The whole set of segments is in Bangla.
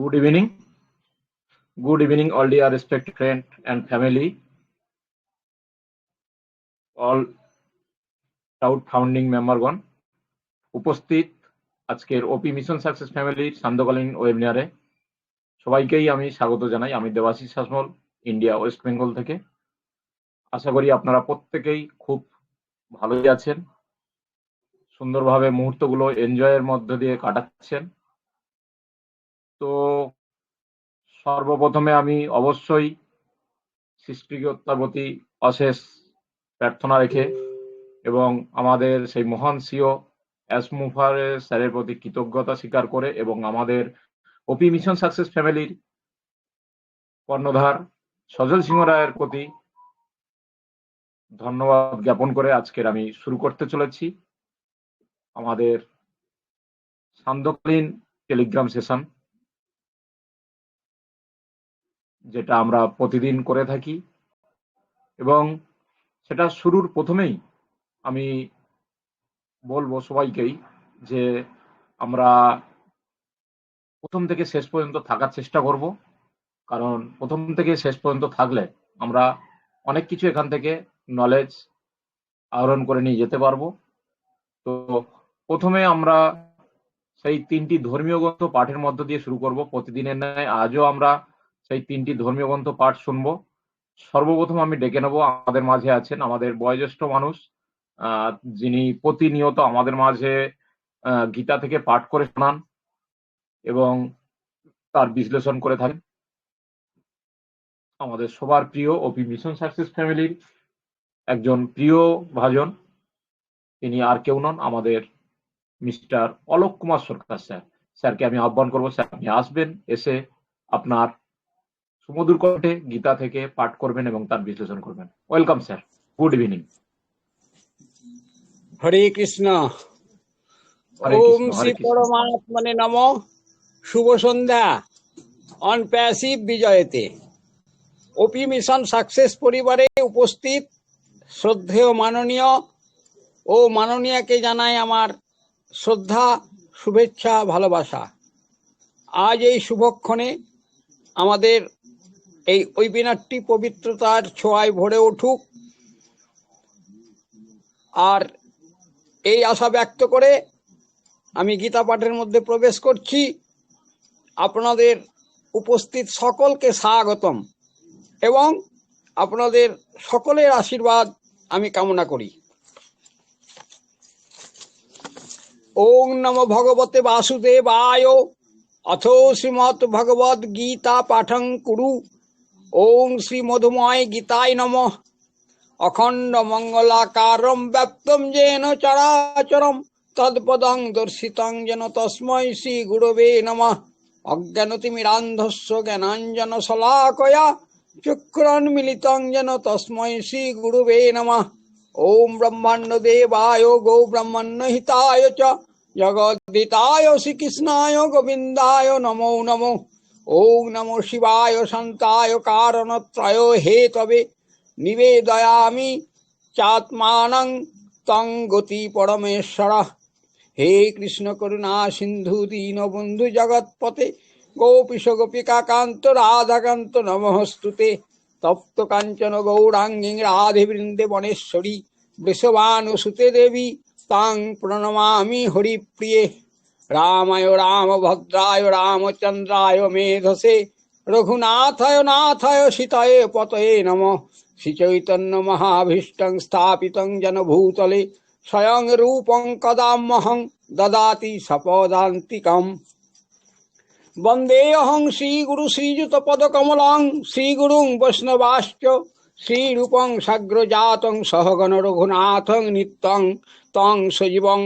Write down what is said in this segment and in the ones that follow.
Good evening. Good evening, all dear respected friend and family, all টাউট ফাউন্ডিং মেম্বারগণ উপস্থিত আজকের ওপি মিশন সাকসেস ফ্যামিলির সান্ধ্যকালীন ওয়েবিনারে সবাইকেই আমি স্বাগত জানাই। আমি দেবাশিস শাসমল, ইন্ডিয়া ওয়েস্ট বেঙ্গল থেকে। আশা করি আপনারা প্রত্যেকেই খুব ভালোই আছেন, সুন্দরভাবে মুহূর্তগুলো এনজয়ের মধ্য দিয়ে কাটাচ্ছেন। তো সর্বপ্রথমে আমি অবশ্যই সৃষ্টিকর্তার প্রতি অশেষ প্রার্থনা রেখে এবং আমাদের সেই মহান সিও এস মুফার স্যারের প্রতি কৃতজ্ঞতা স্বীকার করে এবং আমাদের ওপি মিশন সাকসেস ফ্যামিলির কর্ণধার সজল সিংহ রায়ের প্রতি ধন্যবাদ জ্ঞাপন করে আজকের আমি শুরু করতে চলেছি আমাদের সান্ধ্যকালীন টেলিগ্রাম সেশন, যেটা আমরা প্রতিদিন করে থাকি। এবং সেটা শুরুর প্রথমেই আমি বলবো সবাইকেই যে আমরা প্রথম থেকে শেষ পর্যন্ত থাকার চেষ্টা করব, কারণ প্রথম থেকে শেষ পর্যন্ত থাকলে আমরা অনেক কিছু এখান থেকে নলেজ আহরণ করে নিয়ে যেতে পারবো। তো প্রথমে আমরা সেই 3টি ধর্মীয় গ্রন্থ পাঠের মধ্য দিয়ে শুরু করব। প্রতিদিনের ন্যায় আজও আমরা সেই 3টি ধর্মীয় গ্রন্থ পাঠ শুনবো। সর্বপ্রথম আমি ডেকে নেব, আমাদের মাঝে আছেন আমাদের বয়োজ্যেষ্ঠ মানুষ, যিনি প্রতিনিয়ত আমাদের মাঝে গীতা থেকে পাঠ করে শোনান এবং তার বিশ্লেষণ করে থাকেন। আমাদের সবার প্রিয় ওপি মিশন সাকসেস ফ্যামিলির একজন প্রিয় ভাজন, তিনি আর কেউ নন, আমাদের মিস্টার অলোক কুমার সরকার স্যার। স্যারকে আমি আহ্বান করবো, স্যার আপনি আসবেন, এসে আপনার সুমধুর কণ্ঠে গীতা থেকে পাঠ করবেন এবং তার বিশ্লেষণ করবেন। Welcome sir, good evening. Hare Krishna. Om Shri পরমাত্মনে নমঃ। শুভ সন্ধ্যা। অন প্যাসিভ বিজয়তে ওপি মিশন সাকসেস পরিবারে উপস্থিত শ্রদ্ধেয় মাননীয় ও মাননীয়াকে জানাই আমার শ্রদ্ধা, শুভেচ্ছা, ভালোবাসা। আজ এই শুভক্ষণে আমাদের এই ওয়েবিনারটি পবিত্রতার ছোঁয়ায় ভরে উঠুক, আর এই আশা ব্যক্ত করে আমি গীতা পাঠের মধ্যে প্রবেশ করছি। আপনাদের উপস্থিত সকলকে স্বাগতম এবং আপনাদের সকলের আশীর্বাদ আমি কামনা করি। ওং নমো ভগবতে বাসুদেবায়। অথ শ্রীমৎ ভগবদ গীতা পাঠং কুরু। ওং শ্রী মধুময় গীতায় নমঃ। অখণ্ড মঙ্গলাকারম ব্যক্তম যেন চরাচরম তৎপদং দর্শিতং যেন তস্मै শ্রী গুরবে নমঃ। অজ্ঞানতিমিরান্ধস্য জ্ঞানাঞ্জন শলাকয়া চক্ষুরন্মিলিতং যেন তস্मै শ্রী গুরবে নমঃ। ওম ব্রহ্মাণ্ড দেবায় গো ব্রহ্মণ্য হিতায় চ জগদ্দিতায় শ্রীকৃষ্ণায় গোবিন্দায় নমো নমো। ওম নমো শিবায় শান্তায় কারণত্রয় হেতবে নিবেদয়ামি চাত্মানং তং গতি পরমেশ্বর। হে কৃষ্ণ করুণা সিন্ধু দীনবন্ধু জগৎপতে গোপীশ গোপিকা কান্ত রাধাকান্ত নমস্তুতে। তপ্ত কাঞ্চন গৌরাঙ্গী রাধে বৃন্দে বনেশ্বরী বৃষভানুসুতে দেবী তাং প্রণমামি হরিপ্রিয়ে। রামায় রামভদ্রায় রামচন্দ্রায় মেধসে রঘুনাথায় নাথায় সীতায় পতয়ে নমঃ। শ্রীচৈতন্য মহাভীষ্টং স্থাপিতং যেন ভূতলে স্বয়ং রূপং কদাম্যহং দদাতি সপদান্তিকম। বন্দেহং শ্রীগুরু শ্রীযুত পদকমলং শ্রীগুরুং বৈষ্ণবাশ্চ শ্রীরূপং সাগ্রজাতং সহগণ রঘুনাথং নিত্যং তং সজীবং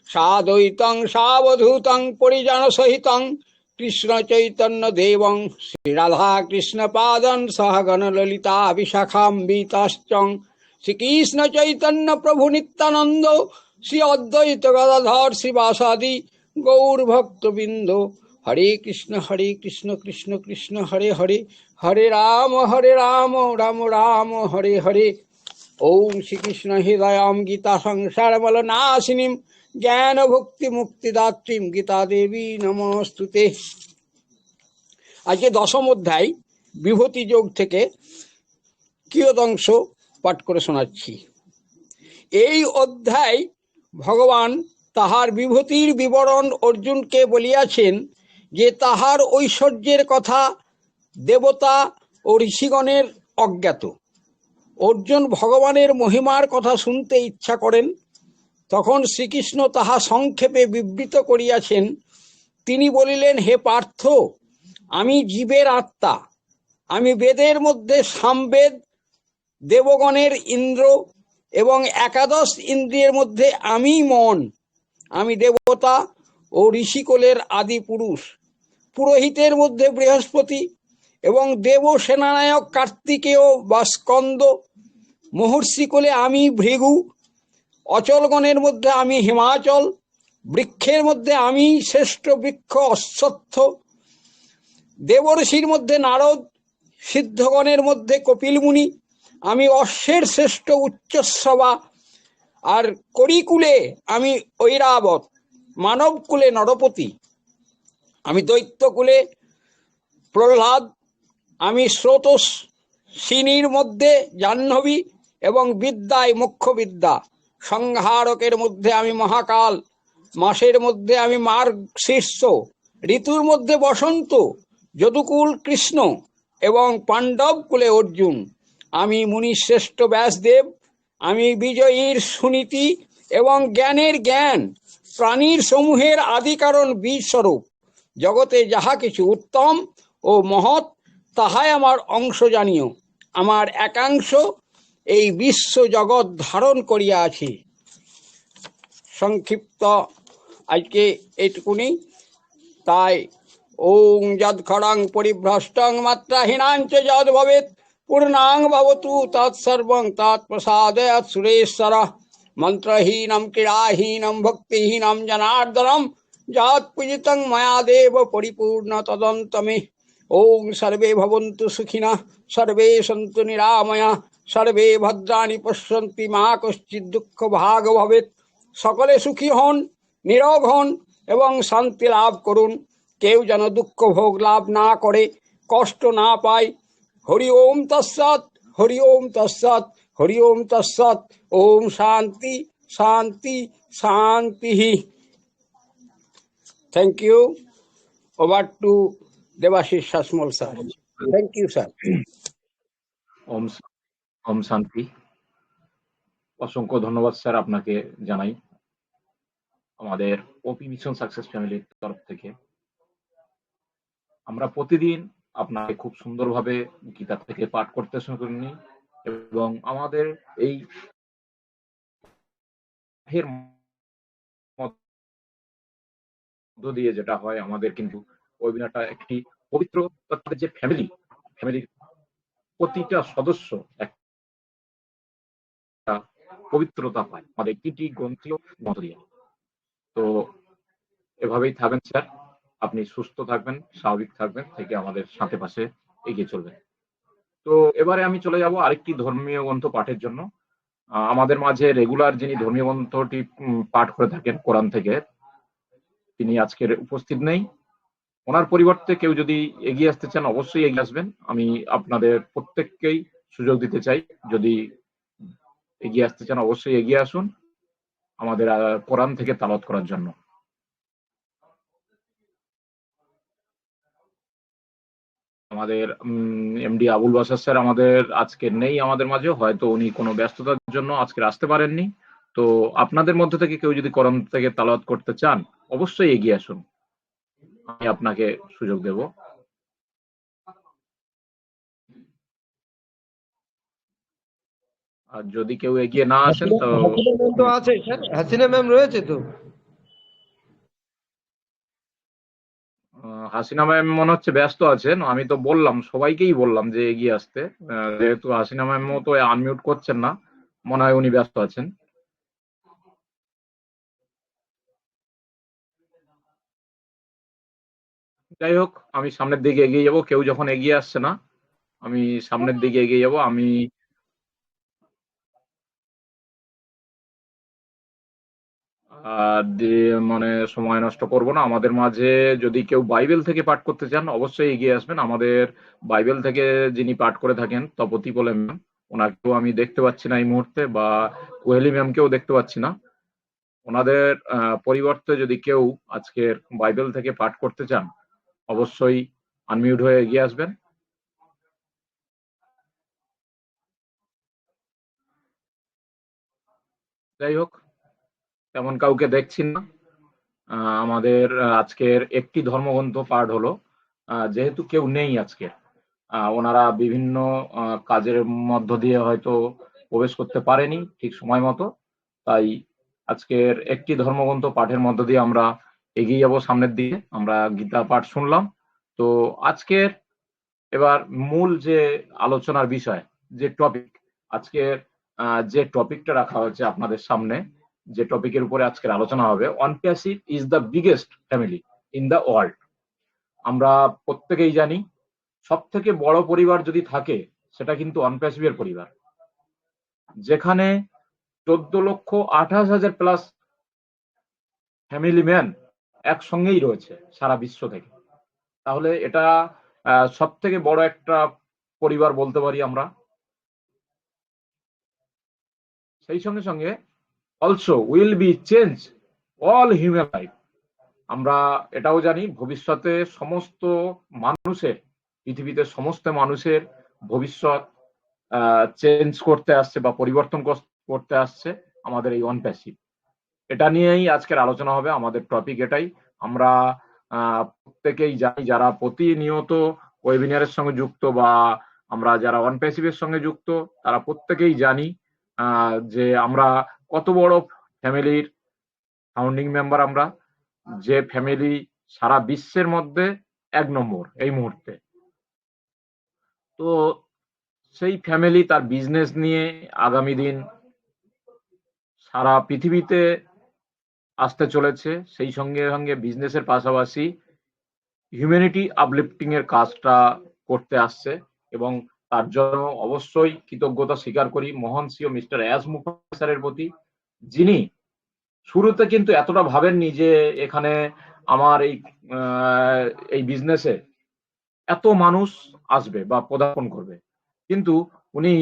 সাদ্বৈতং সাবধূতং পরিজন সহিতং কৃষ্ণ চৈতন্য দেবং শ্রীরাধা কৃষ্ণ পাদং সহগণ ললিতা বিশাখাম্বিতাশ্চং শ্রীকৃষ্ণ চৈতন্য প্রভু নিত্যানন্দ শ্রী অদ্বৈত গদাধর শ্রীবাসাদি গৌর ভক্তবৃন্দ। হরে কৃষ্ণ কৃষ্ণ কৃষ্ণ হরে হরে, হরে রাম রাম রাম হরে হরে। ওম শ্রীকৃষ্ণ হৃদয়ম গীতা সংসার বল নাশিনীম জ্ঞান ভক্তি মুক্তিদাত্রীম গীতা দেবী নমস্তুতে। আজকে দশম অধ্যায় বিভূতি যোগ থেকে কিয়দংশ পাঠ করে শোনাচ্ছি। এই অধ্যায় ভগবান তাহার বিভূতির বিবরণ অর্জুনকে বলিয়াছেন, যে তাহার ঐশ্বর্যের কথা দেবতা ও ঋষিগণের অজ্ঞাত। অর্জুন ভগবানের মহিমার কথা শুনতে ইচ্ছা করেন। তখন শ্রীকৃষ্ণ তাহা সংক্ষেপে বিবৃত করিয়াছেন। তিনি বলিলেন, হে পার্থ, আমি জীবের আত্মা। আমি বেদের মধ্যে সামবেদ, দেবগণের ইন্দ্র এবং একাদশ ইন্দ্রিয়ের মধ্যে আমি মন। আমি দেবতা ও ঋষিকুলের আদি পুরুষ। পুরোহিতের মধ্যে বৃহস্পতি এবং দেব সেনানায়ক কার্তিকেয় বা স্কন্দ। মহর্ষিকুলে আমি ভৃগু। অচলগণের মধ্যে আমি হিমাচল। বৃক্ষের মধ্যে আমি শ্রেষ্ঠ বৃক্ষ অশ্বত্থ। দেবর্ষির মধ্যে নারদ। সিদ্ধগণের মধ্যে কপিল মুনি। আমি অশ্বের শ্রেষ্ঠ উচ্চশ্রবা। আর করিকুলে আমি ঐরাবত। মানবকুলে নরপতি। আমি দৈত্যকুলে প্রহ্লাদ। আমি স্রোতস্বিনীর মধ্যে জাহ্নবী এবং বিদ্যায় মুখ্য বিদ্যা। সংহারকের মধ্যে আমি মহাকাল। মাসের মধ্যে আমি মার্গশীর্ষ। ঋতুর মধ্যে বসন্ত। যদুকুল কৃষ্ণ এবং পাণ্ডব কুলে অর্জুন। আমি মুনিশ্রেষ্ঠ ব্যাসদেব। আমি বিজয়ীর সুনীতি এবং জ্ঞানের জ্ঞান। প্রাণীর সমূহের আদিকারণ বীজস্বরূপ। জগতে যাহা কিছু উত্তম ও মহৎ, তাহাই আমার অংশ জানিও। আমার একাংশ এই বিশ্ব জগৎ ধারণ করিয়া আছে। সংক্ষিপ্ত আজকে এইটুকুনি। তাই ওং যদ খড়ং পরিভ্রষ্টং মাত্রাহীনাঞ্চ যদ ভবেৎ পূর্ণাং ভবতু তৎসর্বং তৎপ্রসাদয়াৎ সুরেশ্বর। মন্ত্রহীনম ক্রীড়াহীনম ভক্তিহীনম জনার্দনম যৎ পূজিতং ময়া দেব পরিপূর্ণ তদন্তমে। ওং সর্বে ভবন্তু সুখিনঃ, সর্বে সন্তু নিরাময়াঃ, সর্বে ভদ্রাণি পশ্যন্তি, মা কশ্চিৎ দুঃখ ভাগ ভবেৎ। সকলে সুখী হন, নিরোগ হন এবং শান্তি লাভ করুন। কেউ যেন দুঃখ ভোগ লাভ না করে, কষ্ট না পায়। হরি ওম তৎসৎ, হরি ওম তৎসৎ, হরি ওম তৎসৎ। ওম শান্তি শান্তি শান্তি। Thank you. Over to Debashish Sasmal sir. Thank you sir. Om Om শান্তি। অসংখ্য ধন্যবাদ স্যার আপনাকে জানাই আমাদের ওপি মিশন সাকসেস ফ্যামিলির তরফ থেকে। আমরা প্রতিদিন আপনাকে খুব সুন্দরভাবে গীতা থেকে পাঠ করতে শুনি এবং আমাদের এই পাঠের মধ্য দিয়ে যেটা হয়, আমাদের কিন্তু ওয়েবিনারটা একটি পবিত্র, তাদের যে ফ্যামিলির প্রতিটা সদস্য একটা পবিত্রতা পায় আমাদের তিনটি গ্রন্থীয় মধ্য দিয়ে। তো এভাবেই থাকবেন স্যার, আপনি সুস্থ থাকবেন, স্বাভাবিক থাকবেন, থেকে আমাদের সাথে পাশে এগিয়ে চলবেন। তো এবারে আমি চলে যাব আরেকটি ধর্মীয় গ্রন্থ পাঠের জন্য। আমাদের মাঝে রেগুলার যিনি ধর্মীয় গ্রন্থটি পাঠ করে থাকেন কোরআন থেকে, তিনি আজকের উপস্থিত নেই। ওনার পরিবর্তে কেউ যদি এগিয়ে আসতে চান অবশ্যই এগিয়ে আসবেন। আমি আপনাদের প্রত্যেককেই সুযোগ দিতে চাই, যদি এগিয়ে আসতে চান অবশ্যই এগিয়ে আসুন আমাদের কোরআন থেকে তালাওয়াত করার জন্য। আমাদের এমডি আবুল বাশার স্যার আমাদের আজকে নেই আমাদের মাঝে, হয়তো উনি কোনো ব্যস্ততার জন্য আজকে আসতে পারেননি। তো আপনাদের মধ্যে থেকে কেউ যদি কোরআন থেকে তালাওয়াত করতে চান অবশ্যই এগিয়ে আসুন, আমি আপনাকে সুযোগ দেব। আর যদি কেউ এগিয়ে না আসেন তো আছে স্যার, হাসিনা ম্যাম রয়েছে তো। হাসিনা ম্যাম মনে হচ্ছে ব্যস্ত আছেন। আমি তো বললাম, সবাইকেই বললাম যে এগিয়ে আসতে, যেহেতু হাসিনা ম্যামও তো আনমিউট করছেন না, মনে হয় উনি ব্যস্ত আছেন। যাই হোক, আমি সামনের দিকে এগিয়ে যাব। কেউ যখন এগিয়ে আসছে না আমি সামনের দিকে এগিয়ে যাব। আমি মানে সময় নষ্ট করব না। আমাদের মাঝে যদি কেউ বাইবেল থেকে পাঠ করতে চান অবশ্যই এগিয়ে আসবেন। আমাদের বাইবেল থেকে যিনি পাঠ করে থাকেন তপতি বলে ম্যাম, ওনাকেও আমি দেখতে পাচ্ছি না এই মুহূর্তে, বা কোহেলি ম্যামকেও দেখতে পাচ্ছি না। ওনাদের পরিবর্তে যদি কেউ আজকের বাইবেল থেকে পাঠ করতে চান অবশ্যই আনমিউট হয়ে এগিয়ে আসবেন। যাই হোক, তেমন কাউকে দেখছি না। আমাদের আজকের একটি ধর্মগ্রন্থ পাঠ হলো। যেহেতু কেউ নেই আজকে, ওনারা বিভিন্ন কাজের মধ্য দিয়ে হয়তো প্রবেশ করতে পারেনি ঠিক সময় মতো, তাই আজকের একটি ধর্মগ্রন্থ পাঠের মধ্য দিয়ে আমরা এগিয়ে যাব সামনের দিকে। আমরা গীতা পাঠ শুনলাম। তো আজকের এবার মূল যে আলোচনার বিষয়, যে টপিক, আজকের যে টপিকটা রাখা হয়েছে আপনাদের সামনে, যে টপিকের উপরে আজকের আলোচনা হবে, OnPassive is the biggest family in the world. আমরা প্রত্যেকেই জানি সব থেকে বড় পরিবার যদি থাকে সেটা কিন্তু অনপ্যাসিভের পরিবার, যেখানে 14,28,000 প্লাস ফ্যামিলি ম্যান একসঙ্গেই রয়েছে সারা বিশ্ব থেকে। তাহলে এটা সব থেকে বড় একটা পরিবার বলতে পারি আমরা। সেই সঙ্গে সঙ্গে also will be change all human life. আমরা এটাও জানি ভবিষ্যতে সমস্ত মানুষের, পৃথিবীতে সমস্ত মানুষের ভবিষ্যৎ চেঞ্জ করতে আসছে বা পরিবর্তন করতে আসছে আমাদের এই অনপ্যাসিভ। এটা নিয়েই আজকের আলোচনা হবে। আমাদের টপিক এটাই। আমরা প্রত্যেকেই জানি, যারা প্রতিনিয়ত ওয়েবিনারের সঙ্গে যুক্ত বা আমরা যারা অনপ্যাসিভের সঙ্গে যুক্ত, তারা প্রত্যেকেই জানি যে আমরা কত বড় ফ্যামিলির ফাউন্ডিং মেম্বার আমরা, যে ফ্যামিলি সারা বিশ্বের মধ্যে 1 নম্বর এই মুহূর্তে। তো সেই ফ্যামিলি তার বিজনেস নিয়ে আগামী দিন সারা পৃথিবীতে আসতে চলেছে। সেই সঙ্গে সঙ্গে বিজনেসের পাশাপাশি হিউম্যানিটি আপলিফটিং এর কাজটা করতে আসছে, এবং তার জন্য অবশ্যই কৃতজ্ঞতা স্বীকার করি মহান সিও মিস্টার এস মুখার্জি স্যারের প্রতি, যিনি শুরুতে কিন্তু এতটা ভাবেননি যে এখানে আমার এই বিজনেসে এত মানুষ আসবে বা পদার্পণ করবে। কিন্তু উনি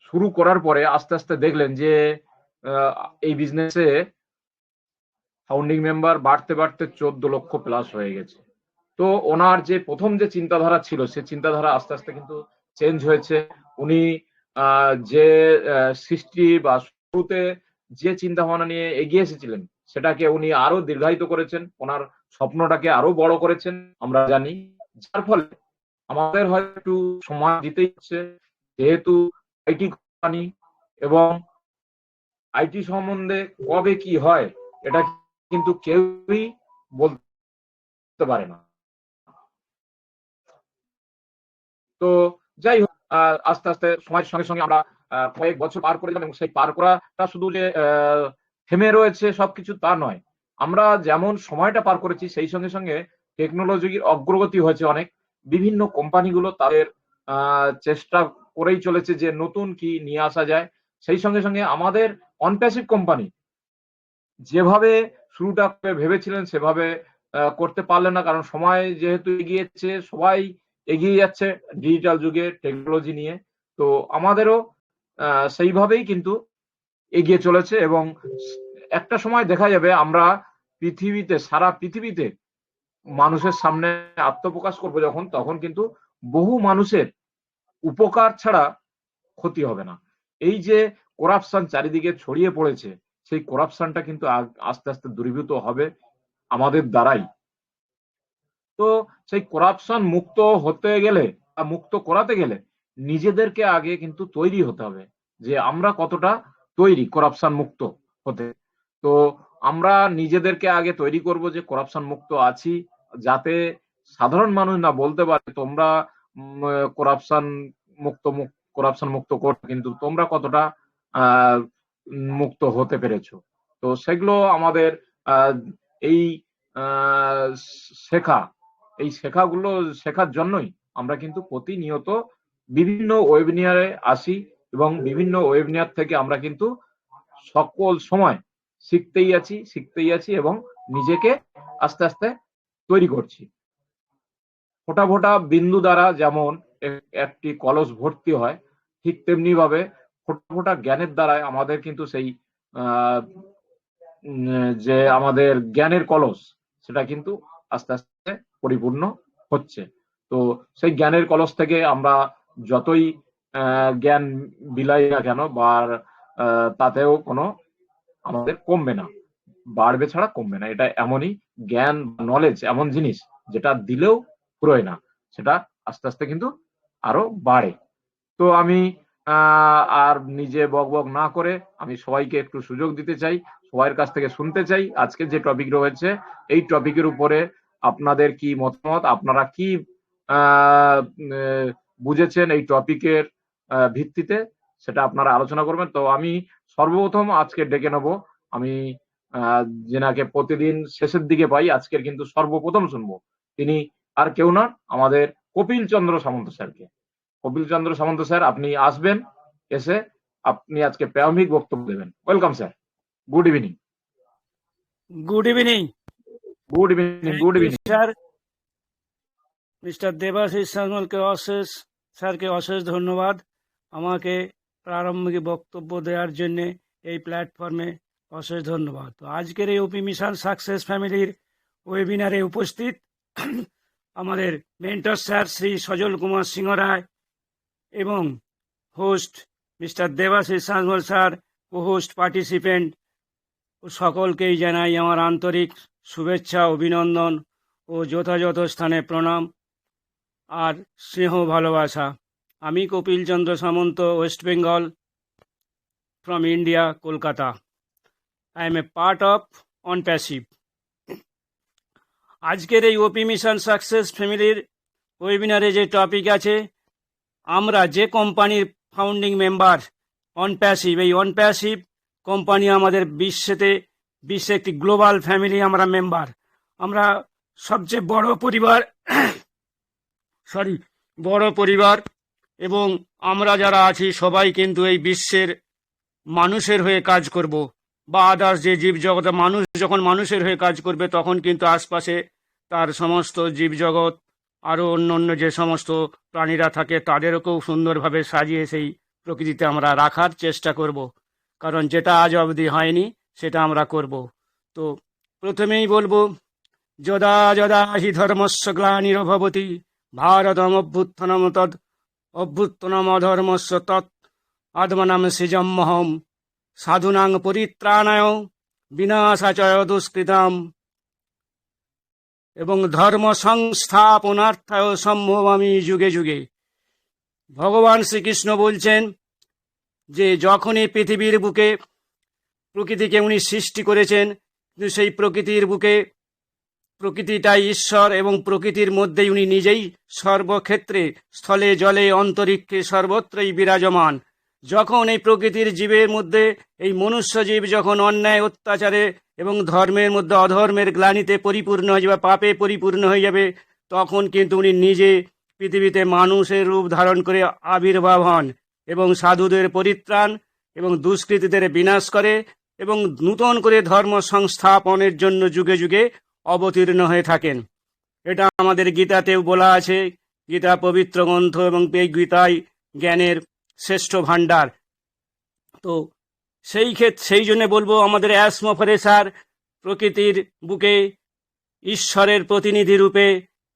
শুরু করার পরে আস্তে আস্তে দেখলেন যে এই বিজনেসে ফাউন্ডিং মেম্বার বাড়তে বাড়তে 14 লক্ষ প্লাস হয়ে গেছে। তো ওনার যে প্রথম যে চিন্তাধারা ছিল, সে চিন্তাধারা আস্তে আস্তে কিন্তু চেঞ্জ হয়েছে। উনি যে সৃষ্টি বা শুরুতে যে চিন্তা ভাবনা নিয়ে এগিয়ে এসেছিলেন সেটাকে উনি আরো দীর্ঘায়িত করেছেন, ওনার স্বপ্নটাকে আরো বড় করেছেন আমরা জানি। যার ফলে আমাদের হয়তো একটু সময় দিতেই হচ্ছে, যেহেতু আইটি কোম্পানি, এবং আইটি সম্বন্ধে কবে কি হয় এটা কিন্তু কেউই বলতে পারে না। তো যাই হোক, আস্তে আস্তে সময়ের সঙ্গে সঙ্গে আমরা কয়েক বছর পার করে গেলাম, এবং সেই পার করাটা শুধু যে থেমে রয়েছে সবকিছু তা নয়। আমরা যেমন সময়টা পার করেছি সেই সঙ্গে সঙ্গে টেকনোলজির অগ্রগতি হয়েছে অনেক। বিভিন্ন কোম্পানিগুলো তাদের চেষ্টা করেই চলেছে যে নতুন কি নিয়ে আসা যায়। সেই সঙ্গে সঙ্গে আমাদের অনপ্যাসিভ কোম্পানি যেভাবে শুরুটা ভেবেছিলেন সেভাবে করতে পারলেন না, কারণ সময় যেহেতু এগিয়েছে, সবাই এগিয়ে যাচ্ছে ডিজিটাল যুগে টেকনোলজি নিয়ে। তো আমাদেরও সেইভাবেই কিন্তু এগিয়ে চলেছে, এবং একটা সময় দেখা যাবে আমরা পৃথিবীতে, সারা পৃথিবীতে মানুষের সামনে আত্মপ্রকাশ করবো যখন, তখন কিন্তু বহু মানুষের উপকার ছাড়া ক্ষতি হবে না। এই যে করাপশন চারিদিকে ছড়িয়ে পড়েছে, সেই করাপশনটা কিন্তু আস্তে আস্তে দূরীভূত হবে আমাদের দ্বারাই। তো সেই করাপশন মুক্ত হতে গেলে বা মুক্ত করাতে গেলে নিজেদেরকে আগে কিন্তু তৈরি হতে হবে, যে আমরা কতটা তৈরি করাপশন মুক্ত হতে। তো আমরা নিজেদেরকে আগে তৈরি করব যে করাপশন মুক্ত আছি, যাতে সাধারণ মানুষ না বলতে পারে তোমরা করাপশন মুক্ত করছো, কিন্তু তোমরা কতটা আহ মুক্ত হতে পেরেছো। তো সেগুলো আমাদের আহ এই আহ শেখা, এই শেখাগুলো শেখার জন্যই আমরা কিন্তু প্রতিনিয়ত বিভিন্ন ওয়েবিনারে আসি, এবং বিভিন্ন ওয়েবিনার থেকে আমরা কিন্তু সকল সময় শিখতেই আছি এবং নিজেকে আস্তে আস্তে তৈরি করছি। ফোঁটা ফোঁটা বিন্দু দ্বারা যেমন একটি কলস ভর্তি হয়, ঠিক তেমনি ভাবে ফোঁটা ফোঁটা জ্ঞানের দ্বারাই আমাদের কিন্তু সেই আহ, যে আমাদের জ্ঞানের কলস, সেটা কিন্তু আস্তে আস্তে পরিপূর্ণ হচ্ছে। তো সেই জ্ঞানের কলস থেকে আমরা যতই জ্ঞান বিলাই না কেন, বা তাতেও কোনো আমাদের কমবে না, বাড়বে ছাড়া কমবে না। এটা এমনই জ্ঞান, নলেজ এমন জিনিস যেটা দিলেও ফুরোয় না, সেটা আস্তে আস্তে কিন্তু আরো বাড়ে। তো আমি আর নিজে বক বক না করে আমি সবাইকে একটু সুযোগ দিতে চাই, সবার কাছ থেকে শুনতে চাই আজকে যে টপিক রয়েছে এই টপিকের উপরে আপনাদের কি মতামত, আপনারা কি আহ, উম, বুঝেছেন এই টপিকের ভিত্তিতে, সেটা আপনারা আলোচনা করবেন। তো আমি সর্বপ্রথম আজকে ডেকে নেব, আমি যেনাকে প্রতিদিন শেষের দিকে পাই, আজকের কিন্তু সর্বপ্রথম শুনবো। তিনি আর কেউ না, আমাদের কপিল চন্দ্র সামন্ত স্যারকে। কপিল চন্দ্র সামন্ত স্যার, আপনি আসবেন, এসে আপনি আজকে প্রারম্ভিক বক্তব্য দেবেন। Welcome sir, good evening. Good evening. Good evening, good evening. Sir, mister Debashish সান্যালকে স্যারকে অশেষ ধন্যবাদ আমাকে প্রারম্ভিক বক্তব্য দেওয়ার জন্য। এই প্ল্যাটফর্মে অশেষ ধন্যবাদ। তো আজকের এই ওপি মিশন সাকসেস ফ্যামিলির ওয়েবিনারে উপস্থিত আমাদের মেন্টর স্যার শ্রী সজল কুমার সিংহ রায় এবং host mister Debashis Sanyal sir, co host participant সকলকেই জানাই আমার আন্তরিক শুভেচ্ছা, অভিনন্দন ও যথাযথ স্থানে প্রণাম আর স্নেহ ভালোবাসা। আমি Kapil Chandra Samanta, West Bengal from India, Kolkata. I am a part of on passive. আজকের এই ওপি মিশন সাকসেস ফ্যামিলির ওয়েবিনারে যে টপিক আছে, আমরা যে কোম্পানির ফাউন্ডিং মেম্বার অন প্যাসিভ, এই অন প্যাসিভ কোম্পানি আমাদের বিশ্বে একটি গ্লোবাল ফ্যামিলি, আমরা মেম্বার। আমরা সবচেয়ে বড় পরিবার এবং আমরা যারা আছি সবাই কিন্তু এই বিশ্বের মানুষের হয়ে কাজ করব, বা আদার্স যে জীবজগৎ, মানুষ যখন মানুষের হয়ে কাজ করবে তখন কিন্তু আশপাশে তার সমস্ত জীবজগৎ আরও অন্য যে সমস্ত প্রাণীরা থাকে তাদেরকেও সুন্দরভাবে সাজিয়ে সেই প্রকৃতিতে আমরা রাখার চেষ্টা করব, কারণ যেটা আজ অবধি হয়নি সেটা আমরা করব। তো প্রথমেই বলবো, যদা যদা হি ধর্মস্য গ্লানির্ভবতি ভারতম অভ্যুত্থানম অধর্মস্য তৎ আত্মনাম সৃজম্যহম সাধুনাং পরিত্রাণায় বিনাশাচয় দুষ্কৃতাম এবং ধর্ম সংস্থাপনার্থায় সম্ভবামি যুগে যুগে। ভগবান শ্রীকৃষ্ণ বলছেন যে যখনই পৃথিবীর বুকে প্রকৃতিকে উনি সৃষ্টি করেছেন, কিন্তু সেই প্রকৃতির বুকে প্রকৃতিটাই ঈশ্বর এবং প্রকৃতির মধ্যেই উনি নিজেই সর্বক্ষেত্রে, স্থলে জলে অন্তরিক্ষে সর্বত্রই বিরাজমান। যখন এই প্রকৃতির জীবের মধ্যে এই মনুষ্য জীব যখন অন্যায় অত্যাচারে এবং ধর্মের মধ্যে অধর্মের গ্লানিতে পরিপূর্ণ হয়ে যাবে, পাপে পরিপূর্ণ হয়ে যাবে, তখন কিন্তু উনি নিজে পৃথিবীতে মানুষের রূপ ধারণ করে আবির্ভাব হন এবং সাধুদের পরিত্রাণ এবং দুষ্কৃতীদের বিনাশ করে এবং নূতন করে ধর্ম সংস্থাপনের জন্য যুগে যুগে অবতীর্ণ হয়ে থাকেন। এটা আমাদের গীতাতেও বলা আছে। গীতা পবিত্র গ্রন্থ এবং এই গীতাই জ্ঞানের শ্রেষ্ঠ ভাণ্ডার। তো সেই জন্য বলবো, আমাদের অ্যাসমোফারেসার প্রকৃতির বুকে ঈশ্বরের প্রতিনিধি রূপে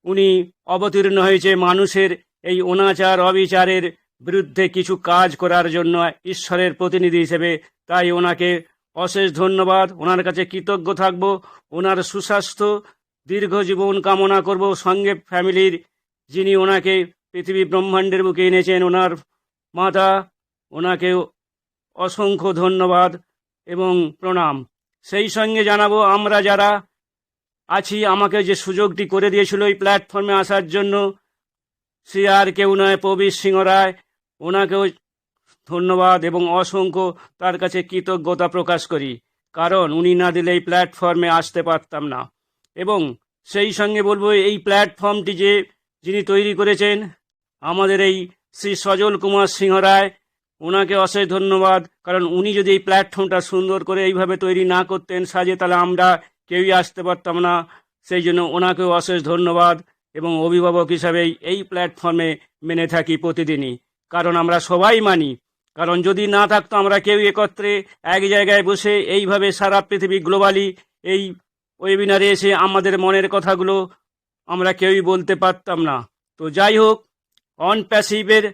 উনি অবতীর্ণ হয়েছে মানুষের এই অনাচার অবিচারের বিরুদ্ধে কিছু কাজ করার জন্য ঈশ্বরের প্রতিনিধি হিসেবে। তাই ওনাকে অশেষ ধন্যবাদ, ওনার কাছে কৃতজ্ঞ থাকব। ওনার সুস্বাস্থ্য দীর্ঘ জীবন কামনা করব, সঙ্গে ফ্যামিলির যিনি ওনাকে পৃথিবী ব্রহ্মাণ্ডের বুকে এনেছেন, ওনার মাতা, ওনাকে অসংখ্য ধন্যবাদ এবং প্রণাম। সেই সঙ্গে জানাবো, আমরা যারা আছি, আমাকে যে সুযোগটি করে দিয়েছিল এই প্ল্যাটফর্মে আসার জন্য, সে আর কেউ নয়, প্রবীর সিংহ রায়। ওনাকেও ধন্যবাদ এবং অসংখ্য তার কাছে কৃতজ্ঞতা প্রকাশ করি, কারণ উনি না দিলে এই প্ল্যাটফর্মে আসতে পারতাম না। এবং সেই সঙ্গে বলবো, এই প্ল্যাটফর্মটি যিনি তৈরি করেছেন, আমাদের এই শ্রী সজল কুমার সিংহ রায়, ওনাকে অশেষ ধন্যবাদ। কারণ উনি যদি এই প্ল্যাটফর্মটা সুন্দর করে এইভাবে তৈরি না করতেন সাজে, তাহলে আমরা কেউই আসতে পারতাম না। সেই জন্য ওনাকেও অশেষ ধন্যবাদ। এবং অভিভাবক হিসাবে এই প্ল্যাটফর্মে মেনে থাকি প্রতিদিনই, কারণ আমরা সবাই মানি। কারণ যদি না থাকতো আমরা কেউ একত্রে এক জায়গায় বসে এইভাবে সারা পৃথিবী গ্লোবালি এই ওয়েবিনারে এসে আমাদের মনের কথাগুলো আমরা কেউই বলতে পারতাম না। তো যাই হোক, অন প্যাসিভের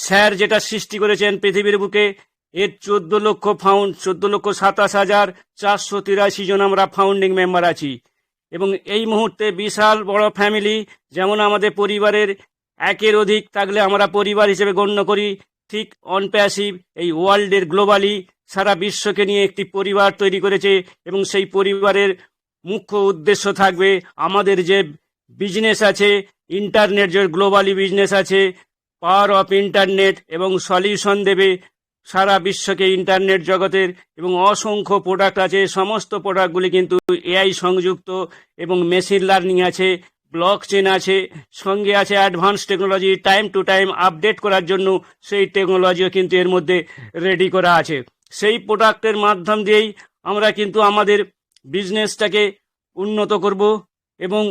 স্যার যেটা সৃষ্টি করেছেন পৃথিবীর বুকে, এর 14,27,483 জন আমরা ফাউন্ডিং মেম্বার আছি। এবং এই মুহূর্তে বিশাল বড় ফ্যামিলি, যেমন আমাদের পরিবারের একের অধিক থাকলে আমরা পরিবার হিসেবে গণ্য করি, ঠিক অন প্যাসিভ এই ওয়ার্ল্ডের গ্লোবালি সারা বিশ্বকে নিয়ে একটি পরিবার তৈরি করেছে। এবং সেই পরিবারের মুখ্য উদ্দেশ্য থাকবে আমাদের যে বিজনেস আছে, ইন্টারনেট যে গ্লোবালি বিজনেস আছে, পাওয়ার অফ ইন্টারনেট এবং সলিউশন দেবে সারা বিশ্বকে ইন্টারনেট জগতের। এবং অসংখ্য প্রোডাক্ট আছে, সমস্ত প্রোডাক্টগুলি কিন্তু এআই সংযুক্ত এবং মেশিন লার্নিং আছে, ব্লক চেন আছে, সঙ্গে আছে advance technology, time to time update করার জন্য সেই টেকনোলজিও কিন্তু এর মধ্যে রেডি করা আছে। সেই প্রোডাক্টের মাধ্যম দিয়েই আমরা কিন্তু আমাদের বিজনেসটাকে উন্নত করব। এবং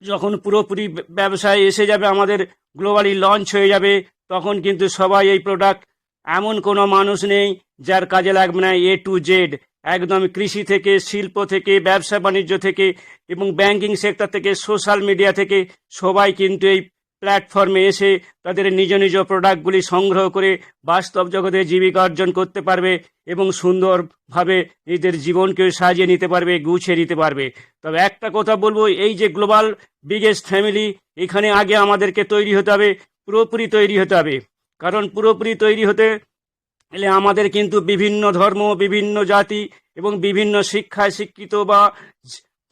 যখন পুরোপুরি ব্যবসায় এসে যাবে, আমাদের গ্লোবালি লঞ্চ হয়ে যাবে, তখন কিন্তু সবাই এই প্রোডাক্ট, এমন কোনো মানুষ নেই যার কাজে লাগবে না। এ টু জেড, একদম কৃষি থেকে, শিল্প থেকে, ব্যবসা বাণিজ্য থেকে এবং ব্যাংকিং সেক্টর থেকে, সোশ্যাল মিডিয়া থেকে সবাই কিন্তু এই প্ল্যাটফর্মে এসে তাদের নিজ নিজ প্রোডাক্টগুলি সংগ্রহ করে বাস্তব জগতে জীবিকা অর্জন করতে পারবে এবং সুন্দরভাবে নিজেদের জীবনকে সাজিয়ে নিতে পারবে, গুছিয়ে নিতে পারবে। তবে একটা কথা বলবো, এই যে গ্লোবাল বিগেস্ট ফ্যামিলি, এখানে আগে আমাদেরকে তৈরি হতে হবে, পুরোপুরি তৈরি হতে হবে। কারণ পুরোপুরি তৈরি হতে এলে আমাদের কিন্তু বিভিন্ন ধর্ম, বিভিন্ন জাতি এবং বিভিন্ন শিক্ষায় শিক্ষিত বা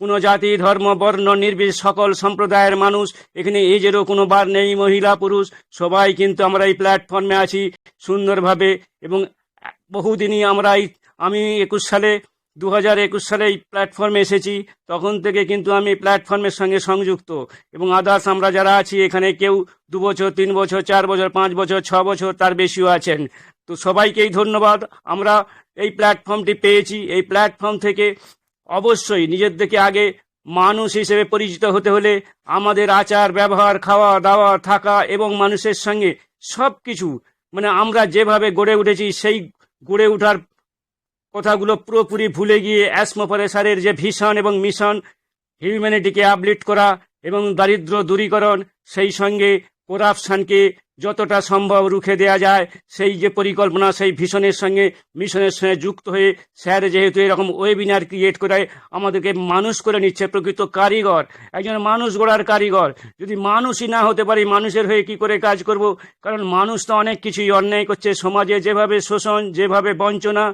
কোনো জাতি, ধর্ম, বর্ণ নির্বিশেষে সকল সম্প্রদায়ের মানুষ, এখানে এজেরও কোনো বার নেই, মহিলা পুরুষ সবাই কিন্তু আমরা এই প্ল্যাটফর্মে আছি সুন্দরভাবে। এবং বহুদিনই আমি 2021 সালে এই প্ল্যাটফর্মে এসেছি, তখন থেকে কিন্তু আমি প্ল্যাটফর্মের সঙ্গে সংযুক্ত। এবং আদার্স আমরা যারা আছি এখানে, কেউ 2 বছর, 3 বছর, 4 বছর, 5 বছর, 6 বছর, তার বেশিও আছেন। তো সবাইকেই ধন্যবাদ। আমরা এই প্ল্যাটফর্মটি পেয়েছি। এই প্ল্যাটফর্ম থেকে অবশ্যই নিজেদেরকে আগে মানুষ হিসেবে পরিচিত হতে হলে আমাদের আচার ব্যবহার, খাওয়া দাওয়া, থাকা এবং মানুষের সঙ্গে সব কিছু, মানে আমরা যেভাবে গড়ে উঠেছি সেই গড়ে ওঠার কথাগুলো পুরোপুরি ভুলে গিয়ে অ্যাসমোফারে স্যারের যে ভিশন এবং মিশন, হিউম্যানিটিকে আপলিফট করা এবং দারিদ্র দূরীকরণ, সেই সঙ্গে করাপশনকে যতটা সম্ভব রুখে দেওয়া যায়, সেই যে পরিকল্পনা, সেই ভিশনের সঙ্গে মিশনের সঙ্গে যুক্ত হয়ে স্যার যেহেতু এরকম ওয়েবিনার ক্রিয়েট করে আমাদেরকে মানুষ করে নিচ্ছে, প্রকৃত কারিগর, একজন মানুষ গড়ার কারিগর। যদি মানুষই না হতে পারি, মানুষের হয়ে কি করে কাজ করব? কারণ মানুষ তো অনেক কিছুই অন্যায় করছে সমাজে, যেভাবে শোষণ, যেভাবে বঞ্চনা,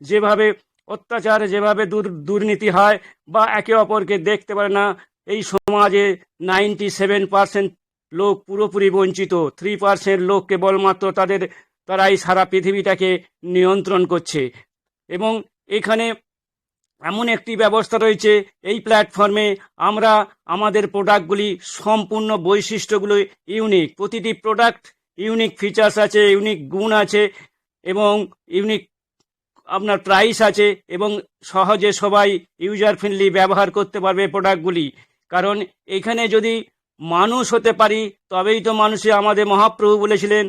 যেভাবে অত্যাচার, যেভাবে দুর্নীতি হয় বা একে অপরকে দেখতে পারে না। এই সমাজে 97% লোক পুরোপুরি বঞ্চিত, 3% লোক কেবলমাত্র তারাই সারা পৃথিবীটাকে নিয়ন্ত্রণ করছে। এবং এখানে এমন একটি ব্যবস্থা রয়েছে, এই প্ল্যাটফর্মে আমরা আমাদের প্রোডাক্টগুলি সম্পূর্ণ বৈশিষ্ট্যগুলো ইউনিক, প্রতিটি প্রোডাক্ট ইউনিক ফিচার্স আছে, ইউনিক গুণ আছে এবং ইউনিক আপনার প্রাইস আছে, এবং সহজে সবাই ইউজার ফ্রেন্ডলি ব্যবহার করতে পারবে প্রোডাক্টগুলি। কারণ এখানে যদি মানুষ হতে পারি, তবেই তো মানুষে, আমাদের মহাপ্রভু বলেছিলেন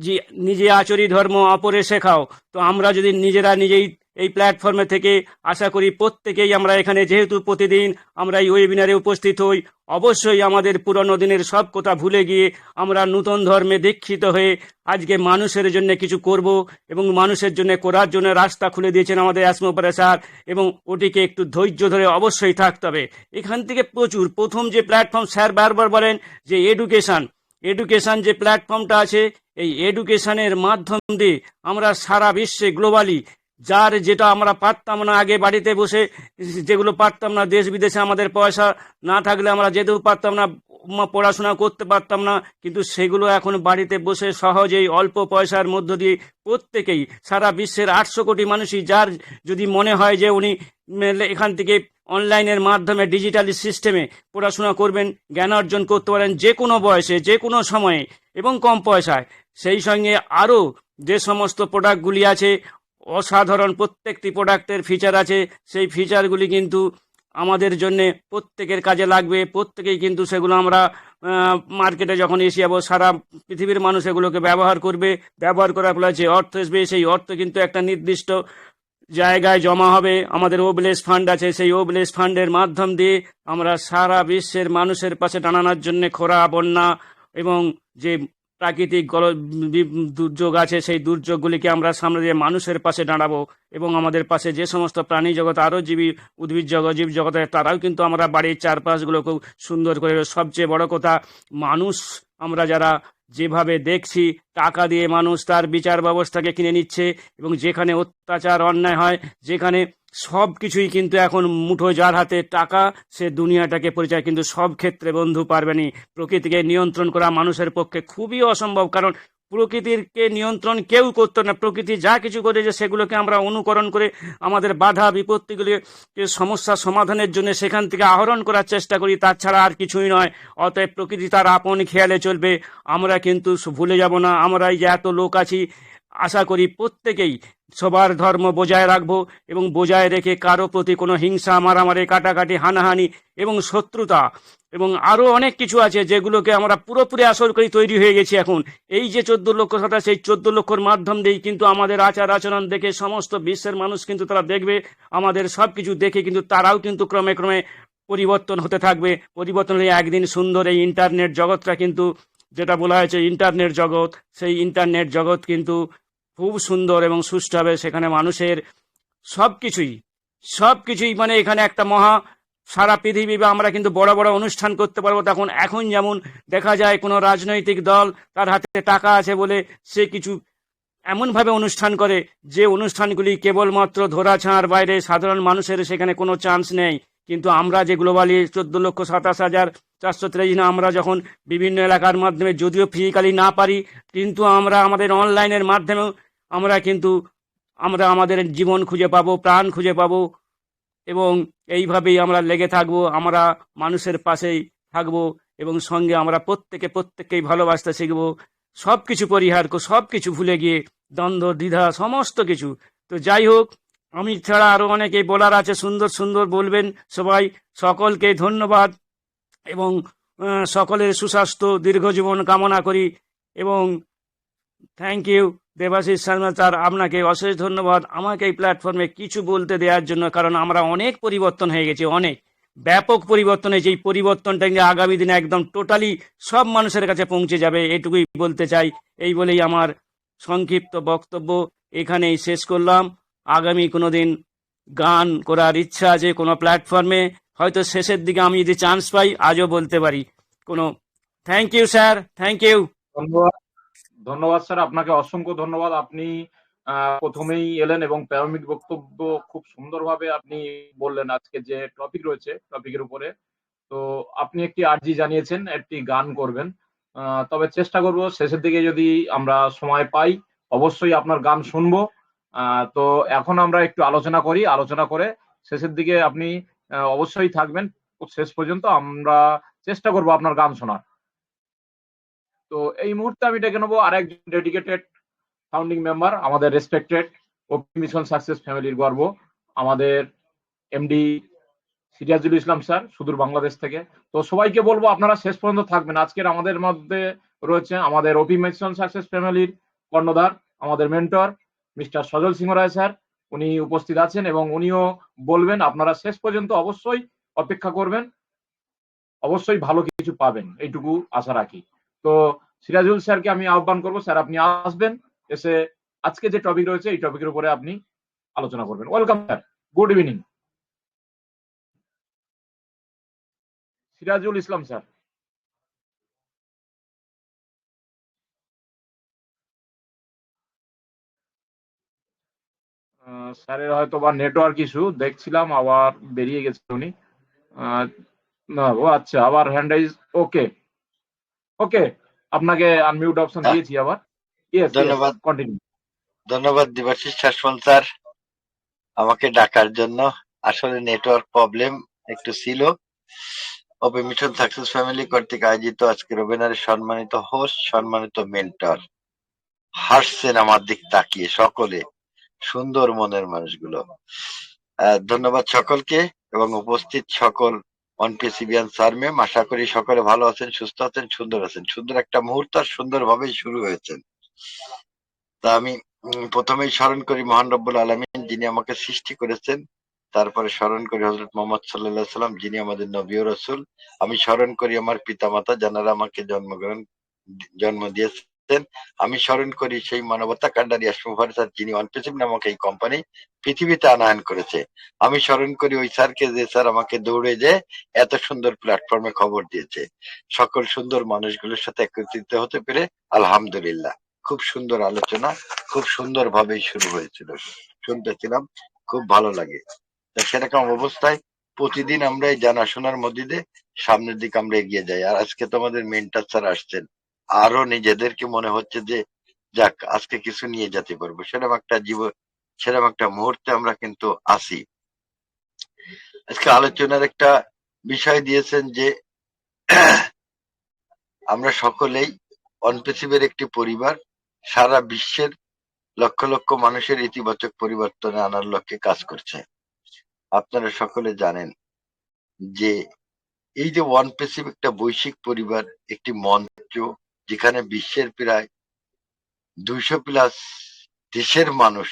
যে নিজে আচরি ধর্ম অপরে শেখাও। তো আমরা যদি নিজেই এই প্ল্যাটফর্মে থেকে, আশা করি প্রত্যেকেই আমরা এখানে যেহেতু প্রতিদিন আমরা এই ওয়েবিনারে উপস্থিত হই, অবশ্যই আমাদের পুরনো দিনের সব কথা ভুলে গিয়ে আমরা নূতন ধর্মে দীক্ষিত হয়ে আজকে মানুষের জন্য কিছু করব এবং মানুষের জন্য করার জন্য রাস্তা খুলে দিয়েছেন আমাদের অ্যাসমোফারে স্যার। এবং ওটিকে একটু ধৈর্য ধরে অবশ্যই থাকতে হবে। এখান থেকে প্রথম যে প্ল্যাটফর্ম, স্যার বারবার বলেন যে এডুকেশন যে প্ল্যাটফর্মটা আছে, এই এডুকেশনের মাধ্যম দিয়ে আমরা সারা বিশ্বে গ্লোবালি, যার যেটা আমরা পারতাম না আগে বাড়িতে বসে, যেগুলো পারতাম না দেশ বিদেশে, আমাদের পয়সা না থাকলে আমরা যেতেও পারতাম না, পড়াশোনা করতে পারতাম না, কিন্তু সেগুলো এখন বাড়িতে বসে সহজেই অল্প পয়সার মধ্য দিয়ে প্রত্যেকেই, সারা বিশ্বের 800 কোটি মানুষই, যার যদি মনে হয় যে উনি এখান থেকে অনলাইনের মাধ্যমে ডিজিটাল সিস্টেমে পড়াশোনা করবেন, জ্ঞান অর্জন করতে পারেন, যে কোনো বয়সে, যে কোনো সময়ে এবং কম পয়সায়, সেই সঙ্গে আরও যে সমস্ত প্রোডাক্টগুলি আছে অসাধারণ, প্রত্যেকটি প্রোডাক্টের ফিচার আছে, সেই ফিচারগুলি কিন্তু আমাদের জন্যে প্রত্যেকের কাজে লাগবে। প্রত্যেকেই কিন্তু সেগুলো আমরা মার্কেটে যখন এসে যাবো, সারা পৃথিবীর মানুষ এগুলোকে ব্যবহার করবে। ব্যবহার করার ফলে যে অর্থ আসবে, সেই অর্থ কিন্তু একটা নির্দিষ্ট জায়গায় জমা হবে। আমাদের ওবলেস ফান্ড আছে, সেই ওবলেস ফান্ডের মাধ্যম দিয়ে আমরা সারা বিশ্বের মানুষের পাশে টানানোর জন্য খরা, বন্যা এবং যে প্রাকৃতিক দুর্যোগ আছে, সেই দুর্যোগগুলিকে আমরা সামনে দিয়ে মানুষের পাশে দাঁড়াবো। এবং আমাদের পাশে যে সমস্ত প্রাণী জগৎ, আরও উদ্ভিদ জগৎ, জীব জগতে, তারাও কিন্তু আমরা বাড়ির চারপাশগুলো খুব সুন্দর করে। সবচেয়ে বড় কথা, মানুষ আমরা যারা যেভাবে দেখছি, টাকা দিয়ে মানুষ তার বিচার ব্যবস্থাকে কিনে নিচ্ছে, এবং যেখানে অত্যাচার অন্যায় হয়, যেখানে সব কিছুই কিন্তু এখন মুঠো যার হাতে টাকা, সে দুনিয়াটাকে পরিচয়। কিন্তু সব ক্ষেত্রে বন্ধু পারবেনি। প্রকৃতিকে নিয়ন্ত্রণ করা মানুষের পক্ষে খুবই অসম্ভব, কারণ প্রকৃতিকে নিয়ন্ত্রণ কেউ করতো না। প্রকৃতি যা কিছু করেছে সেগুলোকে আমরা অনুকরণ করে আমাদের বাধা বিপত্তিগুলিকে সমস্যা সমাধানের জন্য সেখান থেকে আহরণ করার চেষ্টা করি, তাছাড়া আর কিছুই নয়। অতএব প্রকৃতি তার আপন খেয়ালে চলবে, আমরা কিন্তু ভুলে যাব না। আমরা এই যে এত লোক আছি, আশা করি প্রত্যেকেই সবার ধর্ম বজায় রাখবো, এবং বজায় রেখে কারো প্রতি কোনো হিংসা, মারামারি, কাটাকাটি, হানাহানি এবং শত্রুতা এবং আরও অনেক কিছু আছে যেগুলোকে আমরা পুরোপুরি আসর করে তৈরি হয়ে গেছি এখন। এই যে 14 লক্ষ সাঁতার, সেই 14 লক্ষর মাধ্যম দিয়েই কিন্তু আমাদের আচার আচরণ দেখে সমস্ত বিশ্বের মানুষ কিন্তু তারা দেখবে, আমাদের সব কিছু দেখে কিন্তু তারাও কিন্তু ক্রমে ক্রমে পরিবর্তন হতে থাকবে। পরিবর্তন হয়ে একদিন সুন্দর এই ইন্টারনেট জগৎটা কিন্তু, যেটা বলা হয়েছে ইন্টারনেট জগৎ, সেই ইন্টারনেট জগৎ কিন্তু খুব সুন্দর এবং সুষ্ঠু হবে। সেখানে মানুষের সব কিছুই মানে এখানে একটা সারা পৃথিবী বা আমরা কিন্তু বড় বড় অনুষ্ঠান করতে পারবো। এখন যেমন দেখা যায় কোনো রাজনৈতিক দল তার হাতে টাকা আছে বলে সে কিছু এমনভাবে অনুষ্ঠান করে, যে অনুষ্ঠানগুলি কেবলমাত্র ধরাছোঁয়ার বাইরে, সাধারণ মানুষের সেখানে কোনো চান্স নেই। কিন্তু আমরা যে গ্লোবালি 14,27,423 আমরা যখন বিভিন্ন এলাকার মাধ্যমে, যদিও ফিজিক্যালি না পারি, কিন্তু আমরা আমাদের অনলাইনের মাধ্যমেও আমরা আমাদের জীবন খুঁজে পাবো, প্রাণ খুঁজে পাবো, এবং এইভাবেই আমরা লেগে থাকবো। আমরা মানুষের পাশেই থাকবো, এবং সঙ্গে আমরা প্রত্যেককেই ভালোবাসতে শিখবো। সব কিছু পরিহার করে, সব কিছু ভুলে গিয়ে, দ্বন্দ্ব দ্বিধা সমস্ত কিছু। তো যাই হোক, আমি ছাড়া আরও অনেকেই বলার আছে, সুন্দর সুন্দর বলবেন সবাই। সকলকে ধন্যবাদ, এবং সকলের সুস্বাস্থ্য দীর্ঘজীবন কামনা করি। এবং thank you Debasish Sharma sir, আপনাকে অশেষ ধন্যবাদ আমাকে এই প্ল্যাটফর্মে কিছু বলতে দেওয়ার জন্য। কারণ আমরা অনেক পরিবর্তন হয়ে গেছি, অনেক ব্যাপক পরিবর্তন হয়েছে। এই পরিবর্তনটা আগামী দিনে একদম টোটালি সব মানুষের কাছে পৌঁছে যাবে, এটুকুই বলতে চাই। এই বলেই আমার সংক্ষিপ্ত বক্তব্য এখানেই শেষ করলাম। আগামী কোনো দিন গান করার ইচ্ছা আছে কোনো প্ল্যাটফর্মে, হয়তো শেষের দিকে আমি যদি চান্স পাই আজও বলতে পারি thank you sir, thank you. ধন্যবাদ, ধন্যবাদ স্যার, আপনাকে অসংখ্য ধন্যবাদ। আপনি প্রথমেই এলেন এবং প্রারম্ভিক বক্তব্য খুব সুন্দরভাবে আপনি বললেন আজকে যে টপিক রয়েছে, টপিকের উপরে। তো আপনি একটি আর্জি জানিয়েছেন, একটি গান করবেন। তবে চেষ্টা করব শেষের দিকে যদি আমরা সময় পাই অবশ্যই আপনার গান শুনবো। তো এখন আমরা একটু আলোচনা করি, আলোচনা করে শেষের দিকে আপনি অবশ্যই থাকবেন শেষ পর্যন্ত, আমরা চেষ্টা করব আপনার গান শোনার। তো এই মুহূর্তে আমি ডেকে নেবো আরেকজন ডেডিকেটেড ফাউন্ডিং মেম্বার, আমাদের রেসপেক্টেড ওপি মিশন সাকসেস ফ্যামিলির গর্ব, আমাদের এমডি সিরাজুল ইসলাম স্যার, সুদূর বাংলাদেশ থেকে। তো সবাইকে বলবো আপনারা শেষ পর্যন্ত থাকবেন। আজকের আমাদের মধ্যে রয়েছে আমাদের ওপি মিশন সাকসেস ফ্যামিলির কর্ণধার, আমাদের মেন্টর মিস্টার সজল সিংহ রায় স্যার, উনি উপস্থিত আছেন এবং উনিও বলবেন। আপনারা শেষ পর্যন্ত অবশ্যই অপেক্ষা করবেন, অবশ্যই ভালো কিছু পাবেন, এইটুকু আশা রাখি। তো সিরাজুল স্যারকে আমি আহ্বান করবো, স্যার আপনি আসবেন, এসে আজকে যে টপিক রয়েছে এই টপিকের উপরে আপনি আলোচনা করবেন। Welcome sir, good evening. Sirajul Islam sir. স্যারের হয়তো বা নেটওয়ার্ক ইস্যু দেখছিলাম, আবার বেরিয়ে গেছে উনি। না, ও আচ্ছা, আবার হ্যান্ড রাইজ। ওকে ওকে, আপনাকে আনমিউট অপশন দিয়েছি আবার। ইয়েস, ধন্যবাদ, কন্টিনিউ। ধন্যবাদ দেবাশিস শাসমল স্যার আমাকে ডাকার জন্য। আসলে নেটওয়ার্ক প্রবলেম একটু ছিল। ওপি মিশন সাকসেস ফ্যামিলি কর্তৃক আয়োজিত আজকের ওয়েবিনারের সম্মানিত হোস্ট, সম্মানিত মেন্টর হাসছেন আমার দিক তাকিয়ে সকলে, সুন্দর মনের মানুষগুলো। ধন্যবাদ সকলকে এবং উপস্থিত সকল অনপিসিবিয়ান স্যার ম্যাম, আশা করি সকলে ভালো আছেন, সুস্থ আছেন, সুন্দর আছেন। সুন্দর একটা মুহূর্ত আর সুন্দরভাবেই শুরু হয়েছেন। তা আমি প্রথমেই স্মরণ করি মহান রব্বুল আলামিন, যিনি আমাকে সৃষ্টি করেছেন। তারপরে স্মরণ করি হযরত মুহাম্মদ সাল্লাল্লাহু আলাইহি সাল্লাম, যিনি আমাদের নবী ও রাসূল। আমি স্মরণ করি আমার পিতামাতা, যারা আমাকে জন্ম দিয়েছেন। আমি স্মরণ করি সেই মানবতা কান্ডারি আশরাফুল স্যার, যিনি অনপিসিভ নামক এই কোম্পানি পৃথিবীতে আনয়ন করেছে। আমি স্মরণ করি ওই স্যারকে, যে স্যার আমাকে দৌড়ে যে এত সুন্দর প্ল্যাটফর্মে খবর দিয়েছে। সকল সুন্দর মানুষগুলোর সাথে একত্রিত হতে পেরে আলহামদুলিল্লাহ। খুব সুন্দর আলোচনা, খুব সুন্দর ভাবেই শুরু হয়েছিল, শুনতেছিলাম, খুব ভালো লাগে। তা সেরকম অবস্থায় প্রতিদিন আমরা এই জানাশোনার মধ্যে দিয়ে সামনের দিকে আমরা এগিয়ে যাই। আর আজকে তো আমাদের মেন্টর স্যার আসছেন, আরো নিজেদেরকে মনে হচ্ছে যে যাক আজকে কিছু নিয়ে যেতে পারবো, সেরকম একটা মুহূর্তে আমরা কিন্তু আসি। আজকে আলোচনার একটা বিষয় দিয়েছেন যে আমরা সকলেই অনপেসিভের একটি পরিবার, সারা বিশ্বের লক্ষ লক্ষ মানুষের ইতিবাচক পরিবর্তনে আনার লক্ষ্যে কাজ করছে। আপনারা সকলে জানেন যে এই যে ওয়ান পেসিভ একটা বৈশ্বিক পরিবার, একটি মঞ্চ, যেখানে বিশ্বের প্রায় 200+ দেশের মানুষ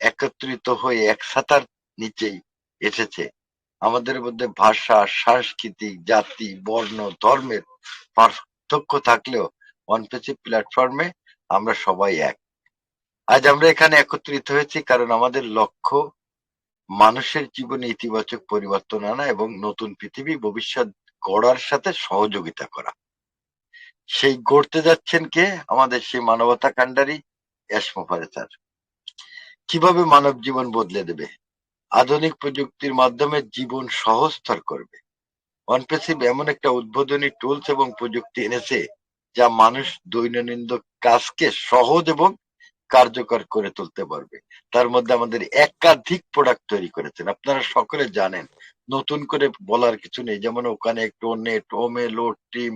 একত্রিত হয়ে এক ছাতার নিচেই এসেছে। আমাদের মধ্যে ভাষা, সাংস্কৃতিক, জাতি, বর্ণ, ধর্মের পার্থক্য থাকলেও ওয়ান পেসিভ প্ল্যাটফর্মে আমরা সবাই এক। আজ আমরা এখানে একত্রিত হয়েছি কারণ আমাদের লক্ষ্য মানুষের জীবনে ইতিবাচক পরিবর্তন আনা এবং নতুন পৃথিবী ভবিষ্যৎ গড়ার সাথে সহযোগিতা করা। সেই গড়তে যাচ্ছেন কে? আমাদের সেই মানবতা কান্ডারি এসমোফারে স্যার। কিভাবে মানব জীবন বদলে দেবে, আধুনিক প্রযুক্তির মাধ্যমে জীবন সহজতর করবে। অনপেসিভ এমন একটা উদ্বোধনী টুলস এবং প্রযুক্তি এনেছে যা মানুষ দৈনন্দিন কাজকে সহজ এবং কার্যকর করে তুলতে পারবে। তার মধ্যে আমাদের একাধিক প্রোডাক্ট তৈরি করেছেন, আপনারা সকলে জানেন, নতুন করে বলার কিছু নেই। যেমন ওখানে টোনেট, ওমেলো, টিম,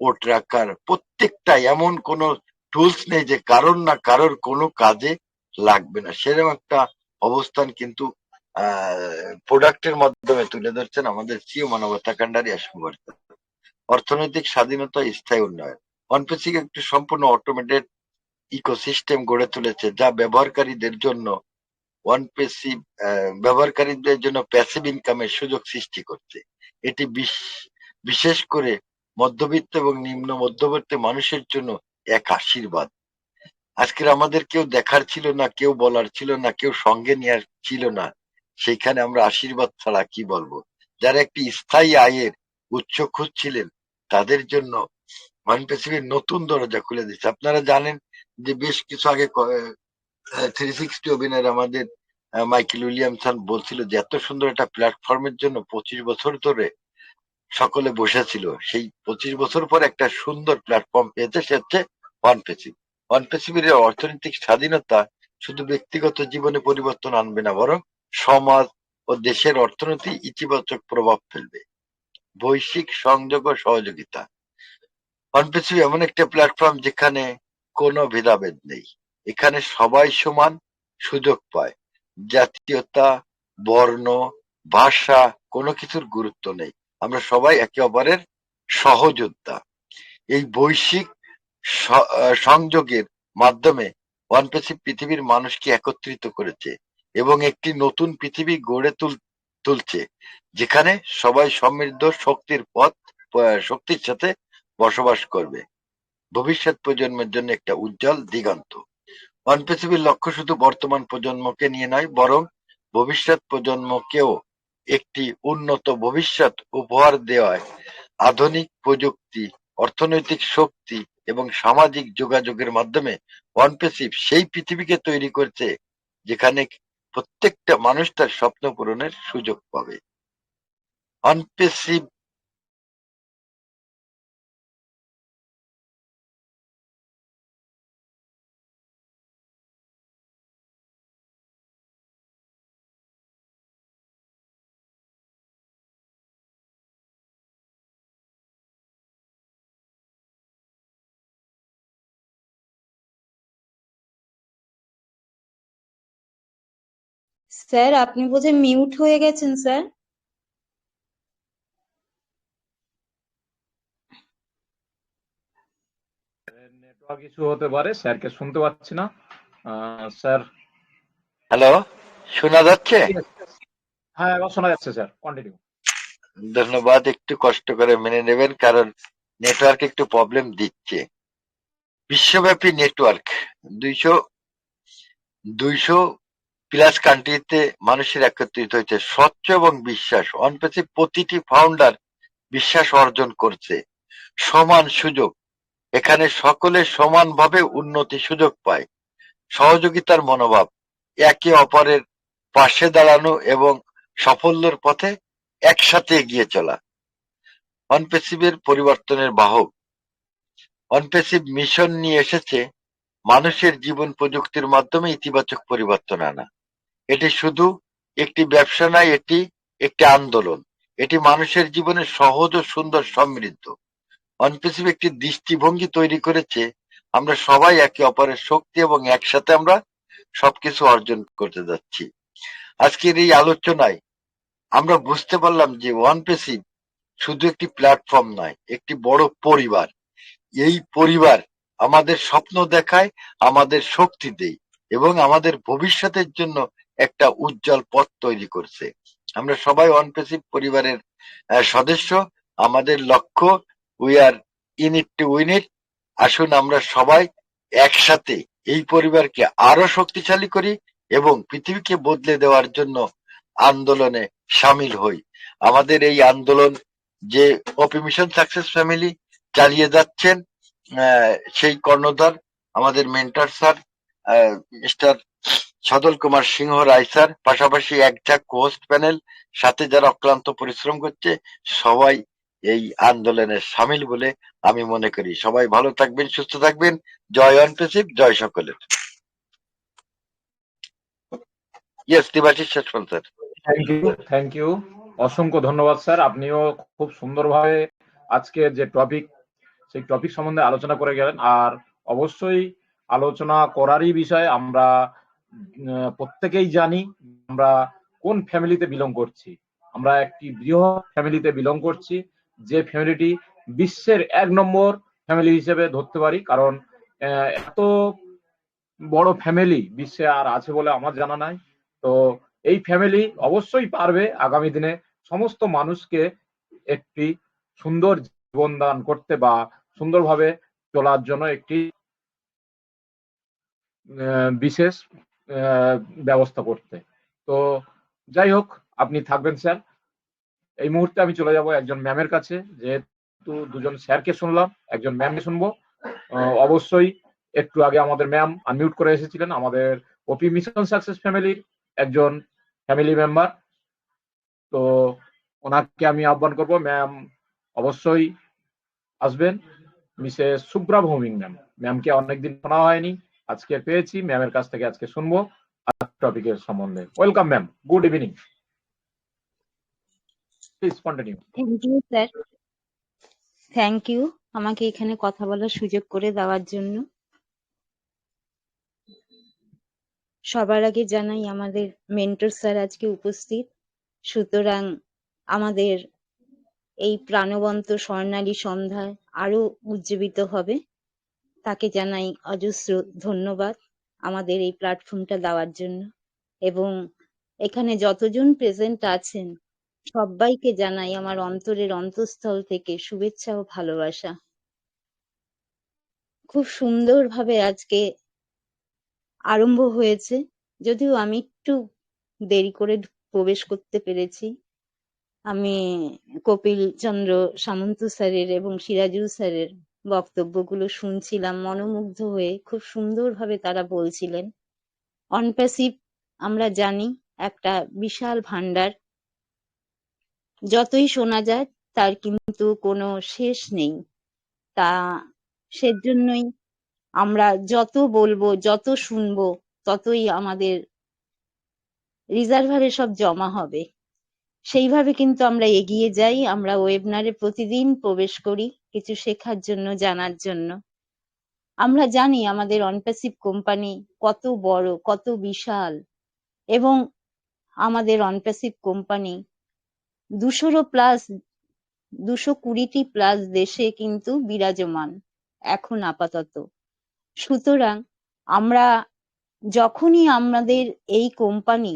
ও ট্র্যাকার, প্রত্যেকটা এমন কোনো টুলস নেই যে কারোর না কারোর কোনো কাজে লাগবে না, সেরকম একটা অবস্থান কিন্তু প্রোডাক্টের মাধ্যমে তুলে ধরছেন আমাদের সিও মানবতা কান্ডারি আশঙ্কা। অর্থনৈতিক স্বাধীনতা, স্থায়ী উন্নয়ন। অনপেসিক একটি সম্পূর্ণ অটোমেটেড ইকোসিস্টেম গড়ে তুলেছে, যা ব্যবহারকারীদের জন্য প্যাসিভ ইনকামের সুযোগ সৃষ্টি করছে। এটি বিশেষ করে মধ্যবিত্ত এবং নিম্ন মধ্যবর্তী মানুষের জন্য এক আশীর্বাদ। আজকের আমাদের কেউ দেখার ছিল না, কেউ বলার ছিল না, কেউ সঙ্গে নেওয়ার ছিল না, সেইখানে আমরা আশীর্বাদ ছাড়া কি বলবো। যারা একটি স্থায়ী আয়ের উৎস খুঁজছিলেন তাদের জন্য ওয়ানপেসিভের নতুন দরজা খুলে দিচ্ছে। আপনারা জানেন যে বেশ কিছু আগে 360 অভিনয়ের আমাদের মাইকেল উইলিয়ামসন বলছিল যে এত সুন্দর একটা প্ল্যাটফর্মের জন্য 25 বছর ধরে সকলে বসেছিল, সেই 25 বছর পর একটা সুন্দর প্ল্যাটফর্ম পেয়েছে, সে হচ্ছে ওয়ানপেসিভ। ওয়ানপেসিভের অর্থনৈতিক স্বাধীনতা শুধু ব্যক্তিগত জীবনে পরিবর্তন আনবে না, বরং সমাজ ও দেশের অর্থনীতি ইতিবাচক প্রভাব ফেলবে। বৈশ্বিক সংযোগ ও সহযোগিতা। ওয়ানপেসিভ এমন একটা প্ল্যাটফর্ম যেখানে কোনো ভেদাভেদ নেই, এখানে সবাই সমান সুযোগ পায়। জাতীয়তা, বর্ণ, ভাষা, কোনো কিছুর গুরুত্ব নেই, আমরা সবাই একে অপরের সহযোদ্ধা। এই বৈশ্বিক সংযোগের মাধ্যমে ওয়ানপেসিভ পৃথিবীর মানুষকে একত্রিত করেছে এবং একটি নতুন পৃথিবী গড়ে তুলছে, যেখানে সবাই সমৃদ্ধ শক্তির সাথে বসবাস করবে। ভবিষ্যৎ প্রজন্মের জন্য একটা উজ্জ্বল দিগন্ত। ওয়ানপেসিভের লক্ষ্য শুধু বর্তমান প্রজন্মকে নিয়ে নয়, বরং ভবিষ্যৎ প্রজন্মকেও একটি উন্নত ভবিষ্যৎ উপহার দেওয়ায় আধুনিক প্রযুক্তি, অর্থনৈতিক শক্তি এবং সামাজিক যোগাযোগের মাধ্যমে ওয়ানপেসিভ সেই পৃথিবীকে তৈরি করছে যেখানে প্রত্যেকটা মানুষ তার স্বপ্ন পূরণের সুযোগ পাবে। ওয়ানপেসিভ স্যার আপনি বোধহয় মিউট হয়ে গেছেন স্যার। নেটওয়ার্ক ইস্যু হতে পারে, স্যারকে শুনতে পাচ্ছি না। স্যার। হ্যালো, শোনা যাচ্ছে? হ্যাঁ, এবার শোনা যাচ্ছে স্যার, কন্টিনিউ। ধন্যবাদ। একটু কষ্ট করে মেনে নেবেন, কারণ নেটওয়ার্ক একটু প্রবলেম দিচ্ছে। বিশ্বব্যাপী নেটওয়ার্ক 200 প্লাস কান্ট্রিতে মানুষের একত্রিত হয়েছে। স্বচ্ছ এবং বিশ্বাস অনপেসিভ প্রতিটি ফাউন্ডার বিশ্বাস অর্জন করছে। সমান সুযোগ, এখানে সকলে সমানভাবে উন্নতি সুযোগ পায়। সহযোগিতার মনোভাব, একে অপরের পাশে দাঁড়ানো এবং সাফল্যের পথে একসাথে এগিয়ে চলা। অনপেসিভের পরিবর্তনের বাহক। অনপেসিভ মিশন নিয়ে এসেছে মানুষের জীবন প্রযুক্তির মাধ্যমে ইতিবাচক পরিবর্তন আনা। এটি শুধু একটি ব্যবসা নয়, এটি একটি আন্দোলন। এটি মানুষের জীবনে সহজ ও সুন্দর সমৃদ্ধ। অনপেসিভ একটি দৃষ্টিভঙ্গি তৈরি করেছে, আমরা সবাই একে অপরের শক্তি এবং একসাথে আমরা সবকিছু অর্জন করতে যাচ্ছি। আজকের এই আলোচনায় আমরা বুঝতে পারলাম যে অনপেসিভ শুধু একটি প্ল্যাটফর্ম নয়, একটি বড় পরিবার। এই পরিবার আমাদের স্বপ্ন দেখায়, আমাদের শক্তি দেয় এবং আমাদের ভবিষ্যতের জন্য একটা উজ্জ্বল পথ তৈরি করছে। আমরা সবাই অনপেসিভ পরিবারের সদস্য। আমাদের লক্ষ্য, we are in it to win ইট। আসুন আমরা সবাই একসাথে এই পরিবারকে আরো শক্তিশালী করি এবং পৃথিবীকে বদলে দেওয়ার জন্য আন্দোলনে সামিল হই। আমাদের এই আন্দোলন যে পপি মিশন সাকসেস ফ্যামিলি চালিয়ে যাচ্ছেন, সেই কর্ণধার আমাদের মেন্টর স্যার মিস্টার সদল কুমার সিংহ রায় স্যার, পাশাপাশি একঝাঁক হোস্ট প্যানেল, সাথে যারা অক্লান্ত পরিশ্রম করছে, সবাই এই আন্দোলনে সামিল বলে আমি মনে করি। সবাই ভালো থাকবেন, সুস্থ থাকবেন। জয় অনপেসিভ, জয় সকলের। ইয়েস, দেবাশিস শেষপাল স্যার। থ্যাংক ইউ, অসংখ্য ধন্যবাদ স্যার। আপনিও খুব সুন্দরভাবে আজকে যে টপিক, সেই টপিক সম্বন্ধে আলোচনা করে গেলেন। আর অবশ্যই আলোচনা করারই বিষয়। আমরা প্রত্যেকেই জানি আমরা কোন ফ্যামিলিতে বিলং করছি। আমরা একটি বৃহৎ ফ্যামিলিতে বিলং করছি, যে ফ্যামিলিটি বিশ্বের 1 নম্বর ফ্যামিলি হিসেবে ধরতে পারি। কারণ এত বড় ফ্যামিলি বিশ্বে আর আছে বলে আমার জানা নাই। তো এই ফ্যামিলি অবশ্যই পারবে আগামী দিনে সমস্ত মানুষকে একটি সুন্দর জীবন দান করতে বা সুন্দরভাবে চলার জন্য একটি বিশেষ ব্যবস্থা করতে। তো যাই হোক, আপনি থাকবেন স্যার। এই মুহূর্তে আমি চলে যাব একজন ম্যামের কাছে। যেহেতু দুজন স্যারকে শুনলাম, একজন ম্যামকে শুনবো। অবশ্যই একটু আগে আমাদের ম্যাম আনমিউট করে এসেছিলেন, আমাদের ওপি মিশন সাকসেস ফ্যামিলির একজন ফ্যামিলি মেম্বার। তো ওনাকে আমি আহ্বান করব, ম্যাম অবশ্যই আসবেন। মিসেস শুভ্রা ভৌমিক ম্যাম, ম্যামকে অনেকদিন শোনা হয়নি, আজকে পেয়েছি। ম্যামের কাছ থেকে আজকে শুনবো টপিকের সম্বন্ধে। Welcome ma'am, good evening, please continue. Thank you sir, thank you আমাকে এখানে কথা বলার সুযোগ করে দেওয়ার জন্য। সবার আগে জানাই আমাদের মেন্টর স্যার আজকে উপস্থিত, সুতরাং আমাদের এই প্রাণবন্ত স্বর্ণালী সন্ধ্যায় আরো উজ্জীবিত হবে। তাকে জানাই অজস্র ধন্যবাদ আমাদের এই প্ল্যাটফর্মটা দেওয়ার জন্য। এবং এখানে যতজন প্রেজেন্ট আছেন সবাইকে জানাই আমার অন্তরের অন্তঃস্থল থেকে শুভেচ্ছা ও ভালোবাসা। খুব সুন্দরভাবে আজকে আরম্ভ হয়েছে, যদিও আমি একটু দেরি করে প্রবেশ করতে পেরেছি। আমি কপিল চন্দ্র সামন্ত স্যারের এবং সিরাজুল স্যারের বক্তব্যগুলো শুনছিলাম মনোমুগ্ধ হয়ে। খুব সুন্দরভাবে তারা বলছিলেন। অনপ্যাসিভ আমরা জানি একটা বিশাল ভান্ডার, যতই শোনা যায় তার কিন্তু কোনো শেষ নেই। তা সেজন্যই আমরা যত বলবো, যত শুনবো, ততই আমাদের রিজার্ভারে সব জমা হবে। সেইভাবে কিন্তু আমরা এগিয়ে যাই। আমরা ওয়েবিনারে প্রতিদিন প্রবেশ করি কিছু শেখার জন্য, জানার জন্য। আমরা জানি আমাদের অনপ্যাসিভ কোম্পানি কত বড়, কত বিশাল, এবং আমাদের অনপ্যাসিভ কোম্পানি 220টি প্লাস দেশে কিন্তু বিরাজমান এখন আপাতত। সুতরাং আমরা যখনই আমাদের এই কোম্পানি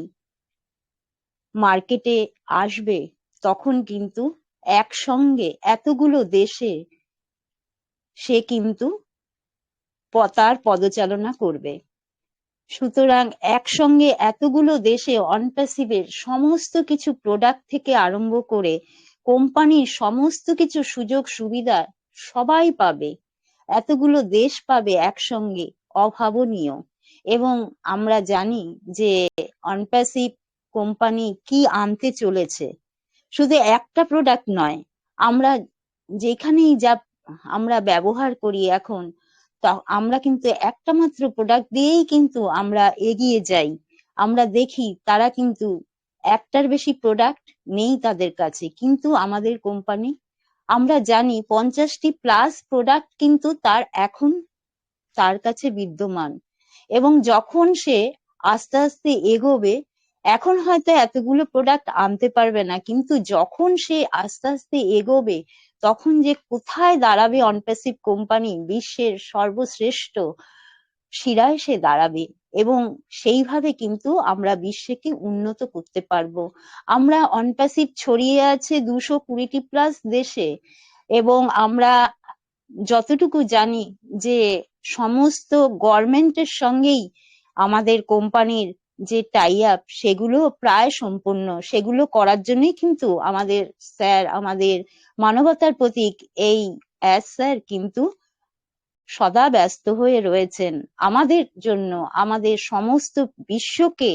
মার্কেটে আসবে তখন কিন্তু একসঙ্গে এতগুলো দেশে সে কিন্তু তার পদচারণা করবে। সুতরাং একসঙ্গে এতগুলো দেশে অনপ্যাসিভের সমস্ত কিছু প্রোডাক্ট থেকে আরম্ভ করে কোম্পানির সমস্ত কিছু সুযোগ সুবিধা সবাই পাবে, এতগুলো দেশ পাবে একসঙ্গে, অভাবনীয়। এবং আমরা জানি যে অনপ্যাসিভ কোম্পানি কি আনতে চলেছে। শুধু একটা প্রোডাক্ট নয়, আমরা যেখানেই যা আমরা ব্যবহার করি এখন, তা আমরা কিন্তু একটা মাত্র প্রোডাক্ট দিয়েই কিন্তু আমরা এগিয়ে যাই। আমরা দেখি তারা কিন্তু একটার বেশি প্রোডাক্ট নেই তাদের কাছে, কিন্তু আমাদের কোম্পানি, আমরা জানি 50টি প্লাস প্রোডাক্ট কিন্তু তার কাছে বিদ্যমান। এবং যখন সে আস্তে আস্তে এগোবে, এখন হয়তো এতগুলো প্রোডাক্ট আনতে পারবে না, কিন্তু যখন সে আস্তে আস্তে এগোবে তখন যে কোথায় দাঁড়াবে অনপ্যাসিভ কোম্পানি, বিশ্বের সর্বশ্রেষ্ঠ শিরায় সে দাঁড়াবে। এবং সেইভাবে কিন্তু আমরা বিশ্বকে উন্নত করতে পারবো। আমরা অনপ্যাসিভ ছড়িয়ে আছে 220টি প্লাস দেশে, এবং আমরা যতটুকু জানি যে সমস্ত গভর্নমেন্টের সঙ্গেই আমাদের কোম্পানির যে টাই আপ সেগুলো প্রায় সম্পূর্ণ। সেগুলো করার জন্যই কিন্তু আমাদের স্যার, আমাদের মানবতার প্রতীক এই স্যার কিন্তু সদা ব্যস্ত হয়ে রয়েছেন আমাদের জন্য, আমাদের সমস্ত বিশ্বকে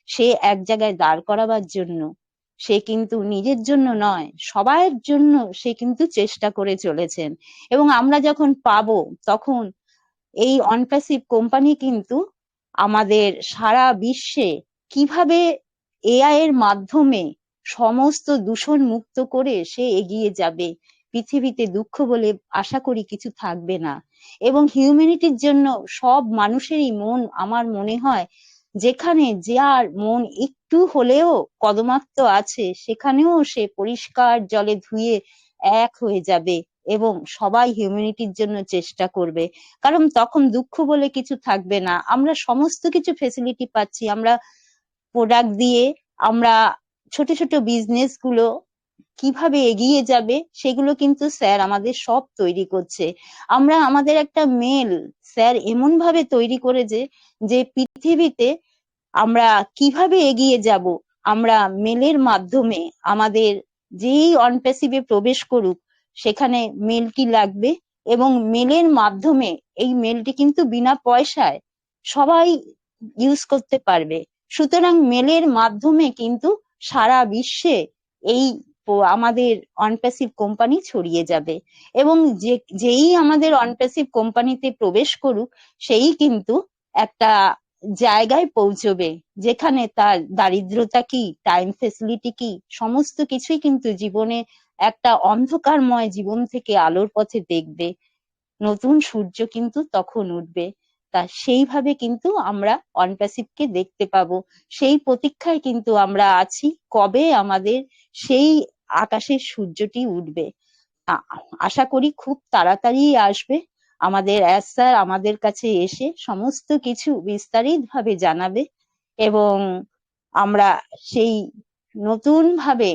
সে এক জায়গায় দাঁড় করাবার জন্য। সে কিন্তু নিজের জন্য নয়, সবার জন্য সে কিন্তু চেষ্টা করে চলেছেন। এবং আমরা যখন পাবো তখন এই অনপ্যাসিভ কোম্পানি কিন্তু আমাদের সারা বিশ্বে কিভাবে এআই এর মাধ্যমে সমস্ত দূষণ মুক্ত করে সে এগিয়ে যাবে। পৃথিবীতে দুঃখ বলে আশা করি কিছু থাকবে না। এবং হিউম্যানিটির জন্য সব মানুষেরই মন, আমার মনে হয় যেখানে যার মন একটু হলেও কদমাক্ত আছে, সেখানেও সে পরিষ্কার জলে ধুয়ে এক হয়ে যাবে এবং সবাই হিউম্যানিটির জন্য চেষ্টা করবে। কারণ তখন দুঃখ বলে কিছু থাকবে না। আমরা সমস্ত কিছু ফেসিলিটি পাচ্ছি। আমরা প্রোডাক্ট দিয়ে আমরা ছোট ছোট বিজনেস গুলো কিভাবে এগিয়ে যাবে সেগুলো কিন্তু স্যার আমাদের সব তৈরি করছে। আমরা আমাদের একটা মেল স্যার এমন ভাবে তৈরি করেছে যে পৃথিবীতে আমরা কিভাবে এগিয়ে যাব, আমরা মেলের মাধ্যমে আমাদের যেই অনপ্যাসিভে প্রবেশ করুক সেখানে মেলটি লাগবে, এবং মেলের মাধ্যমে এই মেলটি কিন্তু বিনা পয়সায় সবাই ইউজ করতে পারবে। সুতরাং মেলের মাধ্যমে কিন্তু সারা বিশ্বে এই আমাদের অনপ্যাসিভ কোম্পানি ছড়িয়ে যাবে। এবং যেই আমাদের অনপ্যাসিভ কোম্পানিতে প্রবেশ করুক সেই কিন্তু একটা জায়গায় পৌঁছবে যেখানে তার দারিদ্রতা কি, টাইম ফেসিলিটি কি, সমস্ত কিছুই কিন্তু জীবনে একটা অন্ধকারময় জীবন থেকে আলোর পথে দেখবে। নতুন সূর্য কিন্তু তখন উঠবে। তা সেইভাবে কিন্তু আমরা অনপ্যাসিভকে দেখতে পাবো। সেই প্রতীক্ষায় কিন্তু আমরা আছি, কবে আমাদের সেই আকাশের সূর্যটি উঠবে। আশা করি খুব তাড়াতাড়ি আসবে। আমাদের স্যার আমাদের কাছে এসে সমস্ত কিছু বিস্তারিত ভাবে জানাবে, এবং আমরা সেই নতুন ভাবে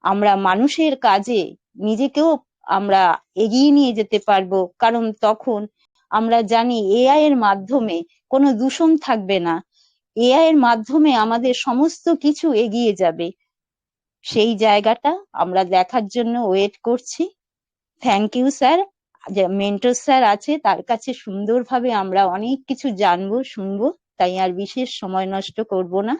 আমরা মানুষের কাজে নিজেকেও আমরা এগিয়ে নিয়ে যেতে পারবো। কারণ তখন আমরা জানি এআই এর মাধ্যমে কোনো দূষণ থাকবে না। এআই এর মাধ্যমে আমাদের সমস্ত কিছু এগিয়ে যাবে। সেই জায়গাটা আমরা দেখার জন্য ওয়েট করছি। Thank you sir. যে মেন্টর স্যার আছে তার কাছে সুন্দরভাবে আমরা অনেক কিছু জানবো, শুনবো, তাই আর বিশেষ সময় নষ্ট করব না।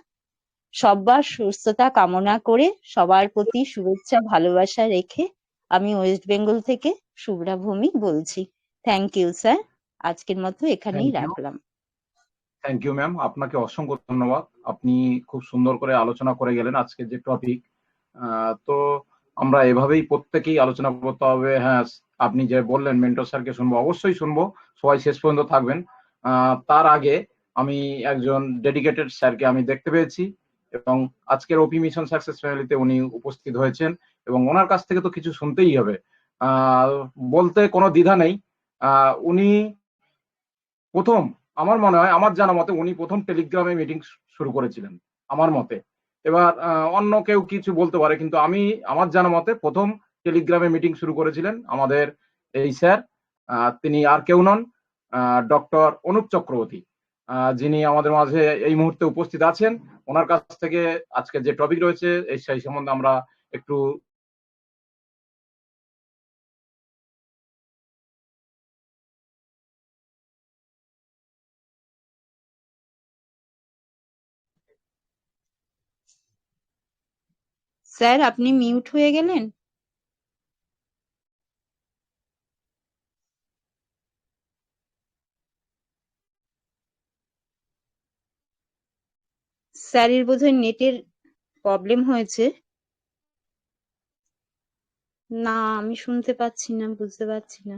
সবার সুস্থতা কামনা করে সবার প্রতি শুভেচ্ছা ভালোবাসা রেখে আমি ওয়েস্ট বেঙ্গল থেকে শুভ্রা ভৌমিক বলছি। Thank you sir. আজকের মতো এখানেই রাখলাম। থ্যাংক ইউ ম্যাম, আপনাকে অসংখ্য ধন্যবাদ। আপনি খুব সুন্দর করে আলোচনা করে গেলেন আজকের যে টপিক। তো আমরা এভাবেই প্রত্যেকেই আলোচনা করতে হবে। হ্যাঁ, আপনি যে বললেন মেন্টর স্যারকে শুনবো, অবশ্যই শুনবো, সবাই শেষ পর্যন্ত থাকবেন। তার আগে আমি একজন ডেডিকেটেড স্যারকে আমি দেখতে পেয়েছি, এবং আজকের ওপি মিশন সাকসেস ফ্যামিলিতে উনি উপস্থিত হয়েছেন এবং ওনার কাছ থেকে তো কিছু শুনতেই হবে। বলতে কোনো দ্বিধা নেই। উনি প্রথম, আমার মনে হয়, আমার জানা মতে উনি প্রথম টেলিগ্রামে মিটিং শুরু করেছিলেন আমার মতে। এবার অন্য কেউ কিছু বলতে পারে, কিন্তু আমি আমার জানা মতে প্রথম টেলিগ্রামে মিটিং শুরু করেছিলেন আমাদের এই স্যার। তিনি আর কেউ নন, ডক্টর অনুপ চক্রবর্তী, যিনি আমাদের মাঝে এই মুহূর্তে উপস্থিত আছেন। ওনার কাছ থেকে আজকে যে টপিক রয়েছে সেই সম্বন্ধে আমরা একটু স্যার, আপনি মিউট হয়ে গেলেন। স্যারের বোধহয় নেটের প্রবলেম হয়েছে। না, আমি শুনতে পাচ্ছি না, বুঝতে পারছি না।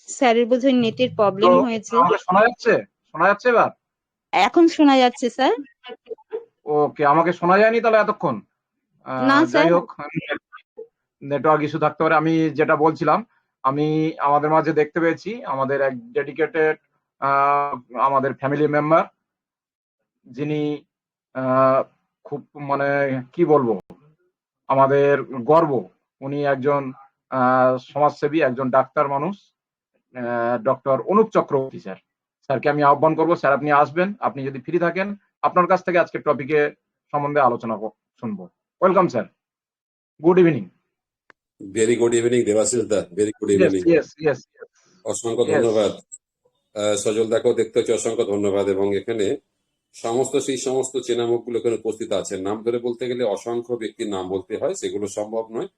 স্যারের বোধহয় নেটের প্রবলেম হয়েছে। আমাকে শোনা যাচ্ছে? শোনা যাচ্ছে এবার? এখন শোনা যাচ্ছে স্যার। ওকে, আমাকে শোনা যায়নি তাহলে এতক্ষণ? না যাই স্যার, হোক, নেটওয়ার্ক ইস্যু থাকতে পারে। আমি যেটা বলছিলাম, আমি আমাদের মাঝে দেখতে পেয়েছি আমাদের এক ডেডিকেটেড আমাদের ফ্যামিলি মেম্বার, যিনি খুব, মানে কি বলবো, আমাদের গর্ব। উনি একজন সমাজসেবী, একজন ডাক্তার মানুষ, ডক্টর অনুপ চক্রবর্তী স্যার। স্যারকে আমি আহ্বান করবো, স্যার আপনি আসবেন, আপনি যদি ফ্রি থাকেন, আপনার কাছ থেকে আজকে টপিকে সম্বন্ধে আলোচনা শুনবো। Welcome sir, good evening. Very good evening Debashish দা, very good yes evening. Yes yes অসংখ্য ইয়েস। ধন্যবাদ। সজল দাকেও দেখতে হচ্ছে, অসংখ্য ধন্যবাদ। এবং এখানে সেই সমস্ত চেনা মুখগুলো এখানে উপস্থিত আছেন। নাম ধরে বলতে গেলে অসংখ্য ব্যক্তির নাম বলতে হয়, সেগুলো সম্ভব নয়,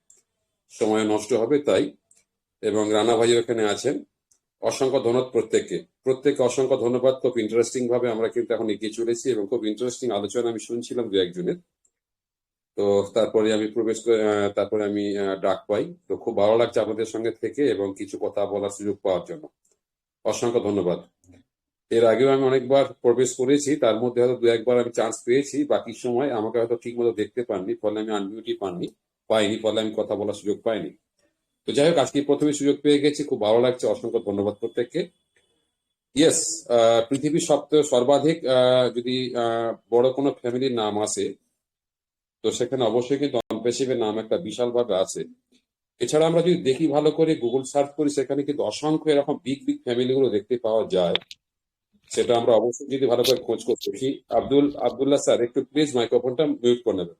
সময় নষ্ট হবে তাই। এবং রানা ভাইও এখানে আছেন। অসংখ্য ধন্যবাদ প্রত্যেককে অসংখ্য ধন্যবাদ। খুব ইন্টারেস্টিং ভাবে আমরা কিন্তু এখন এগিয়ে চলেছি এবং খুব ইন্টারেস্টিং আলোচনা আমি শুনছিলাম দু একজনের। তো তারপরে আমি ডাক পাই। তো খুব ভালো লাগছে আপনাদের সঙ্গে থেকে এবং কিছু কথা বলার সুযোগ পাওয়ার জন্য অসংখ্য ধন্যবাদ। এর আগেও আমি অনেকবার প্রবেশ করেছি, তার মধ্যে হয়তো দু একবার আমি চান্স পেয়েছি, বাকি সময় আমাকে হয়তো ঠিক মতো দেখতে পাননি, ফলে আমি আনমিউটই পাইনি, ফলে আমি কথা বলার সুযোগ পাইনি। তো যাই হোক, আজকে প্রথমে সুযোগ পেয়ে গেছি, খুব ভালো লাগছে। অসংখ্য ধন্যবাদ প্রত্যেককে। ইয়েস, পৃথিবীর সর্বাধিক যদি বড় কোনো ফ্যামিলির নাম আসে, তো সেখানে অবশ্যই কিন্তু অনপেসিভের নাম একটা বিশাল ভাবে আছে। এছাড়া আমরা যদি দেখি ভালো করে, গুগল সার্চ করি, সেখানে কিন্তু অসংখ্য এরকম বিগ বিগ ফ্যামিলি গুলো দেখতে পাওয়া যায়। সেটা আমরা অবশ্যই যদি ভালো করে খোঁজ করতে দেখি। আব্দুল্লাহ স্যার, একটু প্লিজ মাইক্রোফোনটা মিউট করে নেবেন।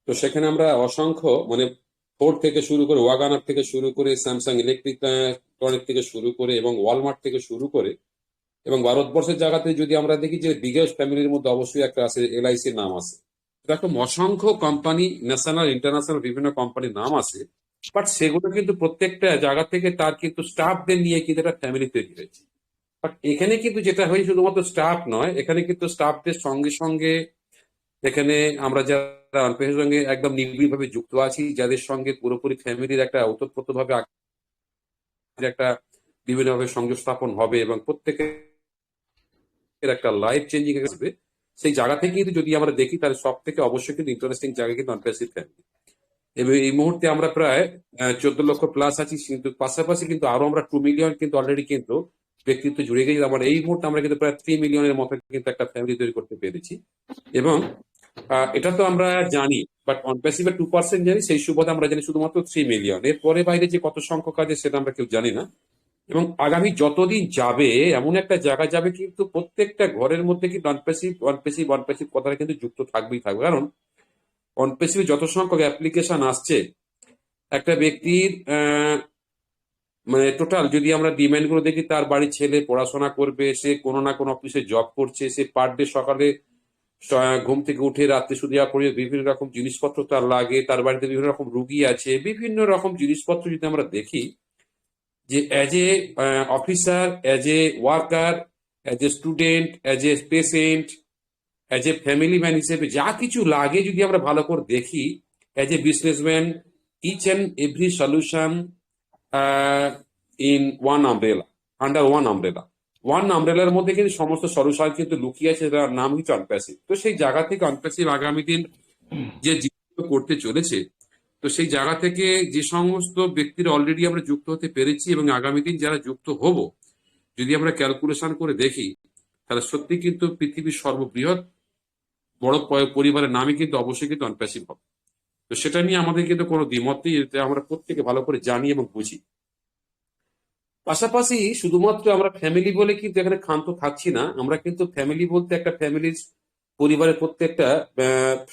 তো সেখানে আমরা অসংখ্য, মানে ফোর্ড থেকে শুরু করে, ওয়াগানার থেকে শুরু করে, স্যামসাং ইলেকট্রনিক থেকে শুরু করে এবং ওয়ালমার্ট থেকে শুরু করে, এবং ভারতবর্ষের জায়গাতে যদি আমরা দেখি যে বিগেস্ট ফ্যামিলির মধ্যে অবশ্যই একটা আছে, এলআইসির নাম আছে। এরকম অসংখ্য কোম্পানি, ন্যাশনাল ইন্টারন্যাশনাল বিভিন্ন কোম্পানির নাম আছে, বাট সেগুলো কিন্তু প্রত্যেকটা জায়গা থেকে তার কিন্তু স্টাফদের নিয়ে কিন্তু একটা ফ্যামিলি তৈরি হয়েছে। বাট এখানে কিন্তু যেটা হয়, শুধুমাত্র স্টাফ নয়, এখানে কিন্তু স্টাফদের সঙ্গে সঙ্গে এখানে আমরা যারা অনপেশার সঙ্গে একদম নিবিড়ভাবে যুক্ত আছি, যাদের সঙ্গে পুরোপুরি ফ্যামিলির একটা ওতপ্রোত ভাবে একটা বিভিন্নভাবে সংযোগ স্থাপন হবে এবং প্রত্যেকের একটা লাইফ চেঞ্জিং আসবে, সেই জায়গা থেকে কিন্তু যদি আমরা দেখি, তাহলে সব থেকে অবশ্যই কিন্তু ইন্টারেস্টিং জায়গা কিন্তু অনপেসিভ ফ্যামিলি। এবং এই মুহূর্তে আমরা প্রায় 14 লক্ষ প্লাস আছি, কিন্তু পাশাপাশি কিন্তু আরো আমরা 2 মিলিয়ন কিন্তু অলরেডি কিন্তু ব্যক্তিত্ব জুড়ে গেছি। আমার এই মুহূর্তে আমরা কিন্তু প্রায় 3 মিলিয়নের মতো কিন্তু একটা ফ্যামিলি তৈরি করতে পেরেছি। এবং এটা তো আমরা জানি, বাট অনপ্যাসিভে 2% জানি, সেই সুবাদে আমরা জানি শুধুমাত্র 3 মিলিয়ন। এর পরে বাইরে যে কত সংখ্যক আছে সেটা আমরা কেউ জানি না। এবং আগামী যতদিন যাবে, এমন একটা জায়গা যাবে কিন্তু প্রত্যেকটা ঘরের মধ্যে কিন্তু অনপ্যাসিভ কথাটা কিন্তু যুক্ত থাকবেই থাকবে। কারণ অনপ্যাসিভে যত সংখ্যক অ্যাপ্লিকেশন আসছে, একটা ব্যক্তির মানে টোটাল যদি আমরা ডিমান্ড গুলো দেখি, তার বাড়ির ছেলে পড়াশোনা করবে, সে কোনো না কোনো অফিসে জব করছে, সে পার ডে সকালে ঘুম থেকে উঠে রাত্রে শুধু করে বিভিন্ন রকম জিনিসপত্র তার লাগে, তার বাড়িতে বিভিন্ন রকম রুগী আছে, বিভিন্ন রকম জিনিসপত্র যদি আমরা দেখি, যে as a officer, as a worker, as a student, as a patient, as a family man হিসেবে যা কিছু লাগে যদি আমরা ভালো করে দেখি, as a businessman, each and every solution in one umbrella, under one umbrella. One আমব্রেলার মধ্যে কিন্তু সমস্ত সরসার কিন্তু লুকিয়ে আছে, যার নাম হচ্ছে অনপ্যাসিভ। তো সেই জায়গা থেকে অনপ্যাসিভ আগামী দিন যে জিনিসগুলো করতে চলেছে, তো সেই জায়গা থেকে যে সমস্ত ব্যক্তিরা অলরেডি আমরা যুক্ত হতে পেরেছি এবং আগামী দিন যারা যুক্ত হব, যদি আমরা ক্যালকুলেশন করে দেখি, তাহলে সত্যি কিন্তু পৃথিবীর সর্ববৃহৎ বড় পরিবারের নামই কিন্তু অবশ্যই কিন্তু অনপ্যাসিভ হবে। তো সেটা নিয়ে আমাদের কিন্তু কোনো দ্বিমত নেই, এটা আমরা প্রত্যেকে ভালো করে জানি এবং বুঝি। পাশাপাশি শুধুমাত্র আমরা ফ্যামিলি বলে কিন্তু এখানে ক্ষান্ত থাকছি না। আমরা কিন্তু ফ্যামিলি বলতে একটা ফ্যামিলির পরিবারের প্রত্যেকটা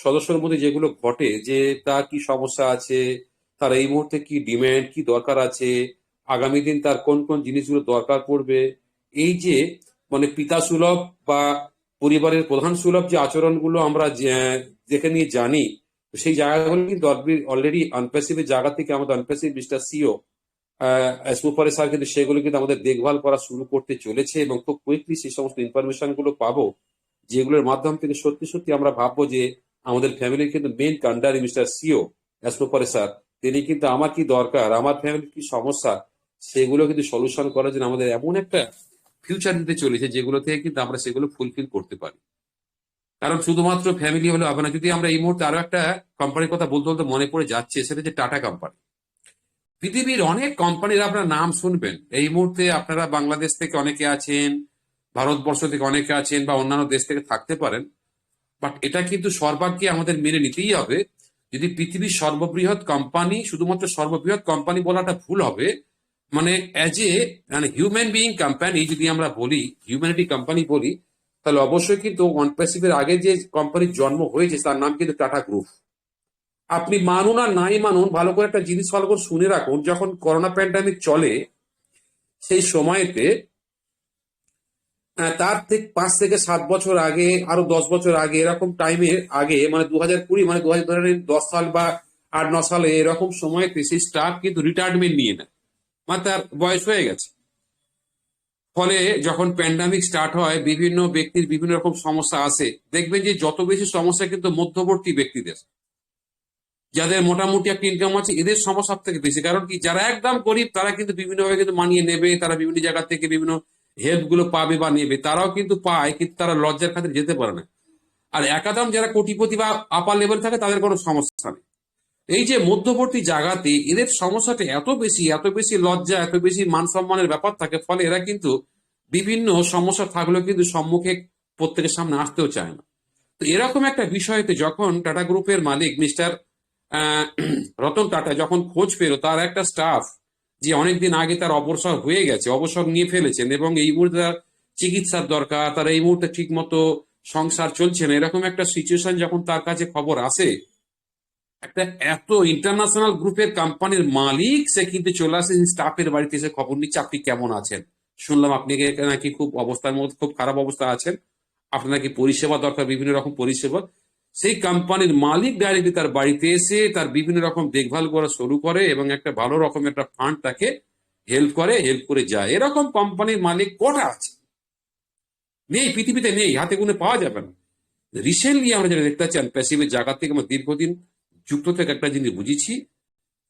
সদস্যের মধ্যে যেগুলো ঘটে, যে তার কি সমস্যা আছে, তার এই মুহূর্তে কি ডিমান্ড, কি দরকার আছে, আগামী দিন তার কোন কোন জিনিসগুলো দরকার পড়বে, এই যে মানে পিতা সুলভ বা পরিবারের প্রধান সুলভ যে আচরণগুলো আমরা দেখে নিয়ে জানি, তো সেই জায়গাগুলো কিন্তু অলরেডি আনপ্যাসিভের জায়গা থেকে আমাদের আনপ্যাসিভ মিস্টার সিও সুপারে স্যার কিন্তু সেগুলো কিন্তু আমাদের দেখভাল করা শুরু করতে চলেছে এবং খুব কুইকলি সেই সমস্ত ইনফরমেশন গুলো পাবো, যেগুলোর মাধ্যম থেকে সত্যি সত্যি আমরা ভাববো যে আমাদের ফ্যামিলির কিন্তু মেইন কান্ডারি মিস্টার সিও সুপারে স্যার, তিনি কিন্তু আমার কি দরকার, আমার ফ্যামিলির কি সমস্যা, সেগুলো কিন্তু সলিউশন করার জন্য আমাদের এমন একটা ফিউচার দিতে চলেছে, যেগুলো থেকে কিন্তু আমরা সেগুলো ফুলফিল করতে পারি। কারণ শুধুমাত্র ফ্যামিলি হলে হবে না। যদি আমরা এই মুহূর্তে আরো একটা কোম্পানির কথা বলতে বলতে মনে পড়ে যাচ্ছে, সেটা যে টাটা কোম্পানি। পৃথিবীর অনেক কোম্পানির আপনার নাম শুনবেন এই মুহূর্তে, আপনারা বাংলাদেশ থেকে অনেকে আছেন, ভারতবর্ষ থেকে অনেকে আছেন, বা অন্যান্য দেশ থেকে থাকতে পারেন, বাট এটা কিন্তু সর্বাগ্যে আমাদের মেনে নিতেই হবে। যদি পৃথিবীর সর্ববৃহৎ কোম্পানি, শুধুমাত্র সর্ববৃহৎ কোম্পানি বলাটা ভুল হবে, মানে অ্যাজ এ মানে হিউম্যান বিইং কোম্পানি যদি আমরা বলি, হিউম্যানিটি কোম্পানি বলি, তাহলে অবশ্যই কিন্তু অনপ্যাসিভের আগে যে কোম্পানির জন্ম হয়েছে তার নাম কিন্তু টাটা গ্রুপ। আপনি মানুন আর নাই মানুন, ভালো করে একটা জিনিস ভালো করে শুনে রাখুন, যখন করোনা প্যান্ডামিক চলে সেই সময়তে তার ঠিক 5 থেকে 7 বছর আগে, আরো 10 বছর আগে, এরকম টাইমের আগে, মানে 2020 মানে 2010 সাল বা 8-9 সালে এরকম সময়তে সেই স্টাফ কিন্তু রিটায়ারমেন্ট নিয়ে নেয়, মানে তার বয়স হয়ে গেছে। ফলে যখন প্যান্ডামিক স্টার্ট হয়, বিভিন্ন ব্যক্তির বিভিন্ন রকম সমস্যা আসে। দেখবেন যে যত বেশি সমস্যা কিন্তু মধ্যবর্তী ব্যক্তিদের, যাদের মোটামুটি একটা ইনকাম আছে, এদের সমস্যা সব থেকে বেশি। কারণ কি, যারা একদম গরিব তারা কিন্তু বিভিন্নভাবে কিন্তু মানিয়ে নেবে, তারা বিভিন্ন জায়গা থেকে বিভিন্ন হেল্প গুলো পাবে বা নেবে, তারাও কিন্তু পায়, কিন্তু তারা লজ্জার খাতিরে যেতে পারে না। আর একাদম যারা কোটিপতি বা আপার লেভেল থাকে তাদের কোনো সমস্যা নেই। এই যে মধ্যবর্তী জায়গাতে এদের সমস্যাটা এত বেশি লজ্জা, এত বেশি মান সম্মানের ব্যাপার থাকে, ফলে এরা কিন্তু বিভিন্ন সমস্যা থাকলেও কিন্তু সম্মুখে প্রত্যেকের সামনে আসতেও চায় না। তো এরকম একটা বিষয়তে যখন টাটা গ্রুপের মালিক মিস্টার রতন টাটা যখন খোঁজ পেল তার একটা স্টাফ যে অনেকদিন আগে তার অবসর হয়ে গেছে, অবসর নিয়ে ফেলেছেন, এবং এই মুহূর্তে তার চিকিৎসার দরকার, তার এই মুহূর্তে ঠিক মতো সংসার চলছে না, এরকম একটা সিচুয়েশন যখন তার কাছে খবর আসে, একটা এত ইন্টারন্যাশনাল গ্রুপের কোম্পানির মালিক সে কিন্তু চলে আসে স্টাফের বাড়িতে এসে খবর নিচ্ছে, আপনি কেমন আছেন, শুনলাম আপনি নাকি খুব অবস্থার মধ্যে, খুব খারাপ অবস্থা আছেন, আপনার নাকি পরিষেবা দরকার, বিভিন্ন রকম পরিষেবা। সেই কোম্পানির মালিক ডাইরেক্টলি তার বাড়িতে এসে তার বিভিন্ন রকম দেখভাল করা শুরু করে এবং একটা ভালো রকম একটা ফান্ড তাকে হেল্প করে যায়। এরকম কোম্পানির মালিক কটা আছে? নেই, পৃথিবীতে নেই, হাতে গুনে পাওয়া যাবে না। রিসেন্টলি আমরা যেটা দেখতে পাচ্ছি প্যাসিভের জায়গা থেকে আমরা দীর্ঘদিন যুক্ত থেকে একটা জিনিস বুঝেছি,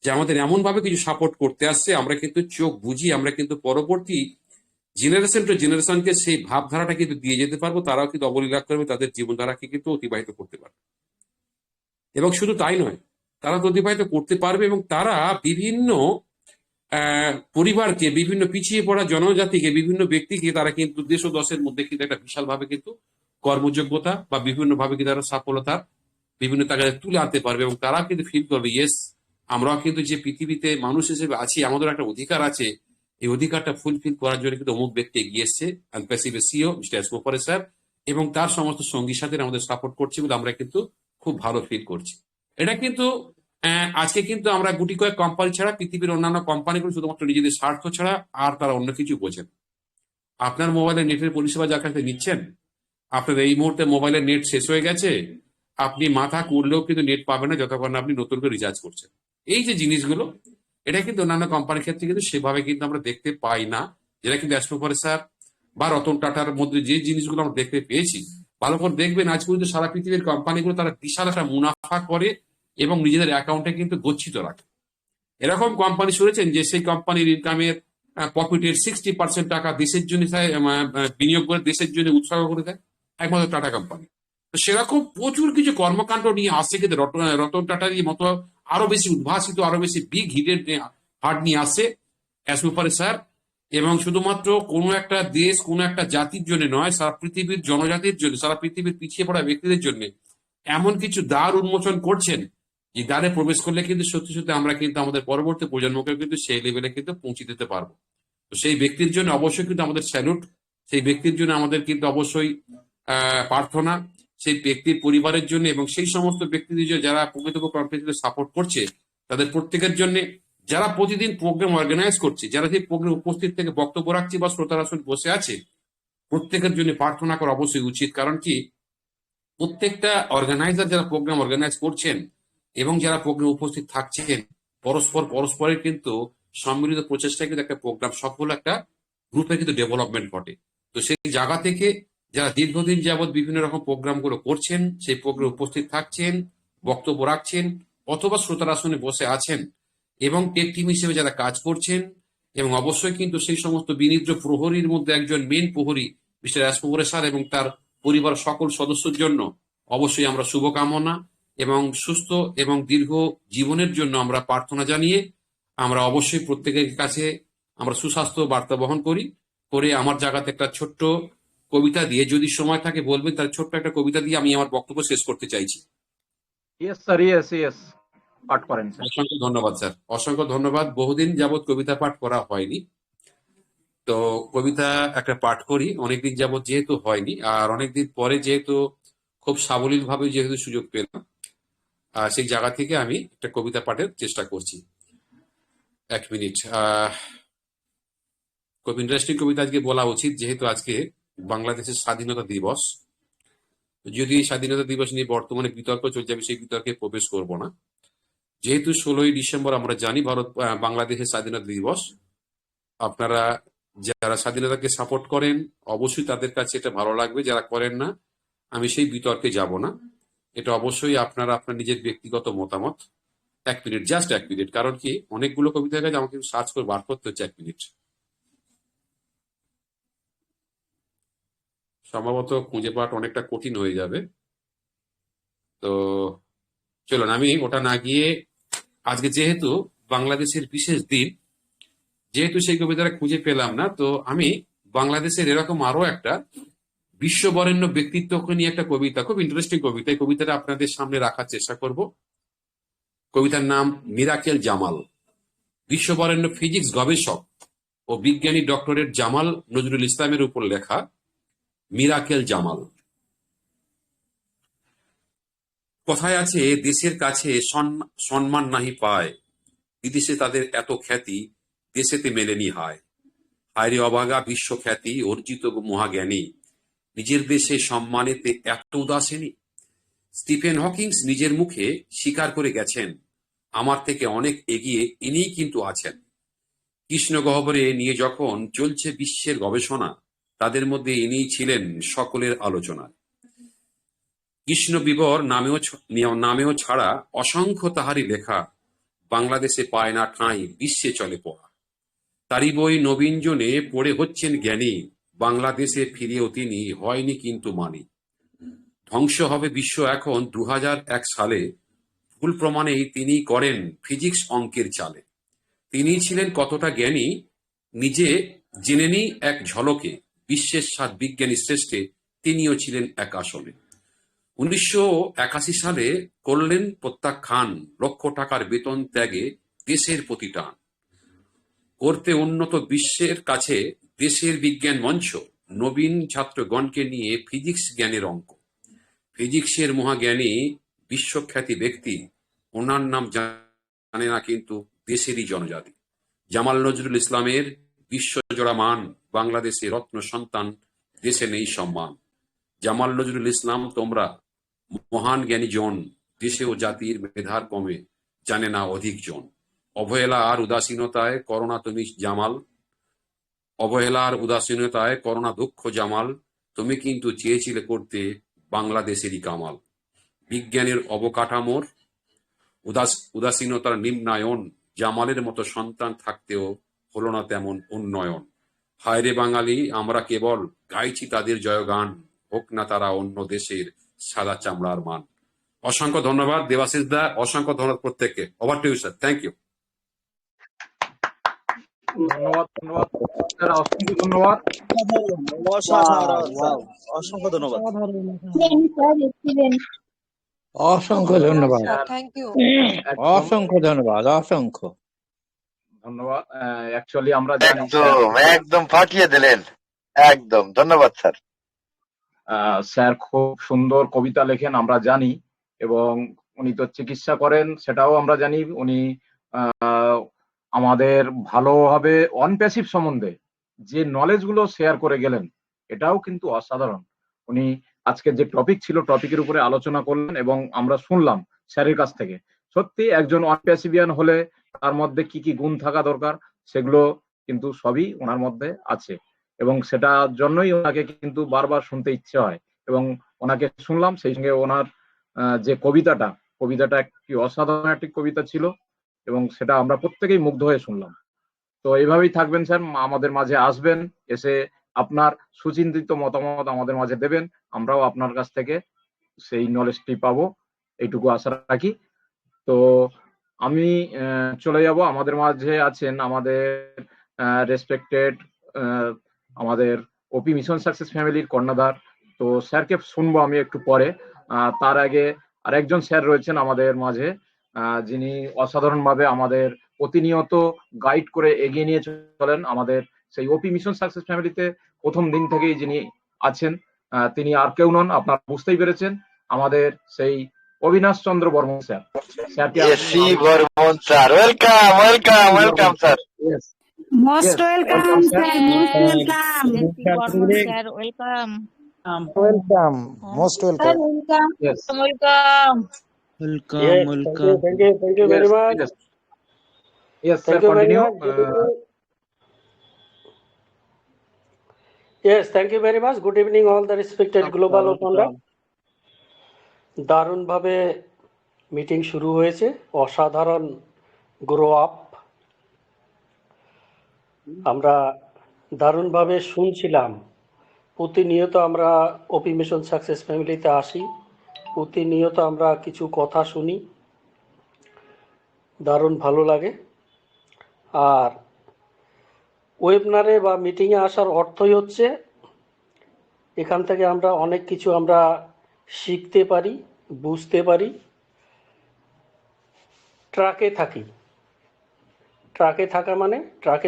যে আমাদের এমন ভাবে কিছু সাপোর্ট করতে আসছে, আমরা কিন্তু চোখ বুঝি, আমরা কিন্তু পরবর্তী জেনারেশন টু জেনারেশনকে সেই ভাবধারাটা কিন্তু দিয়ে যেতে পারবো, তারাও কিন্তু অবলীলা করবে, তাদের জীবনধারাকে কিন্তু অতিবাহিত করতে পারবে। এবং শুধু তাই নয়, তারা তো অতিবাহিত করতে পারবে এবং তারা বিভিন্ন পরিবারকে, বিভিন্ন পিছিয়ে পড়া জনজাতিকে, বিভিন্ন ব্যক্তিকে তারা কিন্তু দেশ ও দশের মধ্যে কিন্তু একটা বিশাল ভাবে কিন্তু কর্মযোগ্যতা বা বিভিন্ন ভাবে কিন্তু তারা সফলতার বিভিন্ন তাকে তুলে আনতে পারবে এবং তারা কিন্তু ফিল করবে, ইয়েস আমরাও কিন্তু যে পৃথিবীতে মানুষ হিসেবে আছি, আমাদের একটা অধিকার আছে, এই অধিকারটা ফুলফিল করার জন্য কিন্তু অমুক ব্যক্তি এগিয়ে এসছে, প্যাসিভের সিও মিস্টার সুপারে স্যার এবং তার সমস্ত সঙ্গী সাথে আমাদের সাপোর্ট করছে বলে আমরা কিন্তু খুব ভালো ফিল করছি। এটা কিন্তু আজকে কিন্তু আমরা গুটি কয়েক কোম্পানি ছাড়া পৃথিবীর অন্যান্য কোম্পানিগুলো শুধুমাত্র নিজেদের স্বার্থ ছাড়া আর তারা অন্য কিছু বোঝেন। আপনার মোবাইলের নেটের পরিষেবা যার কাছে নিচ্ছেন, আপনার এই মুহূর্তে মোবাইলের নেট শেষ হয়ে গেছে, আপনি মাথা করলেও কিন্তু নেট পাবেন না যতক্ষণ না আপনি নতুন করে রিচার্জ করছেন। এই যে জিনিসগুলো, এটা কিন্তু অন্যান্য কোম্পানির ক্ষেত্রে কিন্তু সেভাবে কিন্তু আমরা দেখতে পাই না, যেটা কিন্তু সুপারে স্যার বা রতন টাটার মধ্যে যে জিনিসগুলো আমরা দেখতে পেয়েছি। ভালো করে দেখবেন, আজ পর্যন্ত সারা পৃথিবীর কোম্পানিগুলো তারা বিশাল একটা মুনাফা করে এবং নিজেদের অ্যাকাউন্টে কিন্তু গচ্ছিত রাখে। এরকম কোম্পানি শুনেছেন যে সেই কোম্পানির ইনকামের প্রফিটের 60% টাকা দেশের জন্য বিনিয়োগ করে দেশের জন্য উৎসর্গ করে দেয়, একমাত্র টাটা কোম্পানি। তো সেরকম প্রচুর কিছু কর্মকাণ্ড নিয়ে আসছে, কিন্তু রতন টাটার মতো আরো বেশি উদ্ভাসিত, আরো বেশি বিগ হিটেড হার্ট নিয়ে আসছে অ্যাসমুফারে স্যার। এবং শুধুমাত্র কোনো একটা দেশ, কোনো একটা জাতির জন্য নয়, সারা পৃথিবীর জনজাতির জন্য, সারা পৃথিবীর পিছিয়ে পড়া ব্যক্তিদের জন্য এমন কিছু দ্বার উন্মোচন করছেন, যে দ্বারে প্রবেশ করলে কিন্তু সত্যি সত্যি আমরা কিন্তু আমাদের পরবর্তী প্রজন্মকে কিন্তু সেই লেভেলে কিন্তু পৌঁছে দিতে পারবো। তো সেই ব্যক্তির জন্য অবশ্যই কিন্তু আমাদের স্যালুট, সেই ব্যক্তির জন্য আমাদের কিন্তু অবশ্যই প্রার্থনা, সেই ব্যক্তির পরিবারের জন্য এবং সেই সমস্ত ব্যক্তিদের জন্য যারা প্রকৃতপক্ষে সাপোর্ট করছে, তাদের প্রত্যেকের জন্য, যারা প্রতিদিন প্রোগ্রাম অর্গানাইজ করছে, যারা সেই প্রোগ্রাম উপস্থিত থেকে বক্তব্য রাখছে বা শ্রোতার আসন বসে আছে, প্রত্যেকের জন্য প্রার্থনা করা অবশ্যই উচিত। কারণ কি, প্রত্যেকটা অর্গানাইজার যারা প্রোগ্রাম অর্গানাইজ করছেন এবং যারা প্রোগ্রাম উপস্থিত থাকছেন, পরস্পরের কিন্তু সম্মিলিত প্রচেষ্টায় কিন্তু একটা প্রোগ্রাম সফল একটা গ্রুপের কিন্তু ডেভেলপমেন্ট ঘটে। তো সেই জায়গা থেকে যারা দীর্ঘদিন যাবৎ বিভিন্ন রকম প্রোগ্রামগুলো করছেন, সেই প্রোগ্রাম উপস্থিত থাকছেন, বক্তব্য রাখছেন, অথবা শ্রোতার আসনে বসে আছেন এবং টেক টিম হিসেবে যারা কাজ করছেন, এবং অবশ্যই কিন্তু সেই সমস্ত বিনিদ্র প্রহরীর মধ্যে একজন মেন প্রহরী মিস্টার রাজকুমার স্যার এবং তার পরিবার সকল সদস্যের জন্য অবশ্যই আমরা শুভকামনা এবং সুস্থ এবং দীর্ঘ জীবনের জন্য আমরা প্রার্থনা জানিয়ে আমরা অবশ্যই প্রত্যেকের কাছে আমরা সুস্বাস্থ্য বার্তা বহন করে আমার জায়গাতে একটা ছোট্ট কবিতা দিয়ে, যদি সময় থাকে বলবেন, তার ছোট্ট একটা কবিতা দিয়ে আমি আমার বক্তব্য শেষ করতে চাইছি। ইয়েস স্যার, ইয়েস, পাঠ করেন স্যার। অসংখ্য ধন্যবাদ স্যার, অসংখ্য ধন্যবাদ। বহুদিন যাবৎ কবিতা পাঠ করা হয়নি, তো কবিতা একটা পাঠ করি। অনেকদিন যাবৎ যেহেতু হয়নি, আর অনেকদিন পরে যেহেতু খুব সাবলীল ভাবে যেহেতু সুযোগ পেলাম, সেই জায়গা থেকে আমি একটা কবিতা পাঠের চেষ্টা করছি। 1 মিনিট। খুব ইন্টারেস্টিং কবিতা আজকে বলা উচিত, যেহেতু আজকে বাংলাদেশের স্বাধীনতা দিবস। যদি স্বাধীনতা দিবস নিয়ে বর্তমানে বিতর্ক চলছে, আমি সেই বিতর্কে প্রবেশ করব না। যেহেতু 16ই ডিসেম্বর আমরা জানি বাংলাদেশের স্বাধীনতা দিবস, আপনারা যারা স্বাধীনতাকে সাপোর্ট করেন অবশ্যই তাদের কাছে এটা ভালো লাগবে, যারা করেন না আমি সেই বিতর্কে যাব না। এটা অবশ্যই আপনারা আপনার নিজের ব্যক্তিগত মতামত। 1 মিনিট, জাস্ট 1 মিনিট। কারণ কি, অনেকগুলো কবিতার কাছে আমাকে সার্চ করে বার করতে হচ্ছে। 1 মিনিট, সম্ভবত খুঁজে পাওয়াটা অনেকটা কঠিন হয়ে যাবে। তো চলুন, আমি ওটা না গিয়ে আজকে যেহেতু বাংলাদেশের বিশেষ দিন, যেহেতু সেই কবিতাটা খুঁজে পেলাম না, তো আমি বাংলাদেশের এরকম আরো একটা বিশ্ববরেণ্য ব্যক্তিত্বকে নিয়ে একটা কবিতা, খুব ইন্টারেস্টিং কবিতা, এই কবিতাটা আপনাদের সামনে রাখার চেষ্টা করব। কবিতার নাম মিরাকেল জামাল। বিশ্ববরেণ্য ফিজিক্স গবেষক ও বিজ্ঞানী ডক্টরেট জামাল নজরুল ইসলামের উপর লেখা মিরাকেল জামাল। কথায় আছে, দেশের কাছে সম্মান নাহি পায়, বিদেশে তাদের এত খ্যাতি, দেশেতে মেলেনি হায়। হায়রে অভাগা বিশ্বখ্যাতি অর্জিত মহাজ্ঞানী, নিজের দেশে সম্মানেতে এত উদাসীনী। স্টিফেন হকিংস নিজের মুখে স্বীকার করে গেছেন, আমার থেকে অনেক এগিয়ে ইনিই কিন্তু আছেন। কৃষ্ণ গহ্বরে নিয়ে যখন চলছে বিশ্বের গবেষণা, তাদের মধ্যে ইনিই ছিলেন সকলের আলোচনায়। কৃষ্ণ বিবর নামেও ছাড়া অসংখ্য তাহারই লেখা, বাংলাদেশে পায় না ঠাঁই, বিশ্বে চলে পড়া। তারই বই নবীনজনে পড়ে হচ্ছেন জ্ঞানী, বাংলাদেশে ফিরেও তিনি হয়নি কিন্তু মানি। ধ্বংস হবে বিশ্ব এখন 2001 সালে, ভুল প্রমাণেই তিনি করেন ফিজিক্স অঙ্কের চালে। তিনি ছিলেন কতটা জ্ঞানী নিজে জেনে নি এক ঝলকে, বিশ্বের 7 বিজ্ঞানী শ্রেষ্ঠে তিনিও ছিলেন এক আসনে। 1981 সালে করলেন প্রত্যাখ্যান, লক্ষ টাকার বেতন ত্যাগে দেশের প্রতি টান। করতে উন্নত বিশ্বের কাছে দেশের বিজ্ঞান মঞ্চ, নবীন ছাত্রগণকে নিয়ে ফিজিক্স জ্ঞানের অঙ্ক। ফিজিক্সের মহাজ্ঞানী বিশ্বখ্যাতি ব্যক্তি, ওনার নাম জানে না কিন্তু দেশেরই জনজাতি। জামাল নজরুল ইসলামের বিশ্বজোড়া মান, বাংলাদেশে রত্ন সন্তান, দেশে নেই সম্মান। জামাল নজরুল ইসলাম তোমরা মহান জ্ঞানী জন, দেশে ও জাতির মেধার কমে জানে না অধিক জন। অবহেলা আর উদাসীনতায় করোনা তুমি জামাল, অবহেলার উদাসীনতায় করোনা দুঃখ জামাল, তুমি কিন্তু চেয়েছিলে করতে বাংলাদেশেরই কামাল। বিজ্ঞানের অবকাঠামোর উদাসীনতার নিম্নায়ন, জামালের মতো সন্তান থাকতেও হলো না তেমন উন্নয়ন। হায়রে বাঙালি, আমরা কেবল গাইছি তাদের জয়গান, হোক না তারা অন্য দেশের সাদা চামড়ার মান। অসংখ্য ধন্যবাদ দেবাশিস দা, অসংখ্য ধন্যবাদ প্রত্যেককে। Over to you sir, thank you. ধন্যবাদ, ধন্যবাদ স্যার, অসংখ্য ধন্যবাদ। অসাধারণ স্যার, অসংখ্য ধন্যবাদ। অসংখ্য ধন্যবাদ, স্যার থ্যাংক ইউ। একদম অসংখ্য ধন্যবাদ, অসংখ্য। ধন্যবাদ। অ্যাকচুয়ালি আমরা জানি স্যার, একদম একদম ফাটিয়ে দিলেন, একদম ধন্যবাদ স্যার। স্যার খুব সুন্দর কবিতা লেখেন আমরা জানি, এবং উনি তো চিকিৎসা করেন সেটাও আমরা জানি। উনি আহ, আমাদের ভালোভাবে অনপ্যাসিভ সম্বন্ধে যে নলেজ গুলো শেয়ার করে গেলেন, এটাও কিন্তু অসাধারণ। উনি আজকে যে টপিক ছিল টপিকের উপরে আলোচনা করলেন এবং আমরা শুনলাম স্যারের কাছ থেকে। সত্যি একজন অনপ্যাসিভিয়ান হলে তার মধ্যে কি কি গুণ থাকা দরকার সেগুলো কিন্তু সবই ওনার মধ্যে আছে, এবং সেটার জন্যই ওনাকে কিন্তু বারবার শুনতে ইচ্ছে হয়। এবং ওনাকে শুনলাম, সেই সঙ্গে ওনার যে কবিতাটা একটি অসাধারণ একটি কবিতা ছিল, এবং সেটা আমরা প্রত্যেকেই মুগ্ধ হয়ে শুনলাম। তো এইভাবেই থাকবেন স্যার, আমাদের মাঝে আসবেন, এসে আপনার সুচিন্তিত মতামত আমাদের মাঝে দেবেন, আমরাও আপনার কাছ থেকে সেই নলেজটি পাবো, এইটুকু আশা রাখি। তো আমি চলে যাব। আমাদের মাঝে আছেন আমাদের রেসপেক্টেড আমাদের ওপি মিশন সাকসেস ফ্যামিলির কর্ণধার। তো স্যারকে শুনবো আমি একটু পরে। তার আগে আরেকজন স্যার রয়েছেন আমাদের মাঝে, যিনি অসাধারণভাবে আমাদের প্রতিনিয়ত গাইড করে এগিয়ে নিয়ে চলেন। আমাদের সেই ওপি মিশন সাকসেস ফ্যামিলিতে প্রথম দিন থেকেই যিনি আছেন, তিনি আর কেউ নন, আপনারা বুঝতেই পেরেছেন, আমাদের সেই অবিনাশ চন্দ্র বর্মন স্যার। স্যারকে AC Barman sir, welcome welcome welcome sir. Most welcome, sir. Most welcome. Sir welcome. Welcome, most welcome. Welcome. Yes. Welcome. Thank you very much. Yes, sir, Thank you very continue. much. Yes, thank you very much. Good evening, all the respected global opponent. দারুণভাবে মিটিং শুরু হয়েছে, অসাধারণ গ্রো আপ। আমরা দারুণভাবে শুনছিলাম। প্রতিনিয়ত আমরা ওপি মিশন সাকসেস ফ্যামিলিতে আসি, প্রতিনিয়ত আমরা কিছু কথা শুনি, দারুণ ভালো লাগে। আর ওয়েবিনারে বা মিটিংয়ে আসার অর্থই হচ্ছে এখান থেকে আমরা অনেক কিছু আমরা শিখতে পারি, বুঝতে পারি। ট্রাকে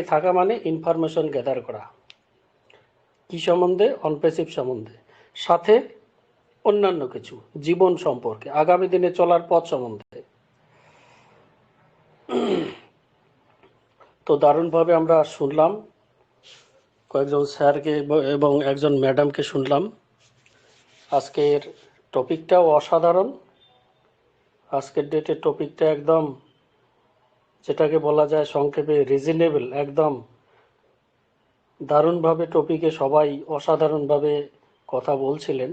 থাকা মানে ইনফরমেশন গ্যাদার করা, কি সম্বন্ধে? অনপ্যাসিভ সম্বন্ধে, সাথে অন্যান্য কিছু জীবন সম্পর্কে, আগামী দিনে চলার পথ সম্বন্ধে। তো দারুণভাবে আমরা শুনলাম, কয়েকজন স্যারকে এবং একজন ম্যাডামকে শুনলাম। আজকের টপিকটাও অসাধারণ। আজকের ডেটের টপিকটা একদম, যেটাকে বলা যায় সংক্ষেপে রিজনেবল, একদম দারুণভাবে টপিকে সবাই অসাধারণভাবে কথা বলছিলেন।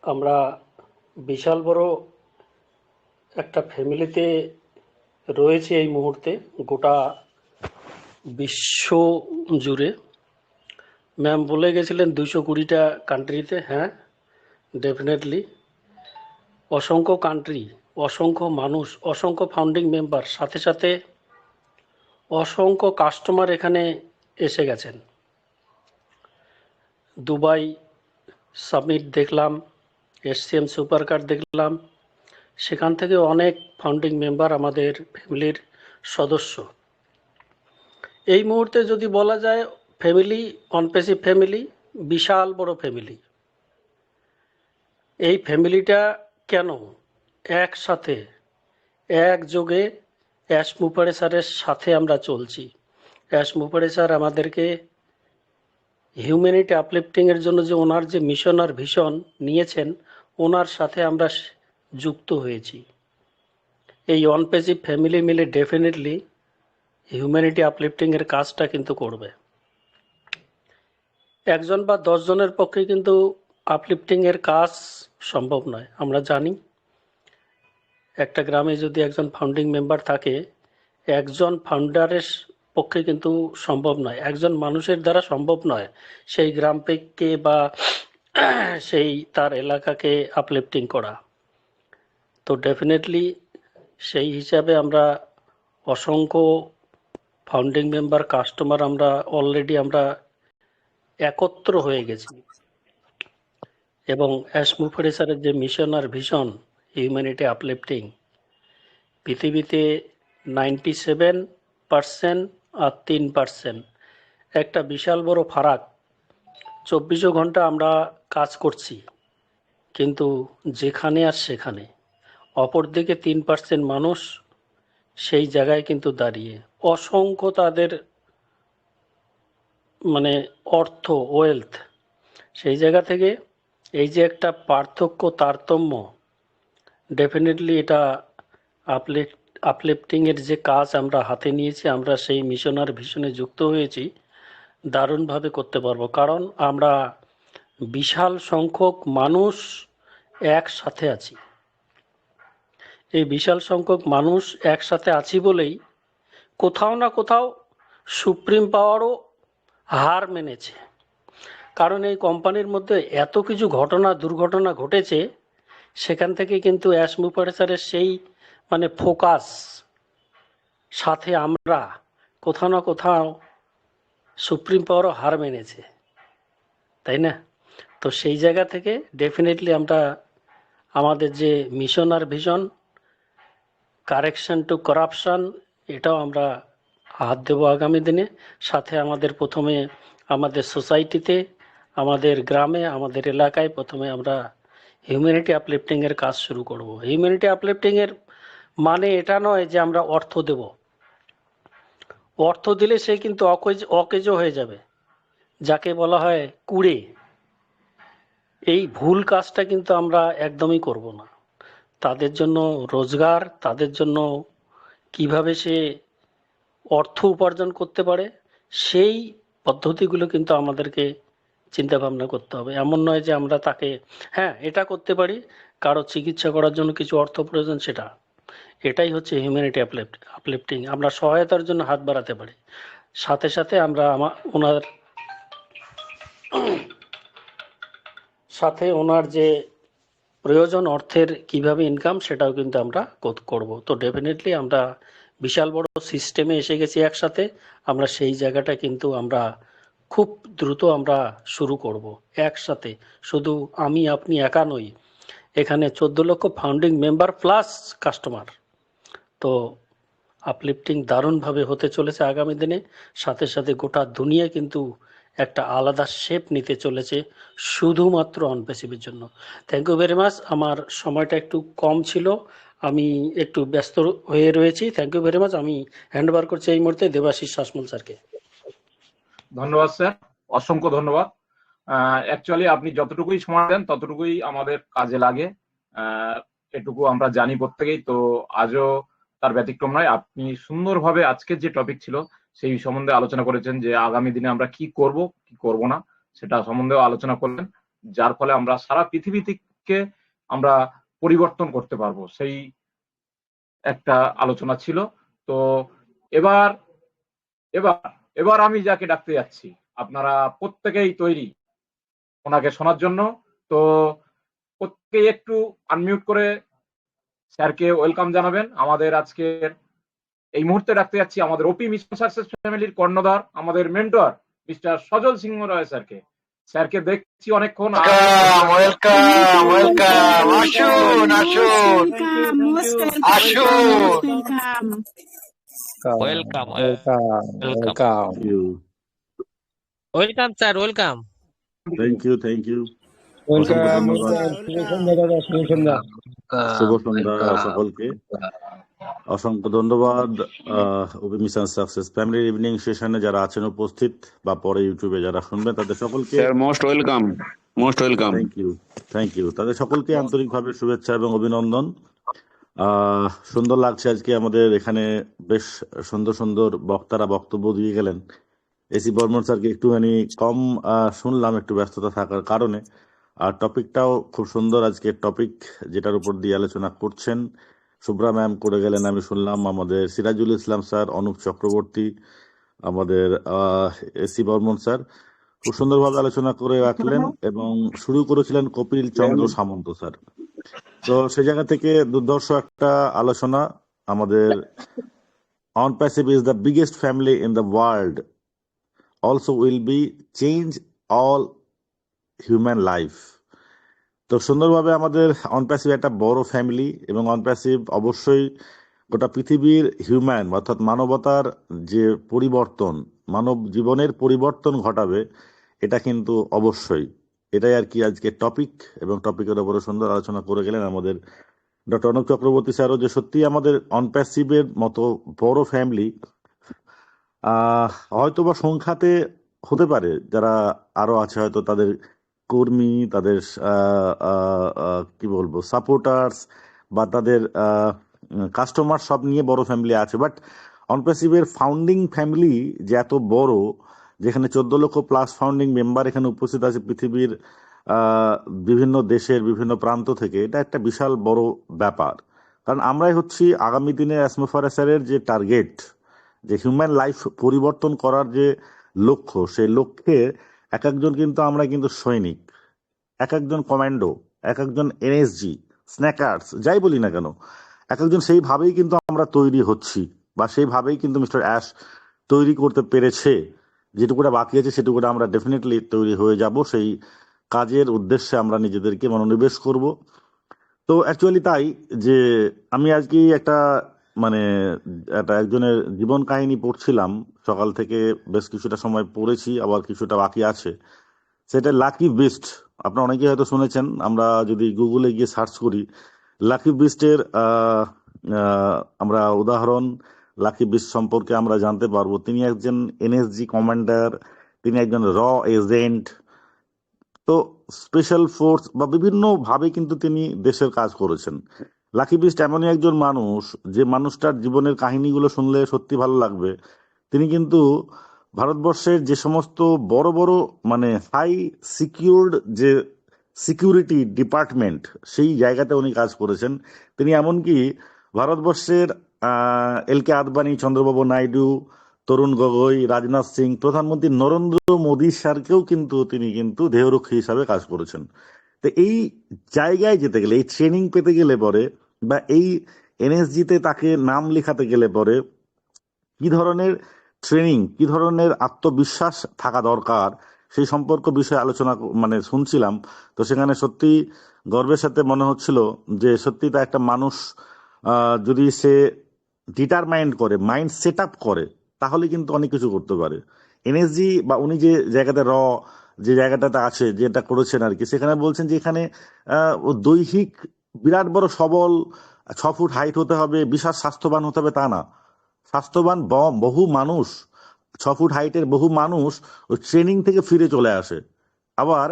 আমরা বিশাল বড় একটা ফ্যামিলিতে রয়েছে এই মুহূর্তে, গোটা বিশ্ব জুড়ে। ম্যাম বলে গেছিলেন 220টা কান্ট্রিতে। হ্যাঁ, ডেফিনেটলি অসংখ্য কান্ট্রি, অসংখ্য মানুষ, অসংখ্য ফাউন্ডিং মেম্বার, সাথে সাথে অসংখ্য কাস্টমার এখানে এসে গেছেন। দুবাই সামিট দেখলাম, এসসিএম সুপার কার দেখলাম, সেখান থেকে অনেক ফাউন্ডিং মেম্বার আমাদের ফ্যামিলির সদস্য। এই মুহূর্তে যদি বলা যায় ফ্যামিলি, অনপ্যাসিভ ফ্যামিলি, বিশাল বড় ফ্যামিলি। এই ফ্যামিলিটা কেন একসাথে একযোগে অ্যাশ মুপারে স্যারের সাথে আমরা চলছি। অ্যাশ মুপারে স্যার আমাদেরকে হিউম্যানিটি আপলিফটিংয়ের জন্য যে ওনার যে মিশন আর ভিশন নিয়েছেন, ওনার সাথে আমরা যুক্ত হয়েছি। এই অনপ্যাসিভ ফ্যামিলি মিলে ডেফিনেটলি হিউম্যানিটি আপলিফটিংয়ের কাজটা কিন্তু করবে। একজন বা 10 জনের পক্ষে কিন্তু আপলিফটিংয়ের কাজ সম্ভব নয়, আমরা জানি। একটা গ্রামে যদি একজন ফাউন্ডিং মেম্বার থাকে, একজন ফাউন্ডারের পক্ষে কিন্তু সম্ভব নয়, একজন মানুষের দ্বারা সম্ভব নয় সেই গ্রামকে বা সেই তার এলাকাকে আপলিফটিং করা। তো ডেফিনেটলি সেই হিসাবে আমরা অসংখ্য ফাউন্ডিং মেম্বার কাস্টমার আমরা অলরেডি আমরা একত্র হয়ে গেছি এবং অ্যাশ মুফারেসারের যে মিশন আর ভিশন হিউম্যানিটি আপলিফটিং, পৃথিবীতে 97% আর 3% একটা বিশাল বড় ফারাক। 24 ঘন্টা আমরা কাজ করছি, কিন্তু যেখানে আর সেখানে অপরদিকে 3% মানুষ সেই জায়গায় কিন্তু দাঁড়িয়ে অসংখ্য তাদের মানে অর্থ ওয়েলথ, সেই জায়গা থেকে এই যে একটা পার্থক্য তারতম্য, ডেফিনেটলি এটা আপলিফটিংয়ের যে কাজ আমরা হাতে নিয়েছি, আমরা সেই মিশন আর ভিশনে যুক্ত হয়েছি, দারুণভাবে করতে পারবো। কারণ আমরা বিশাল সংখ্যক মানুষ একসাথে আছি। এই বিশাল সংখ্যক মানুষ একসাথে আছি বলেই কোথাও না কোথাও সুপ্রিম পাওয়ারও হার মেনেছে। কারণ এই কোম্পানির মধ্যে এত কিছু দুর্ঘটনা ঘটেছে, সেখান থেকে কিন্তু অ্যাশ মুফারেসারের সেই মানে ফোকাস সাথে আমরা কোথাও না কোথাও সুপ্রিম পাওয়ারও হার মেনেছে, তাই না? তো সেই জায়গা থেকে ডেফিনেটলি আমরা আমাদের যে মিশন আর ভিশন কারেকশন টু করাপশন, এটাও আমরা হাত দেবো আগামী দিনে। সাথে আমাদের প্রথমে আমাদের সোসাইটিতে, আমাদের গ্রামে, আমাদের এলাকায় প্রথমে আমরা হিউম্যানিটি আপলিফটিংয়ের কাজ শুরু করব। হিউম্যানিটি আপলিফটিংয়ের মানে এটা নয় যে আমরা অর্থ দেব, অর্থ দিলে সে কিন্তু অকেজ হয়ে যাবে, যাকে বলা হয় কুড়ে। এই ভুল কাজটা কিন্তু আমরা একদমই করব না। তাদের জন্য রোজগার, তাদের জন্য কিভাবে সে অর্থ উপার্জন করতে পারে, সেই পদ্ধতিগুলো কিন্তু আমাদেরকে চিন্তা ভাবনা করতে হবে। এমন নয় যে আমরা তাকে, হ্যাঁ এটা করতে পারি, কারো চিকিৎসা করার জন্য কিছু অর্থ প্রয়োজন, সেটা এটাই হচ্ছে হিউম্যানিটি আপলিফটিং। আমরা সহায়তার জন্য হাত বাড়াতে পারি, সাথে সাথে আমরা ওনার যে প্রয়োজন অর্থের কিভাবে ইনকাম, সেটাও কিন্তু আমরা করব। তো ডেফিনেটলি আমরা বিশাল বড় সিস্টেমে এসে গেছি একসাথে। আমরা সেই জায়গাটা কিন্তু আমরা খুব দ্রুত আমরা শুরু করব একসাথে। শুধু আমি আপনি একা নই, এখানে 14 লক্ষ ফাউন্ডিং মেম্বার প্লাস কাস্টমার। তো আপলিফটিং দারুণভাবে হতে চলেছে আগামী দিনে। সাথে সাথে গোটা দুনিয়া কিন্তু একটা আলাদা শেপ নিতে চলেছে শুধুমাত্র অনপেসিভের জন্য। Thank you very much. আমার সময়টা একটু কম ছিল, আমি একটু ব্যস্ত হয়ে রয়েছি। Thank you very much. আমি হ্যান্ড ওভার করছি এই মুহূর্তে দেবাশিস শাসমল স্যারকে। ধন্যবাদ স্যার, অসংখ্য ধন্যবাদ। অ্যাকচুয়ালি আপনি যতটুকুই সময় দেন ততটুকুই আমাদের কাজে লাগে, এটুকু আমরা জানি প্রত্যেকেই। তো আজও তার ব্যতিক্রম নয়। আপনি সুন্দরভাবে আজকের যে টপিক ছিল সেই সম্বন্ধে আলোচনা করেছেন, যে আগামী দিনে আমরা কি করব কি করব না সেটা সম্বন্ধেও আলোচনা করলেন, যার ফলে আমরা সারা পৃথিবী থেকে আমরা পরিবর্তন করতে পারবো, সেই একটা আলোচনা ছিল। তো এবার এবার এবার আমি যাকে ডাকতে যাচ্ছি, আপনারা প্রত্যেকেই তৈরি ওনাকে শোনার জন্য। তো প্রত্যেকেই একটু আনমিউট করে স্যারকে ওয়েলকাম জানাবেন। আমাদের আজকের এই মুহূর্তে ডাকতে যাচ্ছি আমাদের ওপি মিশন সাকসেস ফ্যামিলির কর্ণধার, আমাদের মেন্টর মিস্টার সজল সিংহ রায় স্যারকে। স্যারকে দেখছি অনেকক্ষণ। ওয়েলকাম ওয়েলকাম, আসুন আসুন আসুন। Welcome welcome. Welcome sir, welcome. Thank you. Welcome. শুভ সন্ধ্যা সকলকে, অসংখ্য ধন্যবাদ। ওপি মিশন সাকসেস ফ্যামিলির ইভিনিং সেশনে যারা আছেন উপস্থিত বা পরে ইউটিউবে যারা শুনবেন তাদের সকলকে মোস্ট ওয়েলকাম। Thank you. তাদের সকলকে আন্তরিকভাবে শুভেচ্ছা এবং অভিনন্দন। সুন্দর লাগছে আজকে আমাদের এখানে, বেশ সুন্দর সুন্দর বক্তারা বক্তব্য দিয়ে গেলেন। এসি বর্মন স্যারকে একটুখানি কম শুনলাম, একটু ব্যস্ততা থাকার কারণে। আর টপিকটাও খুব সুন্দর আজকের টপিক, যেটার উপর দিয়ে আলোচনা করছেন শুভ্রা ম্যাম করে গেলেন আমি শুনলাম, আমাদের সিরাজুল ইসলাম স্যার, অনুপ চক্রবর্তী, আমাদের এসি বর্মন স্যার খুব সুন্দরভাবে আলোচনা করে রাখলেন এবং শুরু করেছিলেন কপিল চন্দ্র সামন্ত স্যার। তো সেই জায়গা থেকে দুর্ধর্ষ একটা আলোচনা। আমাদের OnPassive is the biggest family in the world, also will be change all human life. তো সুন্দরভাবে আমাদের OnPassive একটা বড় ফ্যামিলি এবং OnPassive অবশ্যই গোটা পৃথিবীর হিউম্যান অর্থাৎ মানবতার যে পরিবর্তন, মানব জীবনের পরিবর্তন ঘটাবে, এটা কিন্তু অবশ্যই। এটাই আর কি আজকে টপিক, এবং টপিকের উপরে সুন্দর আলোচনা করে গেলেন আমাদের ডক্টর অনুপ চক্রবর্তী স্যারও, যে সত্যি আমাদের OnPassive-এর মতো বড় ফ্যামিলি হয়তো বা সংখ্যাতে হতে পারে, যারা আরো আছে হয়তো তাদের কর্মী, তাদের কি বলবো সাপোর্টার্স বা তাদের কাস্টমার সব নিয়ে বড় ফ্যামিলি আছে, বাট OnPassive-এর ফাউন্ডিং ফ্যামিলি যে এত বড়, যেখানে 14 লক্ষ প্লাস ফাউন্ডিং মেম্বার এখানে উপস্থিত আছে পৃথিবীর বিভিন্ন দেশের বিভিন্ন প্রান্ত থেকে, এটা একটা বিশাল বড় ব্যাপার। কারণ আমরাই হচ্ছি আগামী দিনে অ্যাসমোফারেসারের যে টার্গেট, যে হিউম্যান লাইফ পরিবর্তন করার যে লক্ষ্য, সেই লক্ষ্যে এক একজন কিন্তু আমরা কিন্তু সৈনিক, এক একজন কমান্ডো, এক একজন NSG, স্ন্যাকার্স, যাই বলি না কেন, এক একজন সেইভাবেই কিন্তু আমরা তৈরি হচ্ছি, বা সেইভাবেই কিন্তু মিস্টার অ্যাশ তৈরি করতে পেরেছে। যেটুকুটা বাকি আছে সেটুকুটা আমরা ডেফিনেটলি তৈরি হয়ে যাব, সেই কাজের উদ্দেশ্যে আমরা নিজেদেরকে মনোনিবেশ করব। তো অ্যাকচুয়ালি তাই যে আমি আজকে একটা একজনের জীবন কাহিনী পড়ছিলাম, সকাল থেকে বেশ কিছুটা সময় পড়েছি, আবার কিছুটা বাকি আছে। সেটা লাকি বিস্ট, আপনারা অনেকেই হয়তো শুনেছেন। আমরা যদি গুগলে গিয়ে সার্চ করি লাকি বিস্টের আমরা উদাহরণ, লাকি বিস্ট সম্পর্কে আমরা জানতে পারবো। তিনি একজন NSG কমান্ডার, তিনি একজন র এজেন্ট, তো স্পেশাল ফোর্স বা বিভিন্ন ভাবে কিন্তু তিনি দেশের কাজ করেছেন। লাকি বিস্ট এমনই একজন মানুষ, যে মানুষটার জীবনের কাহিনীগুলো শুনলে সত্যি ভালো লাগবে। তিনি কিন্তু ভারতবর্ষের যে সমস্ত বড় বড় হাই সিকিউরড যে সিকিউরিটি ডিপার্টমেন্ট, সেই জায়গাতে উনি কাজ করেছেন। তিনি এমনকি ভারতবর্ষের LK আদবানি, চন্দ্রবাবু নাইডু, তরুণ গগৈ, রাজনাথ সিং, প্রধানমন্ত্রী নরেন্দ্র মোদী স্যারকেও কিন্তু তিনি কিন্তু দেহরক্ষী হিসাবে কাজ করেছেন। তো এই জায়গায় যেতে গেলে, এই ট্রেনিং পেতে গেলে পরে, বা এই NSG-তে তাকে নাম লেখাতে গেলে পরে কি ধরনের ট্রেনিং, কি ধরনের আত্মবিশ্বাস থাকা দরকার, সেই সম্পর্ক বিষয়ে আলোচনা শুনছিলাম। তো সেখানে সত্যি গর্বের সাথে মনে হচ্ছিল যে সত্যি তা একটা মানুষ যদি সে ডিটারমাইন্ড করে, মাইন্ড সেট আপ করে, তাহলে কিন্তু অনেক কিছু করতে পারে। NSG বা উনি যে জায়গাতে যে জায়গাটাতে আছে, যেটা করেছেন আর কি, সেখানে বলছেন যে এখানে দৈহিক বিরাট বড় সবল 6 ফুট হাইট হতে হবে, বিশাল স্বাস্থ্যবান হতে হবে তা না। স্বাস্থ্যবান বহু মানুষ, 6 ফুট হাইটের বহু মানুষ ওই ট্রেনিং থেকে ফিরে চলে আসে। আবার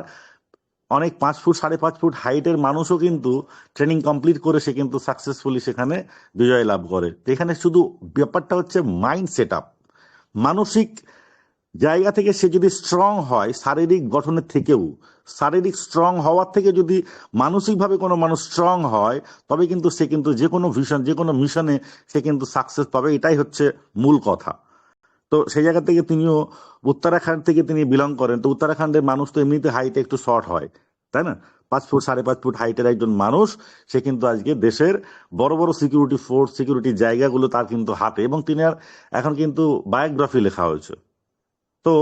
অনেক 5 ফুট 5.5 ফুট হাইটের মানুষও কিন্তু ট্রেনিং কমপ্লিট করে সে কিন্তু সাকসেসফুলি সেখানে বিজয় লাভ করে। এখানে শুধু ব্যাপারটা হচ্ছে মাইন্ড সেট আপ, মানসিক জায়গা থেকে সে যদি স্ট্রং হয়, শারীরিক গঠনের থেকেও, শারীরিক স্ট্রং হওয়ার থেকে যদি মানসিকভাবে কোনো মানুষ স্ট্রং হয়, তবে কিন্তু সে কিন্তু যে কোনো ভিশন, যে কোনো মিশনে সে কিন্তু সাকসেস পাবে। এটাই হচ্ছে মূল কথা। তো সেই জায়গা থেকে তিনিও উত্তরাখণ্ড থেকে তিনি বিলং করেন। তো উত্তরাখণ্ডের মানুষ তো এমনিতে হাইটে একটু শর্ট হয়, তাই না? 5 ফুট 5.5 ফুট হাইটের একজন মানুষ, সে কিন্তু আজকে দেশের বড় বড় সিকিউরিটি ফোর্স, সিকিউরিটি জায়গাগুলো তার কিন্তু হাতে, এবং তিনি এখন কিন্তু বায়োগ্রাফি লেখা হয়েছে। তো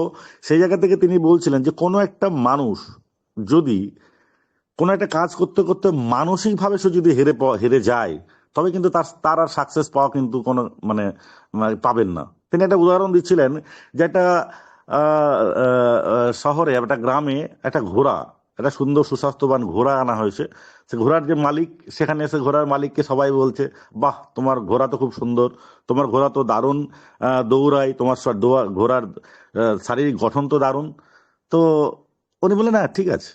সেই জায়গা থেকে তিনি বলছিলেন যে কোনো একটা মানুষ যদি কোনো একটা কাজ করতে করতে মানসিকভাবে সে যদি হেরে যায়, তবে কিন্তু তার আর সাকসেস পাওয়া কিন্তু কোনো পাবেন না। তিনি একটা উদাহরণ দিচ্ছিলেন যে একটা শহরে, একটা গ্রামে একটা ঘোড়া, একটা সুন্দর সুস্বাস্থ্যবান ঘোড়া আনা হয়েছে। সে ঘোড়ার যে মালিক, সেখানে এসে ঘোড়ার মালিককে সবাই বলছে, বাহ, তোমার ঘোড়া তো খুব সুন্দর, তোমার ঘোড়া তো দারুণ দৌড়ায়, তোমার ঘোড়ার শারীরিক গঠন তো দারুণ। তো উনি বলে না, ঠিক আছে।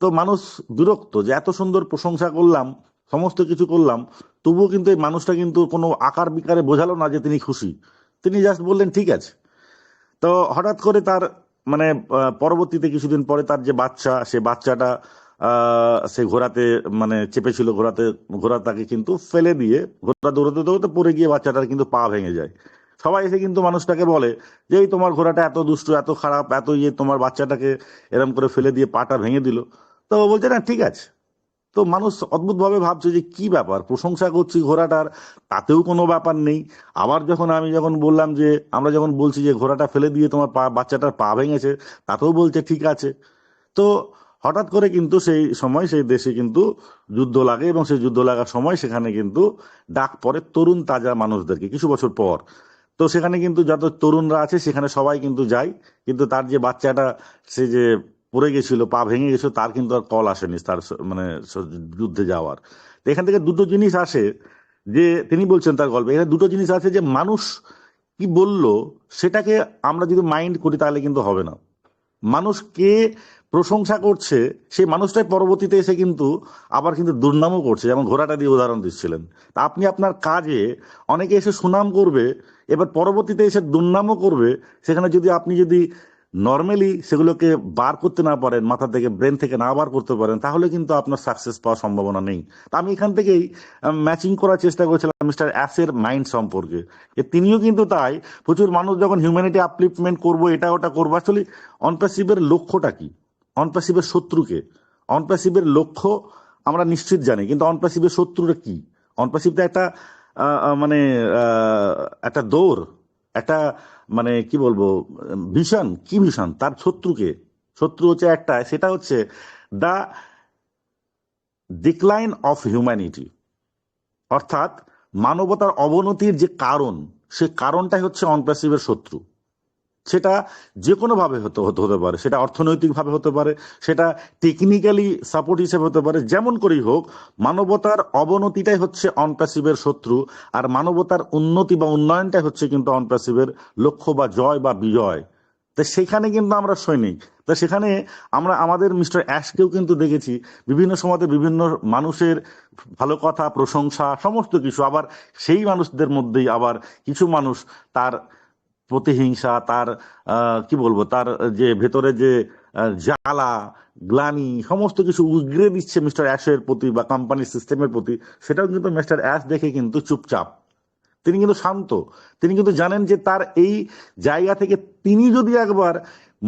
তো মানুষ বিরক্ত যে এত সুন্দর প্রশংসা করলাম, সমস্ত কিছু করলাম, তবুও কিন্তু এই মানুষটা কিন্তু কোনো আকার বিকারে বোঝালো না যে তিনি খুশি। তিনি জাস্ট বললেন ঠিক আছে। তো হঠাৎ করে তার পরবর্তীতে কিছুদিন পরে তার যে বাচ্চা, সে বাচ্চাটা সে ঘোড়াতে মানে চেপেছিল, ঘোড়া তাকে কিন্তু ফেলে দিয়ে ঘোড়া দৌড়াতে দৌড়াতে পড়ে গিয়ে বাচ্চাটার কিন্তু পা ভেঙে যায়। সবাই এসে কিন্তু মানুষটাকে বলে যে এই তোমার ঘোড়াটা এত দুষ্টু, এত খারাপ, এত ইয়ে, তোমার বাচ্চাটাকে এরম করে ফেলে দিয়ে পাটা ভেঙে দিল। তো ও বলছে না ঠিক আছে। তো মানুষ অদ্ভুত ভাবে ভাবছে যে কি ব্যাপার, প্রশংসা করছি ঘোড়াটার, তাতেও কোনো ব্যাপার নেই। আবার আমি যখন বললাম যে আমরা যখন বলছি যে ঘোড়াটা ফেলে দিয়ে তোমার বাচ্চাটার পা ভেঙেছে, তাতেও বলছে ঠিক আছে। তো হঠাৎ করে কিন্তু সেই সময় সেই দেশে কিন্তু যুদ্ধ লাগে, এবং সেই যুদ্ধ লাগার সময় সেখানে কিন্তু ডাক পড়ে তরুণ তাজা মানুষদেরকে কিছু বছর পর। তো সেখানে কিন্তু যত তরুণরা আছে সেখানে সবাই কিন্তু যায়, কিন্তু তার যে বাচ্চাটা সে যে পড়ে গেছিল, পা ভেঙে গেছিল, তার কিন্তু আর কল আসেনি তার মানে যুদ্ধে যাওয়ার। তো এখান থেকে দুটো জিনিস আসে, যে তিনি বলছেন তার গল্পে এখানে দুটো জিনিস আছে, যে মানুষ কি বলল সেটাকে আমরা যদি মাইন্ড করি তাহলে কিন্তু হবে না। মানুষ কে প্রশংসা করছে সেই মানুষটাই পরবর্তীতে এসে কিন্তু আবার কিন্তু দুর্নামও করছে, যেমন ঘোড়াটা দিয়ে উদাহরণ দিচ্ছিলেন। তা আপনি আপনার কাজে অনেকে এসে সুনাম করবে, এবার পরবর্তীতে এসে দুর্নামও করবে, সেখানে যদি আপনি যদি নর্মালি সেগুলোকে বার করতে না পারেন, মাথা থেকে ব্রেন থেকে না বার করতে পারেন, তাহলে কিন্তু আপনার সাকসেস পাওয়ার সম্ভাবনা নেই। তা আমি এখান থেকেই ম্যাচিং করার চেষ্টা করেছিলাম মিস্টার অ্যাসের মাইন্ড সম্পর্কে, যে তিনিও কিন্তু তাই প্রচুর মানুষ যখন হিউম্যানিটি আপলিফমেন্ট করবো, এটা ওটা করবো, আসলে অনপ্যাসিভের লক্ষ্যটা কি, অনপ্যাসিভের শত্রুকে, অনপ্যাসিভের লক্ষ্য আমরা নিশ্চিত জানি, কিন্তু অনপ্যাসিভের শত্রুটা কি? অনপ্যাসিভটা একটা মানে একটা দৌড়, একটা মানে কি বলবো ভীষণ, কি ভীষণ, তার শত্রুকে, শত্রু হচ্ছে একটা, সেটা হচ্ছে দ্য ডিক্লাইন অফ হিউম্যানিটি, অর্থাৎ মানবতার অবনতির যে কারণ, সে কারণটাই হচ্ছে অনপ্যাসিভের শত্রু। সেটা যে কোনো ভাবে হতে পারে, সেটা অর্থনৈতিক ভাবে হতে পারে, সেটা টেকনিক্যালি সাপোর্ট হিসেবে হতে পারে, যেমন করেই হোক মানবতার অবনতিটাই হচ্ছে অনপ্যাসিভের শত্রু, আর মানবতার উন্নতি বা উন্নয়নটাই হচ্ছে কিন্তু অনপ্যাসিভের লক্ষ্য বা জয় বা বিজয়। তো সেখানে কিন্তু আমরা সৈনিক। তা সেখানে আমরা আমাদের মিস্টার অ্যাশকেও কিন্তু দেখেছি বিভিন্ন সময়তে বিভিন্ন মানুষের ভালো কথা, প্রশংসা, সমস্ত কিছু, আবার সেই মানুষদের মধ্যেই আবার কিছু মানুষ তার প্রতিহিংসা, তার কি বলবো, তার যে ভেতরে যে জ্বালা গ্লানি সমস্ত কিছু উগরে দিচ্ছে মিস্টার অ্যাশের প্রতি বা কোম্পানির সিস্টেমের প্রতি, সেটাও কিন্তু মিস্টার অ্যাশ দেখে কিন্তু চুপচাপ, তিনি কিন্তু শান্ত। তিনি কিন্তু জানেন যে তার এই জায়গা থেকে তিনি যদি একবার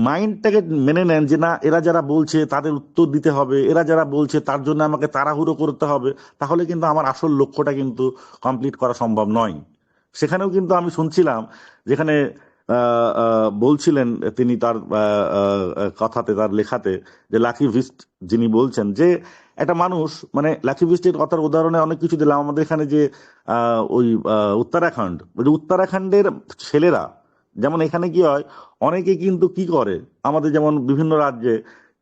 মাইন্ডটাকে মেনে নেন যে না, এরা যারা বলছে তাদের উত্তর দিতে হবে, এরা যারা বলছে তার জন্য আমাকে তাড়াহুড়ো করতে হবে, তাহলে কিন্তু আমার আসল লক্ষ্যটা কিন্তু কমপ্লিট করা সম্ভব নয়। সেখানেও কিন্তু আমি শুনছিলাম যেখানে বলছিলেন তিনি তার কথাতে, তার লেখাতে, যে লাকি ভিস্ট যিনি বলছেন যে একটা মানুষ, মানে লাকি ভিস্টের কথার উদাহরণে অনেক কিছু দিলাম, আমাদের এখানে যে ওই উত্তরাখণ্ড, উত্তরাখণ্ডের ছেলেরা যেমন, এখানে কি হয় অনেকে কিন্তু কি করে, আমাদের যেমন বিভিন্ন রাজ্যে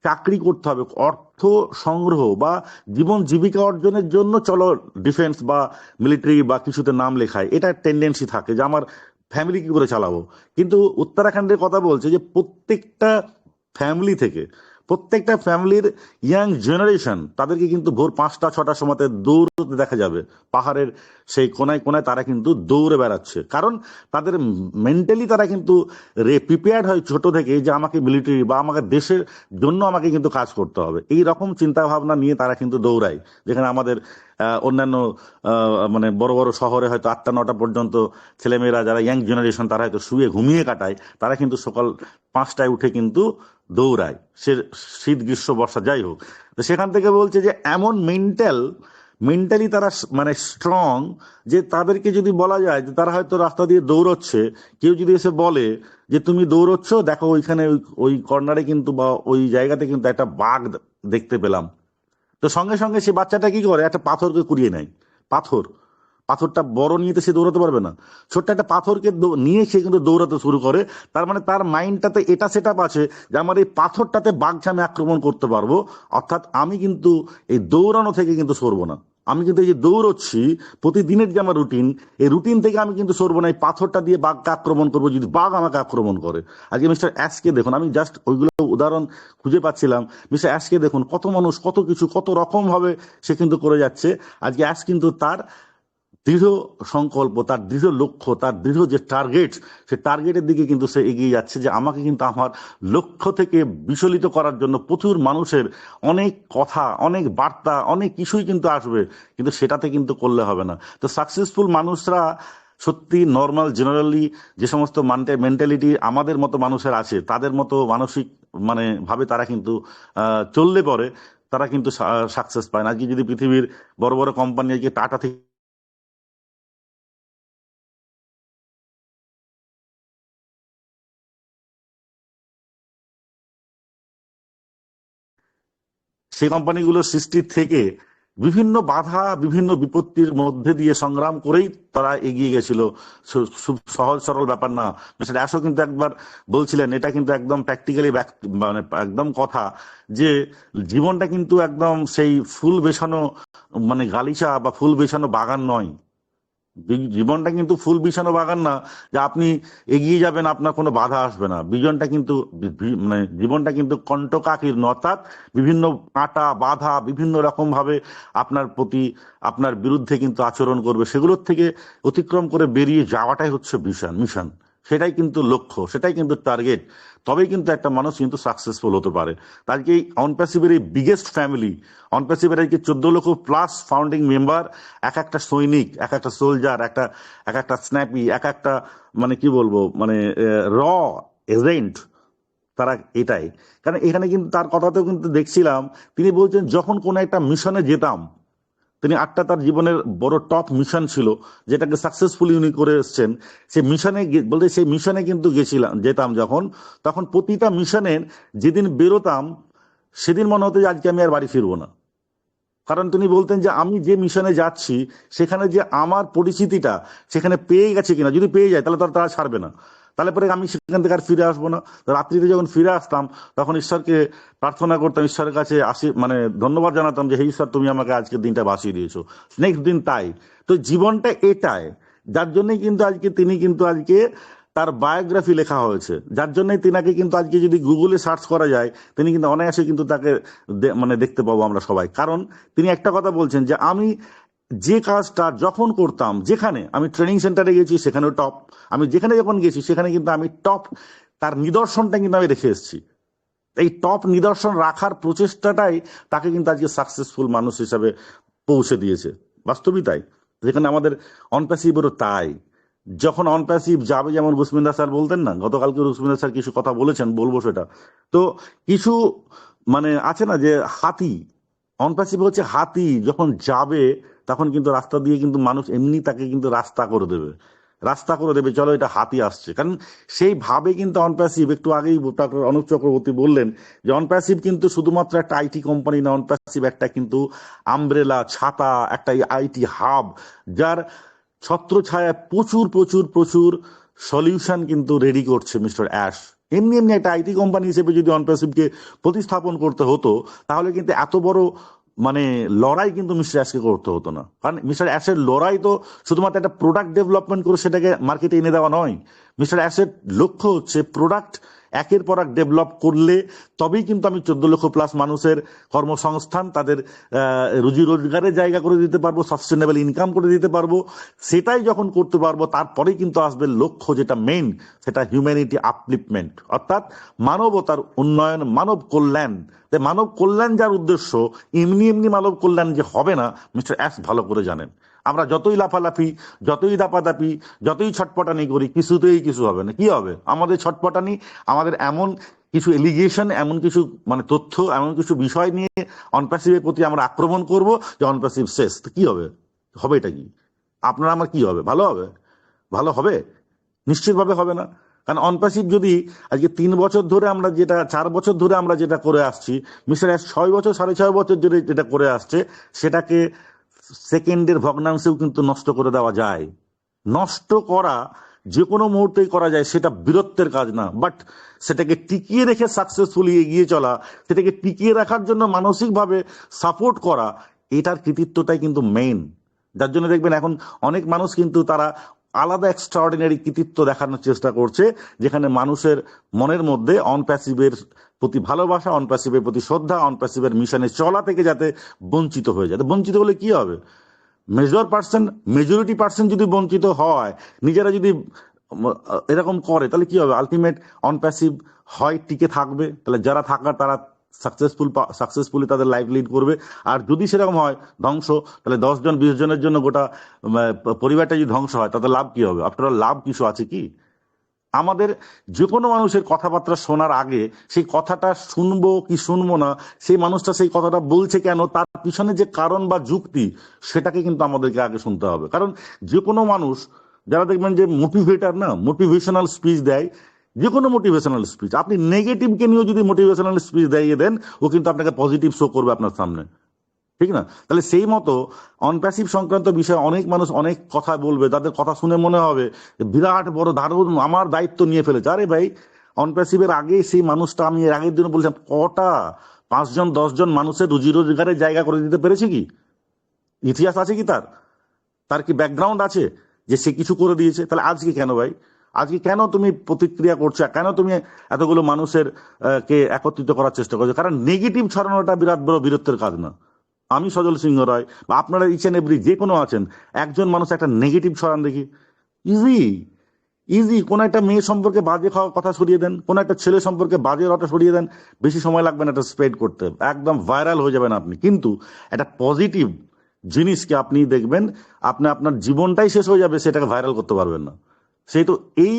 চাকরি করতে হবে, অর্থ সংগ্রহ বা জীবন জীবিকা অর্জনের জন্য চলো ডিফেন্স বা মিলিটারি বা কিছুতে নাম লেখায়, এটা টেন্ডেন্সি থাকে যে আমার ফ্যামিলি কি করে চালাবো। কিন্তু উত্তরাখণ্ডের কথা বলছে যে প্রত্যেকটা ফ্যামিলি থেকে, প্রত্যেকটা ফ্যামিলির ইয়াং জেনারেশন তাদেরকে কিন্তু ভোর 5টা 6টার সময়তে দৌড়তে দেখা যাবে, পাহাড়ের সেই কোনায় কোনায় তারা কিন্তু দৌড়ে বেড়াচ্ছে, কারণ তাদের মেন্টালি তারা কিন্তু প্রিপেয়ার্ড হয় ছোট থেকে যে আমাকে মিলিটারি বা আমাকে দেশের জন্য আমাকে কিন্তু কাজ করতে হবে, এই রকম চিন্তা ভাবনা নিয়ে তারা কিন্তু দৌড়ায়। যেখানে আমাদের অন্যান্য মানে বড় বড় শহরে হয়তো 8টা 9টা পর্যন্ত ছেলেমেয়েরা যারা ইয়াং জেনারেশন তারা হয়তো শুয়ে ঘুমিয়ে কাটায়, তারা কিন্তু সকাল 5টায় উঠে কিন্তু দৌড়ায়, সে শীত গ্রীষ্ম বর্ষা যাই হোক। তো সেখান থেকে বলছে যে এমন মেন্টালি তারা মানে স্ট্রং, যে তাদেরকে যদি বলা যায় যে তারা হয়তো রাস্তা দিয়ে দৌড়চ্ছে, কেউ যদি এসে বলে যে তুমি দৌড়চ্ছ, দেখো ওইখানে ওই কর্নারে কিন্তু বা ওই জায়গাতে কিন্তু একটা বাঘ দেখতে পেলাম, তো সঙ্গে সঙ্গে সে বাচ্চাটা কি করে, একটা পাথরকে কুড়িয়ে নেয়। পাথরটা বড় নিয়ে তো সে দৌড়াতে পারবে না, ছোট্ট একটা পাথরকে নিয়ে সে কিন্তু দৌড়াতে শুরু করে। তার মানে তার মাইন্ডটাতে এটা সেট আপ আছে যে আমার এই পাথরটাতে বাঘকে আমি আক্রমণ করতে পারবো, অর্থাৎ আমি কিন্তু এই দৌড়ানো থেকে কিন্তু সরবো না, আমি কিন্তু এই যে দৌড়চ্ছি প্রতিদিনের যে আমার রুটিন, এই রুটিন থেকে আমি কিন্তু সরবো না, এই পাথরটা দিয়ে বাঘকে আক্রমণ করবো যদি বাঘ আমাকে আক্রমণ করে। আজকে মিস্টার অ্যাশকে দেখুন, আমি জাস্ট ওইগুলো উদাহরণ খুঁজে পাচ্ছিলাম, মিস্টার অ্যাশকে দেখুন, কত মানুষ কত কিছু কত রকম ভাবে সে কিন্তু করে যাচ্ছে। আজকে অ্যাশ কিন্তু তার দৃঢ় সংকল্প, তার দৃঢ় লক্ষ্য, তার দৃঢ় যে টার্গেট, সে টার্গেটের দিকে কিন্তু সে এগিয়ে যাচ্ছে, যে আমাকে কিন্তু আমার লক্ষ্য থেকে বিচলিত করার জন্য প্রচুর মানুষের অনেক কথা, অনেক বার্তা, অনেক কিছুই কিন্তু আসবে, কিন্তু সেটাতে কিন্তু করলে হবে না। তো সাকসেসফুল মানুষরা সত্যি নর্মাল জেনারেলি যে সমস্ত মেন্টালিটি আমাদের মতো মানুষের আছে, তাদের মতো মানসিক মানে ভাবে তারা কিন্তু চললে পরে তারা কিন্তু সাকসেস পায় না। আজকে যদি পৃথিবীর বড় বড় কোম্পানি, আজকে টাটা থেকে সেই কোম্পানিগুলোর সৃষ্টি থেকে বিভিন্ন বাধা, বিভিন্ন বিপত্তির মধ্যে দিয়ে সংগ্রাম করেই তারা এগিয়ে গেছিল। সহজ সরল ব্যাপার না। মিস্টার অ্যাশও কিন্তু একবার বলছিলেন, এটা কিন্তু একদম প্র্যাকটিক্যালি মানে একদম কথা, যে জীবনটা কিন্তু একদম সেই ফুল বেছানো মানে গালিচা বা ফুল বেছানো বাগান নয়। জীবনটা কিন্তু ফুল বিছানো বাগান না যে আপনি এগিয়ে যাবেন, আপনার কোনো বাধা আসবে না। বিজনটা কিন্তু মানে জীবনটা কিন্তু কণ্টকাকীর্ণ, অর্থাৎ বিভিন্ন কাঁটা বাধা বিভিন্ন রকম ভাবে আপনার প্রতি, আপনার বিরুদ্ধে কিন্তু আচরণ করবে। সেগুলোর থেকে অতিক্রম করে বেরিয়ে যাওয়াটাই হচ্ছে মিশন, সেটাই কিন্তু লক্ষ্য, সেটাই কিন্তু টার্গেট। তবেই কিন্তু একটা মানুষ কিন্তু সাকসেসফুল হতে পারে। আজকে এই অনপ্যাসিভের এই বিগেস্ট ফ্যামিলি, অনপ্যাসিভের আজকে 14 লক্ষ প্লাস ফাউন্ডিং মেম্বার, এক একটা সৈনিক, এক একটা সোলজার, এক একটা স্ন্যাপি, এক একটা মানে কি বলবো মানে র এজেন্ট, তারা এটাই। কারণ এখানে কিন্তু তার কথাতেও কিন্তু দেখছিলাম, তিনি বলছেন যখন কোনো একটা মিশনে যেতাম, তিনি 8টা তার জীবনের বড় টপ মিশন ছিল যেটাকে সাকসেসফুলি উনি করে এসছেন। সেই মিশনে বলতে সেই মিশনে কিন্তু যেতাম যখন, তখন প্রতিটা মিশনের যেদিন বেরোতাম সেদিন মনে হতো যে আজকে আমি আর বাড়ি ফিরবো না। কারণ তিনি বলতেন যে আমি যে মিশনে যাচ্ছি সেখানে যে আমার পরিচিতিটা সেখানে পেয়ে গেছে কিনা, যদি পেয়ে যায় তাহলে তারা ছাড়বে না, তাহলে পরে আমি সেখান থেকে আর ফিরে আসবো না। রাত্রিতে যখন ফিরে আসতাম তখন ঈশ্বরকে প্রার্থনা করতাম, ঈশ্বরের কাছে মানে ধন্যবাদ জানাতাম যে হে ঈশ্বর, তুমি আমাকে আজকের দিনটা বাঁচিয়ে দিয়েছো। নেক্সট দিন তাই। তো জীবনটা এটাই, যার জন্যই কিন্তু আজকে তিনি কিন্তু আজকে তার বায়োগ্রাফি লেখা হয়েছে, যার জন্যই তিনাকে কিন্তু আজকে যদি গুগলে সার্চ করা যায় তিনি কিন্তু অনায়াসে কিন্তু তাকে মানে দেখতে পাবো আমরা সবাই। কারণ তিনি একটা কথা বলছেন যে আমি যে কাজটা যখন করতাম, যেখানে আমি ট্রেনিং সেন্টারে গেছি সেখানেও টপ, আমি যেখানে যখন গেছি সেখানে কিন্তু আমি টপ, তার নিদর্শনটা কিন্তু আমি রেখে এসেছি। এই টপ নিদর্শন রাখার প্রচেষ্টাটাই তাকে কিন্তু আজকে সাকসেসফুল মানুষ হিসাবে পৌঁছে দিয়েছে। বাস্তবই তাই। যেখানে আমাদের অনপ্যাসিভেরও তাই। যখন অনপ্যাসিভ যাবে, যেমন রুসমিন্দা স্যার বলতেন না, গতকালকে রুসমিন্দা স্যার কিছু কথা বলেছেন, বলবো সেটা। তো কিছু মানে আছে না যে হাতি, অনপ্যাসিভ হচ্ছে হাতি, যখন যাবে তখন কিন্তু রাস্তা দিয়ে কিন্তু মানুষ এমনি তাকে কিন্তু রাস্তা করে দেবে, চলো এটা হাতি আসছে। কারণ সেইভাবে কিন্তু অনপ্যাসিভ, একটু আগেই ডক্টর অনুপ চক্রবর্তী বললেন যে অনপ্যাসিভ কিন্তু শুধুমাত্র একটা আইটি কোম্পানি না, অনপ্যাসিভ একটা কিন্তু আমব্রেলা, ছাতা, একটা আইটি হাব, যার ছত্রছায়া প্রচুর প্রচুর প্রচুর সলিউশন কিন্তু রেডি করছে মিস্টার অ্যাশ। এমনি একটা আইটি কোম্পানি হিসেবে যদি অনপ্যাসিভকে প্রতিস্থাপন করতে হতো তাহলে কিন্তু এত বড় মানে লড়াই কিন্তু মিস্টার অ্যাশকে করতে হতো না। কারণ মিস্টার অ্যাশের লড়াই তো শুধুমাত্র একটা প্রোডাক্ট ডেভেলপমেন্ট করে সেটাকে মার্কেটে এনে দেওয়া নয়। মিস্টার অ্যাশের লক্ষ্য হচ্ছে প্রোডাক্ট একের পর এক ডেভেলপ করলে তবেই কিন্তু আমি 14 লক্ষ প্লাস মানুষের কর্মসংস্থান, তাদের রুজি রোজগারের জায়গা করে দিতে পারবো, সাস্টেনেবল ইনকাম করে দিতে পারবো। সেটাই যখন করতে পারবো তারপরেই কিন্তু আসবে লক্ষ্য, যেটা মেইন, সেটা হিউম্যানিটি আপলিফমেন্ট, অর্থাৎ মানবতার উন্নয়ন, মানব কল্যাণ। মানব কল্যাণ যার উদ্দেশ্য, এমনি মানব কল্যাণ যে হবে না মিস্টার অ্যাশ ভালো করে জানেন। আমরা যতই লাফালাফি, যতই দাপাদাপি, যতই ছটপটানি করি, কিছুতেই কিছু হবে না। কি হবে? আমাদের ছটপটানি, আমাদের এমন কিছু এলিগেশন, এমন কিছু মানে তথ্য, এমন কিছু বিষয় নিয়ে অনপ্যাসিভের প্রতি আমরা আক্রমণ করব যে অনপ্যাসিভ শেষ। তো কি হবে? হবে এটা কি? আপনারা আমার কি হবে? ভালো হবে? ভালো হবে? নিশ্চিতভাবে হবে না। কারণ অনপ্যাসিভ যদি আজকে 3 বছর ধরে আমরা যেটা, 4 বছর ধরে আমরা যেটা করে আসছি, মিস্টার অ্যাশ 6 বছর 6.5 বছর ধরে যেটা করে আসছে, সেটাকে সেকেন্ডের ভগ্নাংশেও কিন্তু নষ্ট করে দেওয়া যায়। নষ্ট করা যে কোনো মুহূর্তেই করা যায়, সেটা বীরত্বের কাজ না। বাট সেটাকে টিকিয়ে রেখে সাকসেসফুলি এগিয়ে চলা, সেটাকে টিকিয়ে রাখার জন্য মানসিকভাবে সাপোর্ট করা, এটার কৃতিত্বটাই কিন্তু মেইন। যার জন্য দেখবেন এখন অনেক মানুষ কিন্তু তারা আলাদা এক্সট্রাঅর্ডিনারি কৃতিত্ব দেখানোর চেষ্টা করছে, যেখানে মানুষের মনের মধ্যে অনপ্যাসিভের প্রতি ভালোবাসা, অনপ্যাসিভের প্রতি শ্রদ্ধা, অনপ্যাসিভের মিশনে চলা থেকে যাতে বঞ্চিত হয়ে যায়। বঞ্চিত হলে কি হবে? মেজরিটি পার্সেন্ট যদি বঞ্চিত হয়, নিজেরা যদি এরকম করে, তাহলে কি হবে? আলটিমেট অন প্যাসিভ হয় টিকে থাকবে, তাহলে যারা থাকার তারা সাকসেসফুলি তাদের লাইফ লিড করবে। আর যদি সেরকম হয় ধ্বংস, তাহলে 10 জন 20 জনের জন্য গোটা পরিবারটা যদি ধ্বংস হয়, তাতে লাভ কি হবে? আপনার লাভ কিছু আছে কি? আমাদের যে কোনো মানুষের কথাবার্তা শোনার আগে সেই কথাটা শুনবো কি শুনবো না, সেই মানুষটা সেই কথাটা বলছে কেন, তার পিছনে যে কারণ বা যুক্তি, সেটাকে কিন্তু আমাদেরকে আগে শুনতে হবে। কারণ যে কোনো মানুষ, যারা দেখবেন যে মোটিভেটার না, মোটিভেশনাল স্পিচ দেয়, যে কোনো মোটিভেশনাল স্পিচ, আপনি নেগেটিভকে নিয়েও যদি মোটিভেশনাল স্পিচ দিয়ে দেন, ও কিন্তু আপনাকে পজিটিভ শো করবে আপনার সামনে, ঠিক না? তাহলে সেই মতো অনপ্যাসিভ সংক্রান্ত বিষয়ে অনেক মানুষ অনেক কথা বলবে, তাদের কথা শুনে মনে হবে বিরাট বড় দারুণ আমার দায়িত্ব নিয়ে ফেলেছে। আরে ভাই, অনপ্যাসিভের আগে সেই মানুষটা, আমি এর আগের দিনে বলছিলাম, কটা 5 জন 10 জন মানুষের রুজি রোজগারের জায়গা করে দিতে পেরেছে কি? ইতিহাস আছে কি তার কি ব্যাকগ্রাউন্ড আছে যে সে কিছু করে দিয়েছে? তাহলে আজকে কেন ভাই, আজকে কেন তুমি প্রতিক্রিয়া করছো, কেন তুমি এতগুলো মানুষের কে একত্রিত করার চেষ্টা করছো? কারণ নেগেটিভ ছড়ানোটা বিরাট বড় বীরত্বের কাজ না। আমি সজল সিংহ রায় বা আপনারা ইচ এন্ড এভরি যে কোনো আছেন, একজন মানুষ একটা নেগেটিভ ছড়ান দেখি, ইজি কোন একটা মেয়ে সম্পর্কে বাজে কথা সরিয়ে দেন, কোন একটা ছেলে সম্পর্কে বাজে কথা সরিয়ে দেন, বেশি সময় লাগবে না এটা স্প্রেড করতে, একদম ভাইরাল হয়ে যাবেন আপনি। কিন্তু একটা পজিটিভ জিনিসকে আপনি দেখবেন আপনি আপনার জীবনটাই শেষ হয়ে যাবে, সেটাকে ভাইরাল করতে পারবেন না। সেই তো এই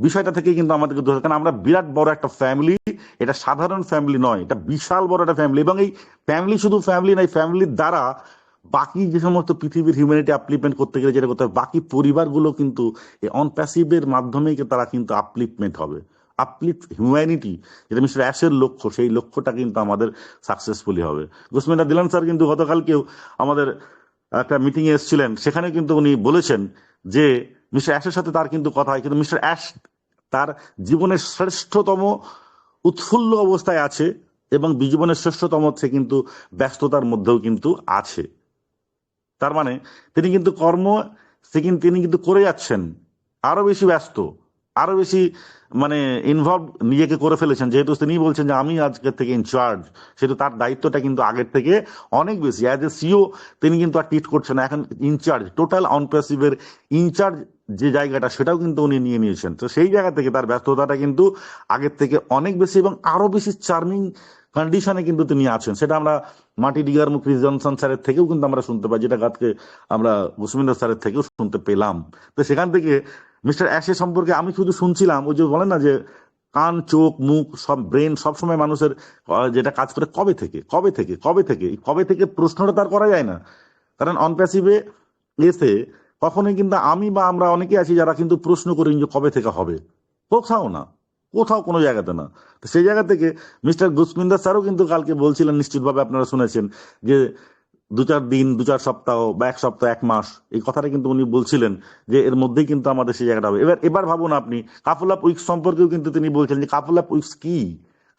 বিষয়টা থেকে কিন্তু আমাদেরকে দূরে, কারণ আমরা বিরাট বড় একটা ফ্যামিলি, এটা সাধারণ ফ্যামিলি নয়, এটা বিশাল বড় একটা ফ্যামিলি। এবং এই ফ্যামিলি শুধু ফ্যামিলি নয়, ফ্যামিলির দ্বারা বাকি যে সমস্ত পৃথিবীর হিউম্যানিটি আপলিপমেন্ট করতে গেলে যেটা করতে হবে, বাকি পরিবারগুলো কিন্তু এই অনপ্যাসিভের মাধ্যমেই তারা কিন্তু আপলিপমেন্ট হবে। আপলিফট হিউম্যানিটি, যেটা মিস্টার অ্যাশের লক্ষ্য, সেই লক্ষ্যটা কিন্তু আমাদের সাকসেসফুলি হবে। গুসমিনা দিলান স্যার কিন্তু গতকালকেও আমাদের একটা মিটিং এ এসেছিলেন, সেখানে কিন্তু উনি বলেছেন যে মিস্টার অ্যাশের সাথে তার কিন্তু কথা হয়, কিন্তু মিস্টার অ্যাশ তার জীবনের শ্রেষ্ঠতম উৎফুল্ল অবস্থায় আছে এবং জীবনের শ্রেষ্ঠতম সে কিন্তু ব্যস্ততার মধ্যেও কিন্তু আছে। তার মানে তিনি কিন্তু তিনি কিন্তু করে যাচ্ছেন, আরো বেশি ব্যস্ত, আরো বেশি মানে ইনভলভ নিজেকে করে ফেলেছেন। যেহেতু তিনি বলছেন যে আমি আজকের থেকে ইনচার্জ, সেহেতু তার দায়িত্বটা কিন্তু আগের থেকে অনেক বেশি। অ্যাজ এ সিও তিনি কিন্তু আর ট্রিট করছেন না, এখন ইনচার্জ, টোটাল অনপ্যাসিভের ইনচার্জ যে জায়গাটা, সেটাও কিন্তু উনি নিয়ে নিয়েছেন। তো সেই জায়গা থেকে তার ব্যস্ততাটা কিন্তু আগের থেকে অনেক বেশি এবং আরো বেশি চার্মিং কন্ডিশনে কিন্তু তিনি আছেন। সেটা আমরা মাটি ডিগার মুখ ক্রিস জনসন স্যারের থেকেও কিন্তু আমরা শুনতে পাই, যেটা আজকে আমরা গুসমিন্দর স্যারের থেকেও শুনতে পেলাম। তো সেখান থেকে মিস্টার অ্যাশের সম্পর্কে আমি শুধু শুনছিলাম, ওই যে বলেন না যে কান চোখ মুখ সব ব্রেন সবসময় মানুষের যেটা কাজ করে কবে থেকে প্রশ্নটা তার করা যায় না। কারণ অনপ্যাসিভে এসে কখনোই কিন্তু আমি বা আমরা অনেকে আছি যারা কিন্তু প্রশ্ন করি যে কবে থেকে হবে, কোথাও কোনো জায়গাতে না। তো সেই জায়গা থেকে মিস্টার গুসমিন্দর স্যারও কিন্তু কালকে বলছিলেন, নিশ্চিতভাবে আপনারা শুনেছেন, যে 2-4 দিন 2-4 সপ্তাহ বা 1 সপ্তাহ 1 মাস, এই কথাটা কিন্তু উনি বলছিলেন যে এর মধ্যেই কিন্তু আমাদের সেই জায়গাটা হবে। এবার ভাবুন আপনি কাপল অফ উইকস সম্পর্কেও কিন্তু তিনি বলছেন যে কাপল অফ উইকস কি?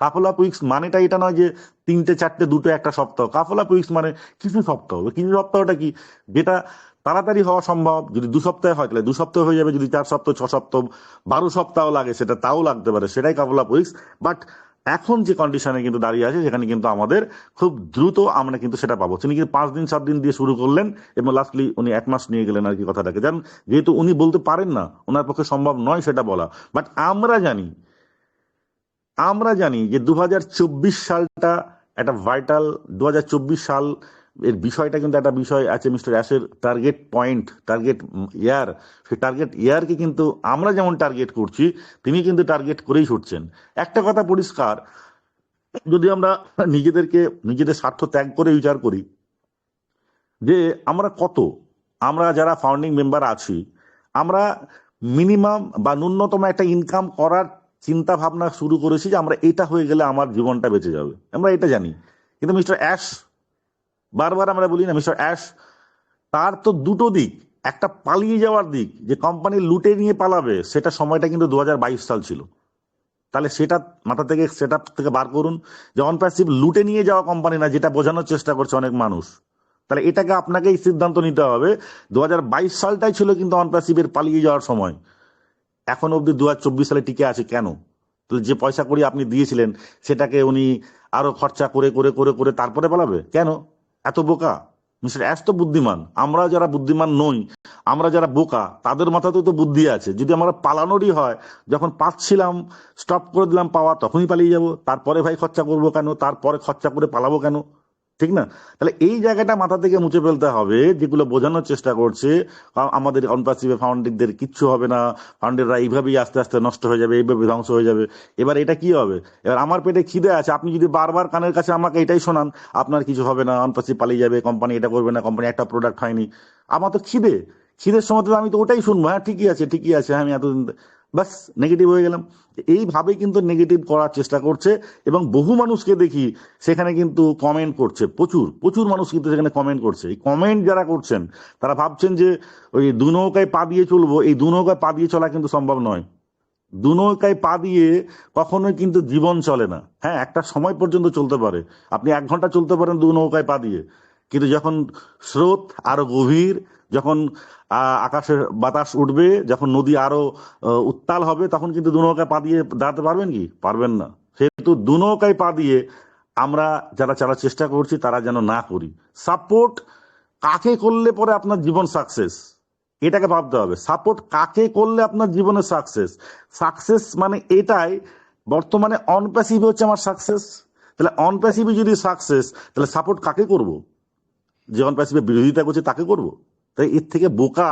কাপল অফ উইকস মানেটা এটা নয় যে 3টে 4টে 2টো 1টা সপ্তাহ। কাপল অফ উইকস মানে কিছু সপ্তাহ। কিছু সপ্তাহটা কি? যেটা তাড়াতাড়ি হওয়া সম্ভব। যদি 2 সপ্তাহে হয় তাহলে 2 সপ্তাহ হয়ে যাবে, যদি 4 সপ্তাহ 6 সপ্তাহ 12 সপ্তাহ লাগে সেটা তাও লাগতে পারে, সেটাই কাপল অফ উইকস। বাট এখন যে কন্ডিশনে কিন্তু দাঁড়িয়ে আছে, সেখানে কিন্তু আমাদের খুব দ্রুত আমরা কিন্তু সেটা পাবো। তিনি কিন্তু 5 দিন 7 দিন দিয়ে শুরু করলেন এবং লাস্টলি উনি 1 মাস নিয়ে গেলেন আর কি কথাটাকে। জান, যেহেতু উনি বলতে পারেন না, ওনার পক্ষে সম্ভব নয় সেটা বলা, বাট আমরা জানি যে 2024 সালটা একটা ভাইটাল 2024 সাল এর বিষয়টা কিন্তু একটা বিষয় আছে মিস্টার অ্যাশের টার্গেট ইয়ার। সেই টার্গেট ইয়ারকে কিন্তু আমরা যেমন টার্গেট করছি, তিনি কিন্তু টার্গেট করেই ছুটছেন। একটা কথা পরিষ্কার, যদি আমরা নিজেদের স্বার্থ ত্যাগ করে বিচার করি যে আমরা যারা ফাউন্ডিং মেম্বার আছি, আমরা মিনিমাম বা ন্যূনতম একটা ইনকাম করার চিন্তা ভাবনা শুরু করেছি যে আমরা এটা হয়ে গেলে আমার জীবনটা বেঁচে যাবে, আমরা এটা জানি। কিন্তু মিস্টার অ্যাশ, বারবার আমরা বলি না, মিস্টার অ্যাশ তার তো দুটো দিক, একটা পালিয়ে যাওয়ার দিক, যে কোম্পানি লুটে নিয়ে পালাবে, সেটা সময়টা কিন্তু 2022 সাল ছিল। তাহলে সেটা মাথা থেকে সেটা থেকে বার করুন যে অনপ্যাসিভ লুটে নিয়ে যাওয়া কোম্পানি না, যেটা বোঝানোর চেষ্টা করছে অনেক মানুষ। তাহলে এটাকে আপনাকেই সিদ্ধান্ত নিতে হবে। 2022 সালটাই ছিল কিন্তু অনপ্যাসিভের পালিয়ে যাওয়ার সময়। এখন অব্দি 2024 সালে টিকে আছে কেন? তাহলে যে পয়সা করি আপনি দিয়েছিলেন, সেটাকে উনি আরো খরচা করে করে করে করে তারপরে পালাবে কেন? এত বোকা? মিস্টার অ্যাশ তো বুদ্ধিমান, আমরা যারা বুদ্ধিমান নই, আমরা যারা বোকা, তাদের মাথাতেও তো বুদ্ধি আছে। যদি আমরা পালানোরই হয়, যখন পাচ্ছিলাম স্টপ করে দিলাম পাওয়া, তখনই পালিয়ে যাব। তারপরে ভাই খরচা করবো কেন, তারপরে খরচা করে পালাবো কেন? ঠিক না? তাহলে এই জায়গাটা মাথা থেকে মুছে ফেলতে হবে, যেগুলো বোঝানোর চেষ্টা করছে আমাদের অনপ্যাসিভে ফাউন্ডারদের কিচ্ছু হবে না, ফাউন্ডাররা এইভাবেই আস্তে আস্তে নষ্ট হয়ে যাবে, এইভাবে ধ্বংস হয়ে যাবে। এবার এটা কি হবে? এবার আমার পেটে খিদে আছে, আপনি যদি বারবার কানের কাছে আমাকে এটাই শোনান আপনার কিছু হবে না, অনপ্যাসিভ পালিয়ে যাবে, কোম্পানি এটা করবে না, কোম্পানি একটা প্রোডাক্ট হয়নি, আমার তো খিদের সময় তো আমি তো ওটাই শুনবো, হ্যাঁ ঠিকই আছে, হ্যাঁ আমি এতদিন, বাস নেগেটিভ হয়ে গেলাম। এইভাবে কিন্তু নেগেটিভ করার চেষ্টা করছে। এবং বহু মানুষকে দেখি সেখানে কিন্তু কমেন্ট করছে, প্রচুর প্রচুর মানুষ কিন্তু সেখানে কমেন্ট করছে। এই কমেন্ট যারা করছেন তারা ভাবছেন যে ওই দু নৌকায় পা দিয়ে চলবো, এই দু নৌকায় পা দিয়ে চলা কিন্তু সম্ভব নয়। দু নৌকায় পা দিয়ে কখনোই কিন্তু জীবন চলে না। হ্যাঁ, একটা সময় পর্যন্ত চলতে পারে, আপনি 1 ঘন্টা চলতে পারেন দু নৌকায় পা দিয়ে, কিন্তু যখন স্রোত আরো গভীর, যখন আকাশের বাতাস উঠবে, যখন নদী আরো উত্তাল হবে, তখন কিন্তু দু নৌকায় পা দিয়ে দাঁড়াতে পারবেন কি? পারবেন না। সেহেতু দু নৌকায় পা দিয়ে আমরা যারা চলার চেষ্টা করছি তারা যেন না করি। সাপোর্ট কাকে করলে পরে আপনার জীবন সাকসেস, এটাকে ভাবতে হবে। সাপোর্ট কাকে করলে আপনার জীবনে সাকসেস মানে এটাই। বর্তমানে অনপ্যাসিভ হচ্ছে আমার সাকসেস, তাহলে অনপ্যাসিভ যদি সাকসেস, তাহলে সাপোর্ট কাকে করব? যে অনপ্যাসিভের বিরোধিতা করছে তাকে করব? তাই এর থেকে বোকা,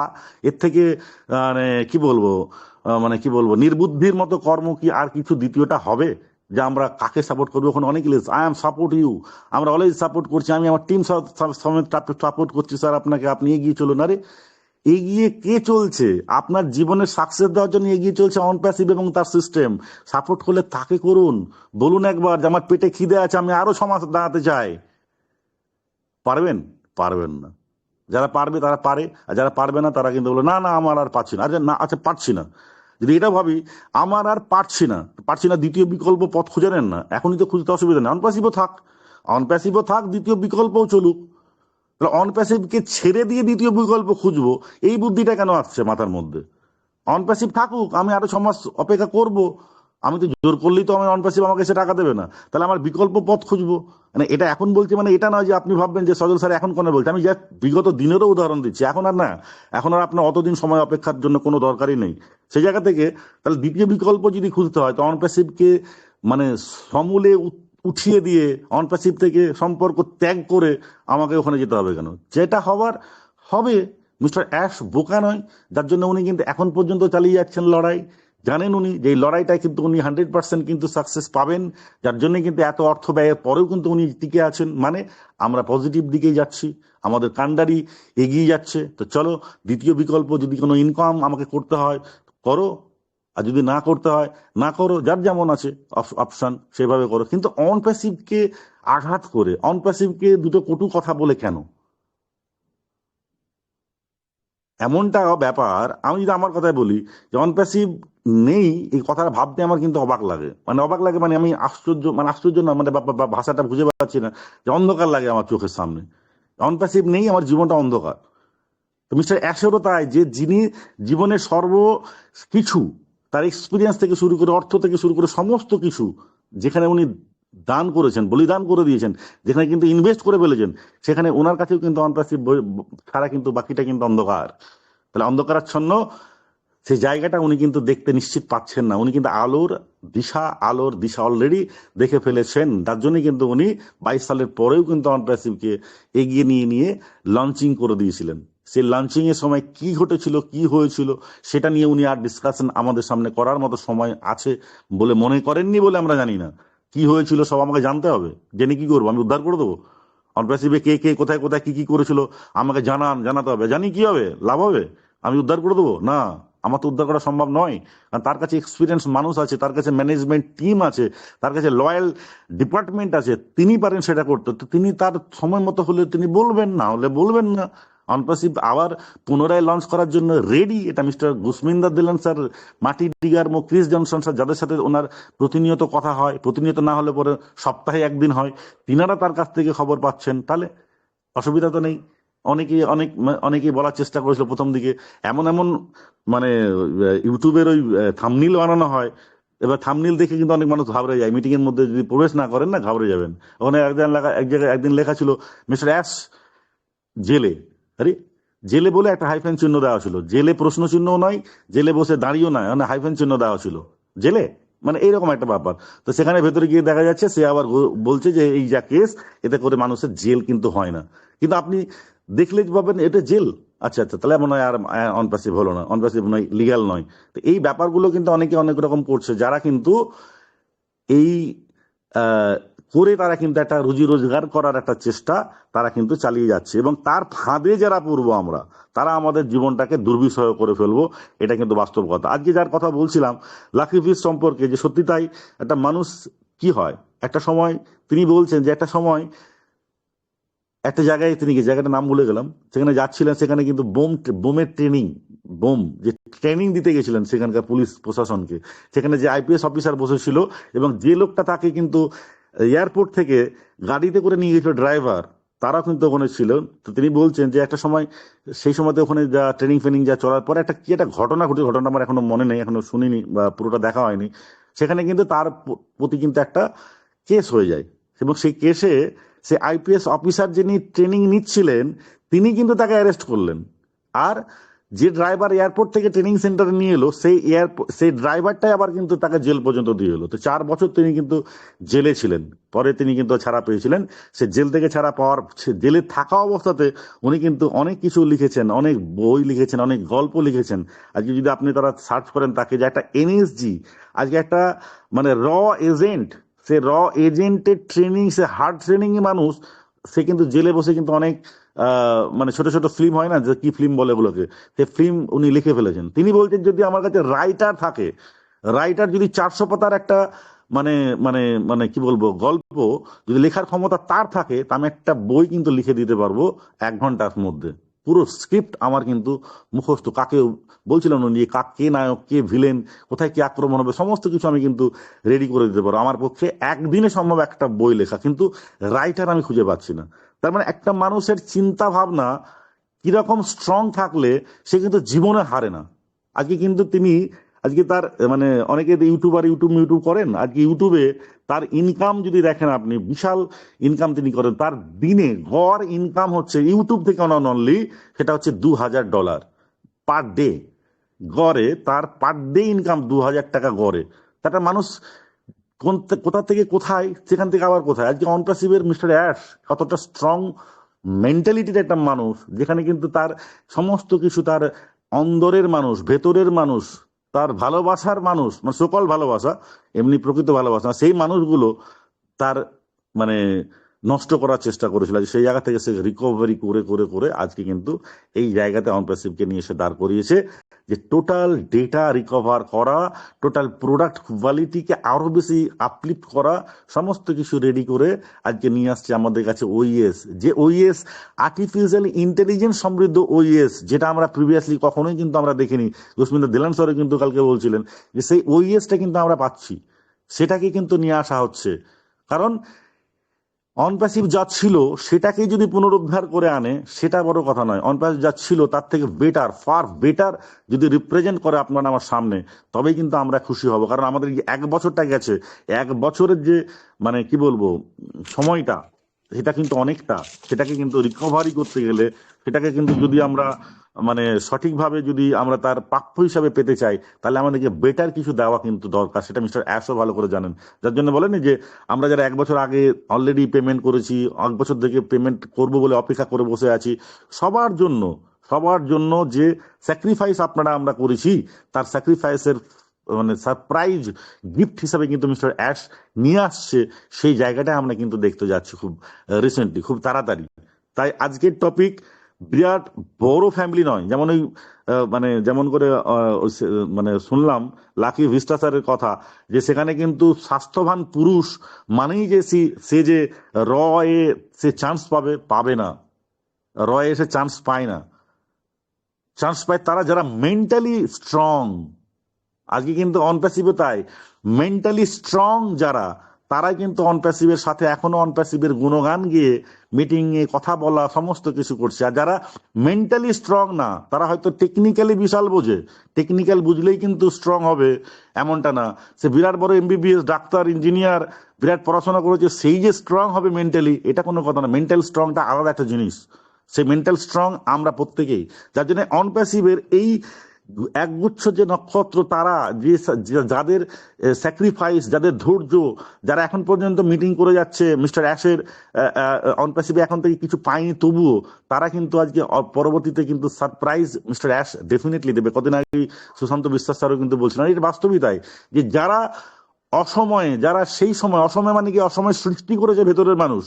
এর থেকে মানে কি বলবো নির্বুদ্ধির মতো কর্ম কি আর কিছু দ্বিতীয়টা হবে? যে আমরা কাকে সাপোর্ট করবো? ওখানে অনেক list, I am support you, আমরা অলওয়েজ সাপোর্ট করছি, আমি আমার টিম সমেত সাপোর্ট করছি স্যার আপনাকে, আপনি এগিয়ে চলুন। আরে এগিয়ে কে চলছে? আপনার জীবনের সাকসেস দেওয়ার জন্য এগিয়ে চলছে অনপ্যাসিভ এবং তার সিস্টেম। সাপোর্ট করলে তাকে করুন। বলুন একবার যে আমার পেটে খিদে আছে, আমি আরো সমাজ দাঁড়াতে চাই। পারবেন? পারবেন না। যারা পারবে তারা পারে, আর যারা পারবে না তারা কিন্তু বলে না না আমার আর পারছি না। আরে না, আচ্ছা পারছি না, যদি এটা ভাবি আমার আর পারছি না, দ্বিতীয় বিকল্প পথ খুঁজে নেন না। এখনই তো খুঁজতে অসুবিধা নেই, অনপ্যাসিভও থাক, দ্বিতীয় বিকল্পও চলুক। তাহলে অনপ্যাসিভকে ছেড়ে দিয়ে দ্বিতীয় বিকল্প খুঁজবো, এই বুদ্ধিটা কেন আসছে মাথার মধ্যে? অনপ্যাসিভ থাকুক, আমি আরো সমাজ অপেক্ষা করব। আমি তো জোর করলেই তো আমার অনপ্যাসিভ আমাকে এসে টাকা দেবে না, তাহলে আমার বিকল্প পথ খুঁজবো। মানে এটা এখন বলছি, মানে এটা নয় যে আপনি ভাববেন যে সজল স্যার এখন কোন বলছে, আমি যা বিগত দিনেরও উদাহরণ দিচ্ছি। এখন আর না, এখন আর আপনার অতদিন সময় অপেক্ষার জন্য কোনো দরকারই নেই। সেই জায়গা থেকে তাহলে দ্বিতীয় বিকল্প যদি খুঁজতে হয়, তো অনপ্যাসিভকে মানে সমূলে উঠিয়ে দিয়ে অনপ্যাসিভ থেকে সম্পর্ক ত্যাগ করে আমাকে ওখানে যেতে হবে কেন? যেটা হবার হবে। মিস্টার অ্যাশ বোকা নয়, যার জন্য উনি কিন্তু এখন পর্যন্ত চালিয়ে যাচ্ছেন লড়াই। জানেন উনি যে এই লড়াইটায় কিন্তু উনি 100% কিন্তু সাকসেস পাবেন, যার জন্য কিন্তু এত অর্থ ব্যয়ের পরেও কিন্তু উনি টিকে আছেন। মানে আমরা পজিটিভ দিকেই যাচ্ছি, আমাদের কান্ডারি এগিয়ে যাচ্ছে। তো চলো, দ্বিতীয় বিকল্প যদি কোনো ইনকাম আমাকে করতে হয় করো, আর যদি না করতে হয় না করো, যার যেমন আছে অপশন সেভাবে করো। কিন্তু অনপ্যাসিভকে আঘাত করে, অনপ্যাসিভকে দুটো কটু কথা বলে কেন? এমনটা ব্যাপার। আমি যদি আমার কথাই বলি যে অনপ্যাসিভ নেই, এই কথাটা ভাবতে আমার কিন্তু অবাক লাগে। মানে আমি আশ্চর্য না, মানে ভাষাটা বুঝে পাচ্ছি না, যে অন্ধকার লাগে আমার চোখের সামনে। অনপ্যাসিভ নেই, আমার জীবনটা অন্ধকার। তো মিস্টার অ্যাশেরও তাই, যে যিনি জীবনের সর্ব কিছু, তার এক্সপিরিয়েন্স থেকে শুরু করে, অর্থ থেকে শুরু করে সমস্ত কিছু যেখানে উনি দান করেছেন, বলিদান করে দিয়েছেন, যেখানে কিন্তু ইনভেস্ট করে ফেলেছেন, সেখানে ওনার কাছেও কিন্তু অনপ্যাসিভ ছাড়া কিন্তু বাকিটা কিন্তু অন্ধকার। তাহলে অন্ধকারাচ্ছন্ন সেই জায়গাটা উনি কিন্তু দেখতে নিশ্চিত পাচ্ছেন না। উনি কিন্তু আলোর দিশা অলরেডি দেখে ফেলেছেন। তার জন্য কিন্তু উনি 22 সালের পরেও কিন্তু অনপ্যাসিভকে এগিয়ে নিয়ে লঞ্চিং করে দিয়েছিলেন। সেই লঞ্চিং এর সময় কি ঘটেছিল, কি হয়েছিল, সেটা নিয়ে উনি আর ডিসকাশন আমাদের সামনে করার মতো সময় আছে বলে মনে করেননি বলে আমরা জানি না। কি হয়েছিল সব আমাকে জানতে হবে, জেনে কি করবো? আমি উদ্ধার করে দেবো? অনপ্যাসিভে কে কে কোথায় কোথায় কি করেছিল আমাকে জানাতে হবে। জানি কি হবে, লাভ হবে? আমি উদ্ধার করে দেবো? না, আমার তো উদ্ধার করা সম্ভব নয়। কারণ তার কাছে এক্সপিরিয়েন্স মানুষ আছে, তার কাছে ম্যানেজমেন্ট টিম আছে, তার কাছে লয়াল ডিপার্টমেন্ট আছে, তিনি পারেন সেটা করতে। তো তিনি তার সময় মতো হলে তিনি বলবেন, না হলে বলবেন না। অনপ্যাসিভ আবার পুনরায় লঞ্চ করার জন্য রেডি। এটা মিস্টার গুসমিন্দর দিলেন স্যার, মাটি ডিগার ক্রিস জনসন স্যার, যাদের সাথে ওনার প্রতিনিয়ত কথা হয়, প্রতিনিয়ত না হলে পরে সপ্তাহে একদিন হয়, তিনারা তার কাছ থেকে খবর পাচ্ছেন। তাহলে অসুবিধা তো নেই। অনেকেই বলার চেষ্টা করেছিল প্রথম দিকে, এমন মানে ইউটিউবের ওই থাম্বনেইল বানানো হয়, এবার থাম্বনেইল দেখে কিন্তু অনেক মানুষ ঘাবড়ে যায়। মিটিং এর মধ্যে যদি প্রবেশ না করেন না, ঘাবড়ে যাবেন। ওখানে একদিন লেখা ছিল মিস্টার অ্যাশ জেলে। আরে জেলে বলে একটা হাইফেন চিহ্ন দেওয়া ছিল, জেলে প্রশ্ন চিহ্নও নয়, জেলে বসে দাঁড়িয়েও নয়, মানে হাইফেন চিহ্ন দেওয়া ছিল জেলে, মানে এইরকম একটা ব্যাপার। তো সেখানে ভেতরে গিয়ে দেখা যাচ্ছে সে আবার বলছে যে এই যা কেস, এতে করে মানুষের জেল কিন্তু হয় না। কিন্তু আপনি দেখলে পাবেন এটা জেল। আচ্ছা আচ্ছা, তাহলে মনে হয় আর অনপ্যাসিভ হলো না, অনপ্যাসিভ নয়, লিগ্যাল নয়। তো এই ব্যাপারগুলো কিন্তু অনেকে অনেক রকম করছে, যারা কিন্তু এই আহ, করে তারা কিন্তু একটা রুজি রোজগার করার একটা চেষ্টা তারা কিন্তু চালিয়ে যাচ্ছে, এবং তার ফাঁদে যারা পড়বো আমরা, তারা আমাদের জীবনটাকে দুর্বিষহ করে ফেলবো। এটা কিন্তু বাস্তব কথা। আজকে যার কথা বলছিলাম লাকি ফিস সম্পর্কে, যে সত্যি তাই, একটা মানুষ কি হয়, একটা সময় তিনি বলছেন যে একটা সময় একটা জায়গায় তিনি জায়গাটার নাম ভুলে গেলাম, সেখানে যাচ্ছিলেন, সেখানে কিন্তু বোমের ট্রেনিং, বোম যে ট্রেনিং দিতে গেছিলেন সেখানকার পুলিশ প্রশাসনকে, সেখানে যে আইপিএস অফিসার বসেছিল, এবং যে লোকটা তাকে কিন্তু এয়ারপোর্ট থেকে গাড়িতে করে নিয়ে গেছিল ড্রাইভার, তারা কিন্তু ওখানে ছিল। তো তিনি বলছেন যে একটা সময়, সেই সময়তে ওখানে যা ট্রেনিং ফেনিং যা চলার পরে একটা কি একটা ঘটনা ঘটে, ঘটনা আমার এখনো মনে নেই, এখনো শুনিনি বা পুরোটা দেখা হয়নি। সেখানে কিন্তু তার প্রতি কিন্তু একটা কেস হয়ে যায়, এবং সেই কেসে সে আইপিএস অফিসার যিনি ট্রেনিং নিচ্ছিলেন তিনি কিন্তু তাকে অ্যারেস্ট করলেন। আর যে ড্রাইভার এয়ারপোর্ট থেকে ট্রেনিং সেন্টারে নিয়ে এলো, সেই ড্রাইভারটাই আবার কিন্তু তাকে জেল পর্যন্ত দিয়ে এলো। তো 4 বছর তিনি কিন্তু জেলে ছিলেন, পরে তিনি কিন্তু ছাড়া পেয়েছিলেন। সে জেল থেকে ছাড়া পাওয়ার, জেলে থাকা অবস্থাতে উনি কিন্তু অনেক কিছু লিখেছেন, অনেক বই লিখেছেন, অনেক গল্প লিখেছেন। আজকে যদি আপনি তারা সার্চ করেন তাকে, যে একটা এনএসজি, আজকে একটা মানে র এজেন্ট, সে র এজেন্টের ট্রেনিং, সে হার্ড ট্রেনিং মানুষ, সে কিন্তু জেলে বসে কিন্তু অনেক মানে ছোট ছোট ফিল্ম হয় না, যে কি ফিল্ম বলে ওগুলোকে, সে ফিল্ম উনি লিখে ফেলেছেন। তিনি বলছেন যদি আমার কাছে রাইটার থাকে, রাইটার যদি 400 পাতার একটা মানে মানে মানে কি বলবো গল্প যদি লেখার ক্ষমতা তার থাকে, তা আমি একটা বই কিন্তু লিখে দিতে পারবো 1 ঘন্টার মধ্যে। পুরো স্ক্রিপ্ট আমার কিন্তু মুখস্থ, কাকে বলছিলাম উনি, কে নায়ক, কে ভিলেন, কোথায় কি আক্রমণ হবে, সমস্ত কিছু আমি কিন্তু রেডি করে দিতে পারবো। আমার পক্ষে একদিনে সম্ভব একটা বই লেখা, কিন্তু রাইটার আমি খুঁজে পাচ্ছি না। তার মানে একটা মানুষের চিন্তা ভাবনা কিরকম স্ট্রং থাকলে সে কিন্তু জীবনে হারে না। আজকে কিন্তু তিনি, আজকে তার মানে অনেকে ইউটিউব করেন, আজকে ইউটিউবে তার ইনকাম যদি দেখেন আপনি, বিশাল ইনকাম তিনি করেন। তার দিনে গড় ইনকাম হচ্ছে ইউটিউব থেকে অনলি, সেটা হচ্ছে $2000 পার ডে। গড়ে তার পার ডে ইনকাম 2000 টাকা গড়ে। তার মানুষ কোথা থেকে কোথায়, সেখান থেকে আবার কোথায়। আজকে অনপ্যাসিভের মিস্টার অ্যাশ কতটা স্ট্রং মেন্টালিটির একটা মানুষ, যেখানে কিন্তু তার সমস্ত কিছু, তার অন্দরের মানুষ, ভেতরের মানুষ, তার ভালোবাসার মানুষ, মানে সকল ভালোবাসা, এমনি প্রকৃত ভালোবাসা, সেই মানুষগুলো তার মানে নষ্ট করার চেষ্টা করেছিল। সেই জায়গা থেকে সে রিকভারি করে করে করে আজকে কিন্তু এই জায়গাতে অনপ্যাসিভকে নিয়ে এসে দাঁড় করিয়েছে, যে টোটাল ডেটা রিকভার করা, টোটাল প্রোডাক্ট কোয়ালিটিকে আরো বেশি আপলিফ্ট করা, সমস্ত কিছু রেডি করে আজকে নিয়ে আসছে আমাদের কাছে ওইএস। যে ওইএস আর্টিফিশিয়াল ইন্টেলিজেন্স সমৃদ্ধ ওইএস, যেটা আমরা প্রিভিয়াসলি কখনোই কিন্তু আমরা দেখিনি। জসমিন্দা দিলান স্যার কিন্তু কালকে বলছিলেন যে সেই ওইএসটা কিন্তু আমরা পাচ্ছি, সেটাকে কিন্তু নিয়ে আসা হচ্ছে। কারণ অনপ্যাসিভ যা ছিল সেটাকে যদি পুনরুদ্ধার করে আনে, সেটা বড় কথা নয়। অনপ্যাসিভ যা ছিল তার থেকে বেটার, ফার বেটার যদি রিপ্রেজেন্ট করে আপনারা আমার সামনে, তবেই কিন্তু আমরা খুশি হব। কারণ আমাদের 1 বছরটা গেছে, 1 বছরের যে মানে কি বলবো সময়টা, সেটা কিন্তু অনেকটা, সেটাকে কিন্তু রিকভারি করতে গেলে, সেটাকে কিন্তু যদি আমরা মানে সঠিকভাবে যদি আমরা তার প্রাপ্য হিসাবে পেতে চাই, তাহলে আমাদেরকে বেটার কিছু দেওয়া কিন্তু দরকার। সেটা মিস্টার অ্যাশও ভালো করে জানেন, যার জন্য বলেন যে আমরা যারা 1 বছর আগে অলরেডি পেমেন্ট করেছি, 1 বছর থেকে পেমেন্ট করব বলে অপেক্ষা করে বসে আছি, সবার জন্য যে স্যাক্রিফাইস আপনারা আমরা করেছি, তার স্যাক্রিফাইসের মানে সারপ্রাইজ গিফট হিসাবে কিন্তু মিস্টার অ্যাশ নিয়ে আসছে। সেই জায়গাটা আমরা কিন্তু দেখতে যাচ্ছি খুব রিসেন্টলি, খুব তাড়াতাড়ি। তাই আজকের টপিক বিরাট বড় ফ্যামিলি নয়, যেমন ওই মানে যেমন করে মানে শুনলাম লাকি ভিস্টা স্যারের কথা, যে সেখানে কিন্তু স্বাস্থ্যবান পুরুষ মানেই যে সে যে র এ সে চান্স পাবে না, র এ সে চান্স পায় না। চান্স পায় তারা যারা মেন্টালি স্ট্রং। আজকে কিন্তু অনপ্যাসিভে তাই মেন্টালি স্ট্রং যারা, তারাই কিন্তু অনপ্যাসিভের সাথে এখনো অনপ্যাসিভের গুণগান গিয়ে মিটিং এ কথা বলা সমস্ত কিছু করছে। আর যারা মেন্টালি স্ট্রং না, তারা হয়তো টেকনিক্যালি বিশাল বোঝে, টেকনিক্যাল বুঝলেই কিন্তু স্ট্রং হবে এমনটা না। সে বিরাট বড় MBBS ডাক্তার, ইঞ্জিনিয়ার, বিরাট পড়াশোনা করেছে, সেই যে স্ট্রং হবে মেন্টালি, এটা কোনো কথা না। মেন্টাল স্ট্রংটা আলাদা একটা জিনিস। সেই মেন্টাল স্ট্রং আমরা প্রত্যেকেই, যার জন্য অনপ্যাসিভের এই একগুচ্ছ যে নক্ষত্র তারা, যাদের স্যাক্রিফাইস, যাদের ধৈর্য, যারা এখন পর্যন্ত মিটিং করে যাচ্ছে, মিস্টার অ্যাশের অনপ্যাসিভে এখন থেকে কিছু পায়নি, তবুও তারা কিন্তু আজকে পরবর্তীতে কিন্তু সারপ্রাইজ মিস্টার অ্যাশ ডেফিনেটলি দেবে। কদিন আগে সুশান্ত বিশ্বাস স্যারও কিন্তু বলছিলেন, এটা বাস্তবই তাই, যে যারা অসময়ে, যারা সেই সময়, অসময় মানে কি অসময় সৃষ্টি করেছে ভেতরের মানুষ,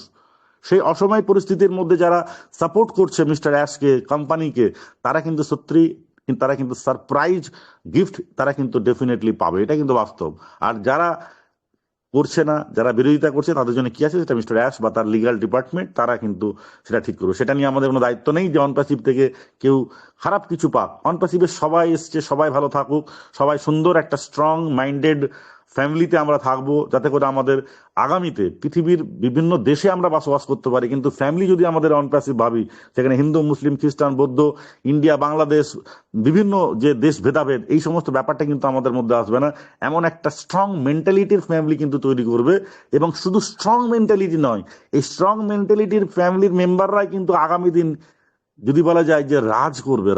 সেই অসময় পরিস্থিতির মধ্যে যারা সাপোর্ট করছে মিস্টার অ্যাশকে, কোম্পানিকে, তারা কিন্তু সত্যি, তারা কিন্তু সারপ্রাইজ গিফট তারা কিন্তু ডেফিনেটলি পাবে, এটা কিন্তু বাস্তব। আর যারা করছে না, যারা বিরোধিতা করছে, তাদের জন্য কি আছে, সেটা মিস্টার অ্যাশ বা তার লিগাল ডিপার্টমেন্ট তারা কিন্তু সেটা ঠিক করবে। সেটা নিয়ে আমাদের কোনো দায়িত্ব নেই যে অনপ্যাসিভ থেকে কেউ খারাপ কিছু পাক। অনপ্যাসিভে সবাই এসছে, সবাই ভালো থাকুক, সবাই সুন্দর একটা স্ট্রং মাইন্ডেড ফ্যামিলিতে আমরা থাকবো, যাতে করে আমাদের আগামীতে পৃথিবীর বিভিন্ন দেশে আমরা বসবাস করতে পারি, কিন্তু ফ্যামিলি যদি আমাদের অনপ্যাসিভ ভাবি, সেখানে হিন্দু, মুসলিম, খ্রিস্টান, বৌদ্ধ, ইন্ডিয়া, বাংলাদেশ, বিভিন্ন যে দেশ ভেদাভেদ, এই সমস্ত ব্যাপারটা কিন্তু আমাদের মধ্যে আসবে না। এমন একটা স্ট্রং মেন্টালিটির ফ্যামিলি কিন্তু তৈরি করবে, এবং শুধু স্ট্রং মেন্টালিটি নয়, এই স্ট্রং মেন্টালিটির ফ্যামিলির মেম্বাররাই কিন্তু আগামী দিন যদি বলা যায় যে রাজ করবে।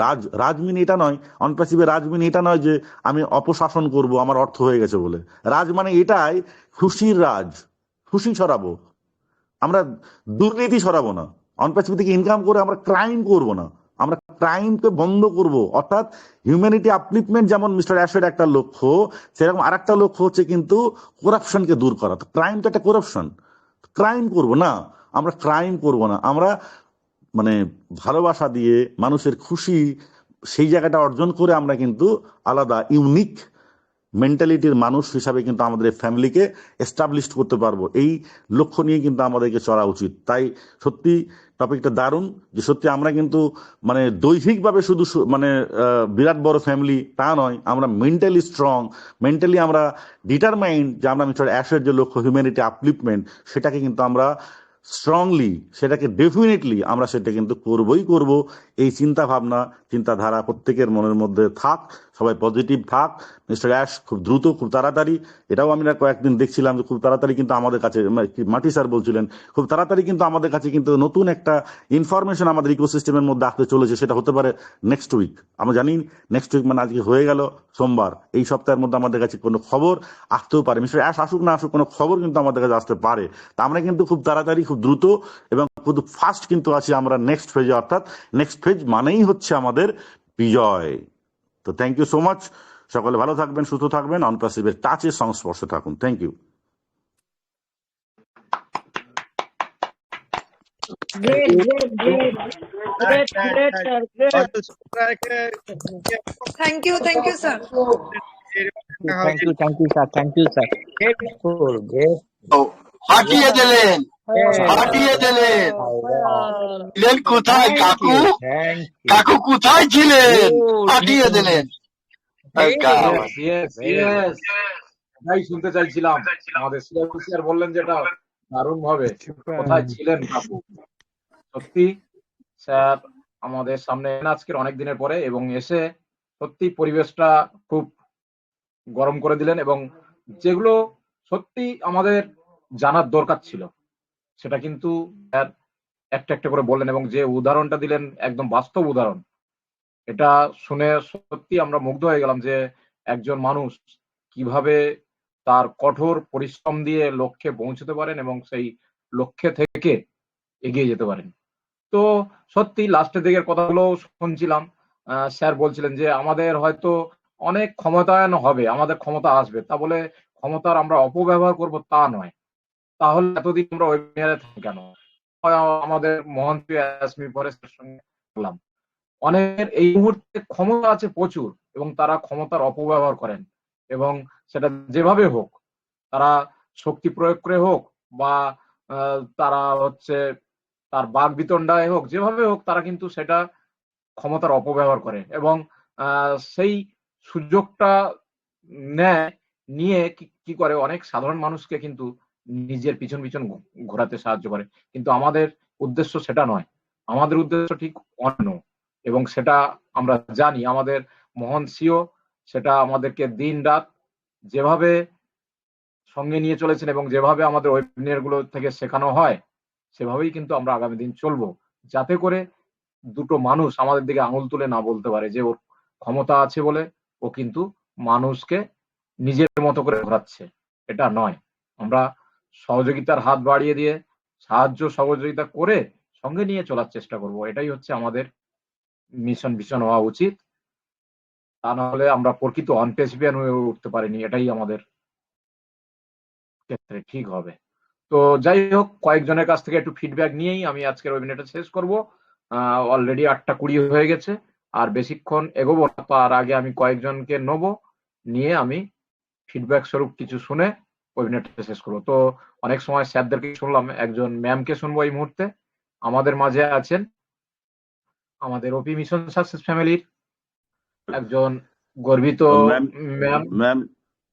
রাজ মিন এটা নয়, অনপ্যাসিভে রাজ মিন এটা নয় যে আমি অপশাসন করব আমার অর্থ হয়ে গেছে বলে। রাজ মানে এটাই খুশির রাজ, খুশি ছড়াবো, আমরা দুর্নীতি ছড়াবো না। অনপ্যাসিভ থেকে ইনকাম করে আমরা ক্রাইম করব না, আমরা ক্রাইমকে বন্ধ করব। অর্থাৎ হিউম্যানিটি আপলিফমেন্ট যেমন মিস্টার অ্যাশের একটা লক্ষ্য, সেরকম আর একটা লক্ষ্য হচ্ছে কিন্তু করাপশনকে দূর করা। তো ক্রাইম তো একটা করাপশন, ক্রাইম করব না, আমরা ক্রাইম করব না, আমরা মানে ভালোবাসা দিয়ে মানুষের খুশি সেই জায়গাটা অর্জন করে আমরা কিন্তু আলাদা ইউনিক মেন্টালিটির মানুষ হিসাবে কিন্তু আমাদের ফ্যামিলিকে এস্টাবলিশ করতে পারবো। এই লক্ষ্য নিয়ে কিন্তু আমাদেরকে চলা উচিত। তাই সত্যি টপিকটা দারুণ, যে সত্যি আমরা কিন্তু মানে দৈহিকভাবে শুধু মানে বিরাট বড় ফ্যামিলি তা নয়, আমরা মেন্টালি স্ট্রং, মেন্টালি আমরা ডিটারমাইন্ড যে আমরা মিস্টার অ্যাশের যে লক্ষ্য হিউম্যানিটি আপলিফমেন্ট, সেটাকে কিন্তু আমরা স্ট্রংলি, সেটাকে ডেফিনেটলি আমরা সেটা কিন্তু করবই করব। এই চিন্তা ভাবনা, চিন্তাধারা প্রত্যেকের মনের মধ্যে থাক, সবাই পজিটিভ থাক। মিস্টার অ্যাশ খুব দ্রুত, খুব তাড়াতাড়ি, এটাও আমরা কয়েকদিন দেখছিলাম যে খুব তাড়াতাড়ি কিন্তু আমাদের কাছে, মাটি স্যার বলছিলেন খুব তাড়াতাড়ি কিন্তু আমাদের কাছে কিন্তু নতুন একটা ইনফরমেশন আমাদের ইকোসিস্টেমের মধ্যে আসতে চলেছে। সেটা হতে পারে নেক্সট উইক। আমরা জানি নেক্সট উইক মানে আজকে হয়ে গেল সোমবার, এই সপ্তাহের মধ্যে আমাদের কাছে কোনো খবর আসতেও পারে। মিস্টার অ্যাশ আসুক না আসুক, কোনো খবর কিন্তু আমাদের কাছে আসতে পারে। তা আমরা কিন্তু খুব তাড়াতাড়ি, খুব দ্রুত এবং খুব ফাস্ট কিন্তু আছি আমরা নেক্সট ফেজে। অর্থাৎ নেক্সট ফেজ মানেই হচ্ছে আমাদের বিজয়। তো থ্যাংক ইউ সো মাচ, সকলে ভালো থাকবেন, সুস্থ থাকবেন, অনপ্যাসিভের টাচের সংস্পর্শে থাকুন। Thank you. Great, great, great. Great, great, sir. Great. Thank you, sir. Thank you, sir. Thank you, sir. Grateful, grateful. ফাটিয়ে দিলেন, ফাটিয়ে দিলেন। ছিলেন কোথায় কাকু? কাকু কোথায় ছিলেন? ফাটিয়ে দিলেন। তাই শুনতে চাইছিলাম, আমাদের স্যার বললেন যেটা দারুণ ভাবে, কোথায় ছিলেন কাকু। সত্যি স্যার আমাদের সামনে আজকের অনেক দিনের পরে, এবং এসে সত্যি পরিবেশটা খুব গরম করে দিলেন, এবং যেগুলো সত্যি আমাদের জানার দরকার ছিল সেটা কিন্তু স্যার একটা একটা করে বললেন, এবং যে উদাহরণটা দিলেন একদম বাস্তব উদাহরণ। এটা শুনে সত্যি আমরা মুগ্ধ হয়ে গেলাম যে একজন মানুষ কিভাবে তার কঠোর পরিশ্রম দিয়ে লক্ষ্যে পৌঁছতে পারেন এবং সেই লক্ষ্যে থেকে এগিয়ে যেতে পারেন। তো সত্যি লাস্টের দিকের কথাগুলো শুনছিলাম, স্যার বলছিলেন যে আমাদের হয়তো অনেক ক্ষমতায়ন হবে, আমাদের ক্ষমতা আসবে, তা বলে ক্ষমতার আমরা অপব্যবহার করব তা নয়। তাহলে এতদিন আমরা ওয়েবিনারে থাকি কেন? আমাদের মহন্তী অ্যাসমি ফরেস্টের সঙ্গে বললাম, অনেকের এই মুহূর্তে ক্ষমতা আছে প্রচুর, এবং তারা ক্ষমতার অপব্যবহার করেন, এবং সেটা যেভাবে হোক, তারা শক্তি প্রয়োগ করে হোক বা তারা হচ্ছে তার বাক বিতণ্ডায় হোক, যেভাবে হোক তারা কিন্তু সেটা ক্ষমতার অপব্যবহার করে, এবং সেই সুযোগটা নিয়ে কি করে অনেক সাধারণ মানুষকে কিন্তু নিজের পিছন পিছন ঘোরাতে সাহায্য করে। কিন্তু আমাদের উদ্দেশ্য সেটা নয়, আমাদের উদ্দেশ্য ঠিক অন্য, এবং সেটা আমরা জানি। আমাদের মহান সিও সেটা আমাদেরকে দিন রাত যেভাবে সঙ্গে নিয়ে চলেছেন এবং যেভাবে আমাদের ওয়েবিনার গুলো থেকে শেখানো হয়, সেভাবেই কিন্তু আমরা আগামী দিন চলবো, যাতে করে দুটো মানুষ আমাদের দিকে আঙুল তুলে না বলতে পারে যে ওর ক্ষমতা আছে বলে ও কিন্তু মানুষকে নিজের মতো করে ঘোরাচ্ছে। এটা নয়। আমরা সহযোগিতার হাত বাড়িয়ে দিয়ে সাহায্য সহযোগিতা করে সঙ্গে নিয়ে চলার চেষ্টা করব। এটাই হচ্ছে আমাদের ভিশন হওয়া উচিত। তা না হলে আমরা প্রকৃত অনপেসিভিয়ান হয়ে উঠতে পারিনি। এটাই আমাদের ক্ষেত্রে ঠিক হবে। তো যাই হোক, কয়েকজনের কাছ থেকে একটু ফিডব্যাক নিয়েই আমি আজকের ওয়েবিনারটা শেষ করব। অলরেডি 8টা 20 হয়ে গেছে, আর বেশিক্ষণ এগোবো না। তার আগে আমি কয়েকজনকে নেব, নিয়ে আমি ফিডব্যাক স্বরূপ কিছু শুনে ওয়েবিনারটা শেষ করবো। তো অনেক সময় স্যারদেরকে শুনলাম, একজন ম্যামকে শুনবো এই মুহূর্তে। আমাদের মাঝে আছেন আমাদের ওপি মিশন সাকসেস ফ্যামিলির একজন গর্বিত ম্যাম ম্যাম। ম্যাম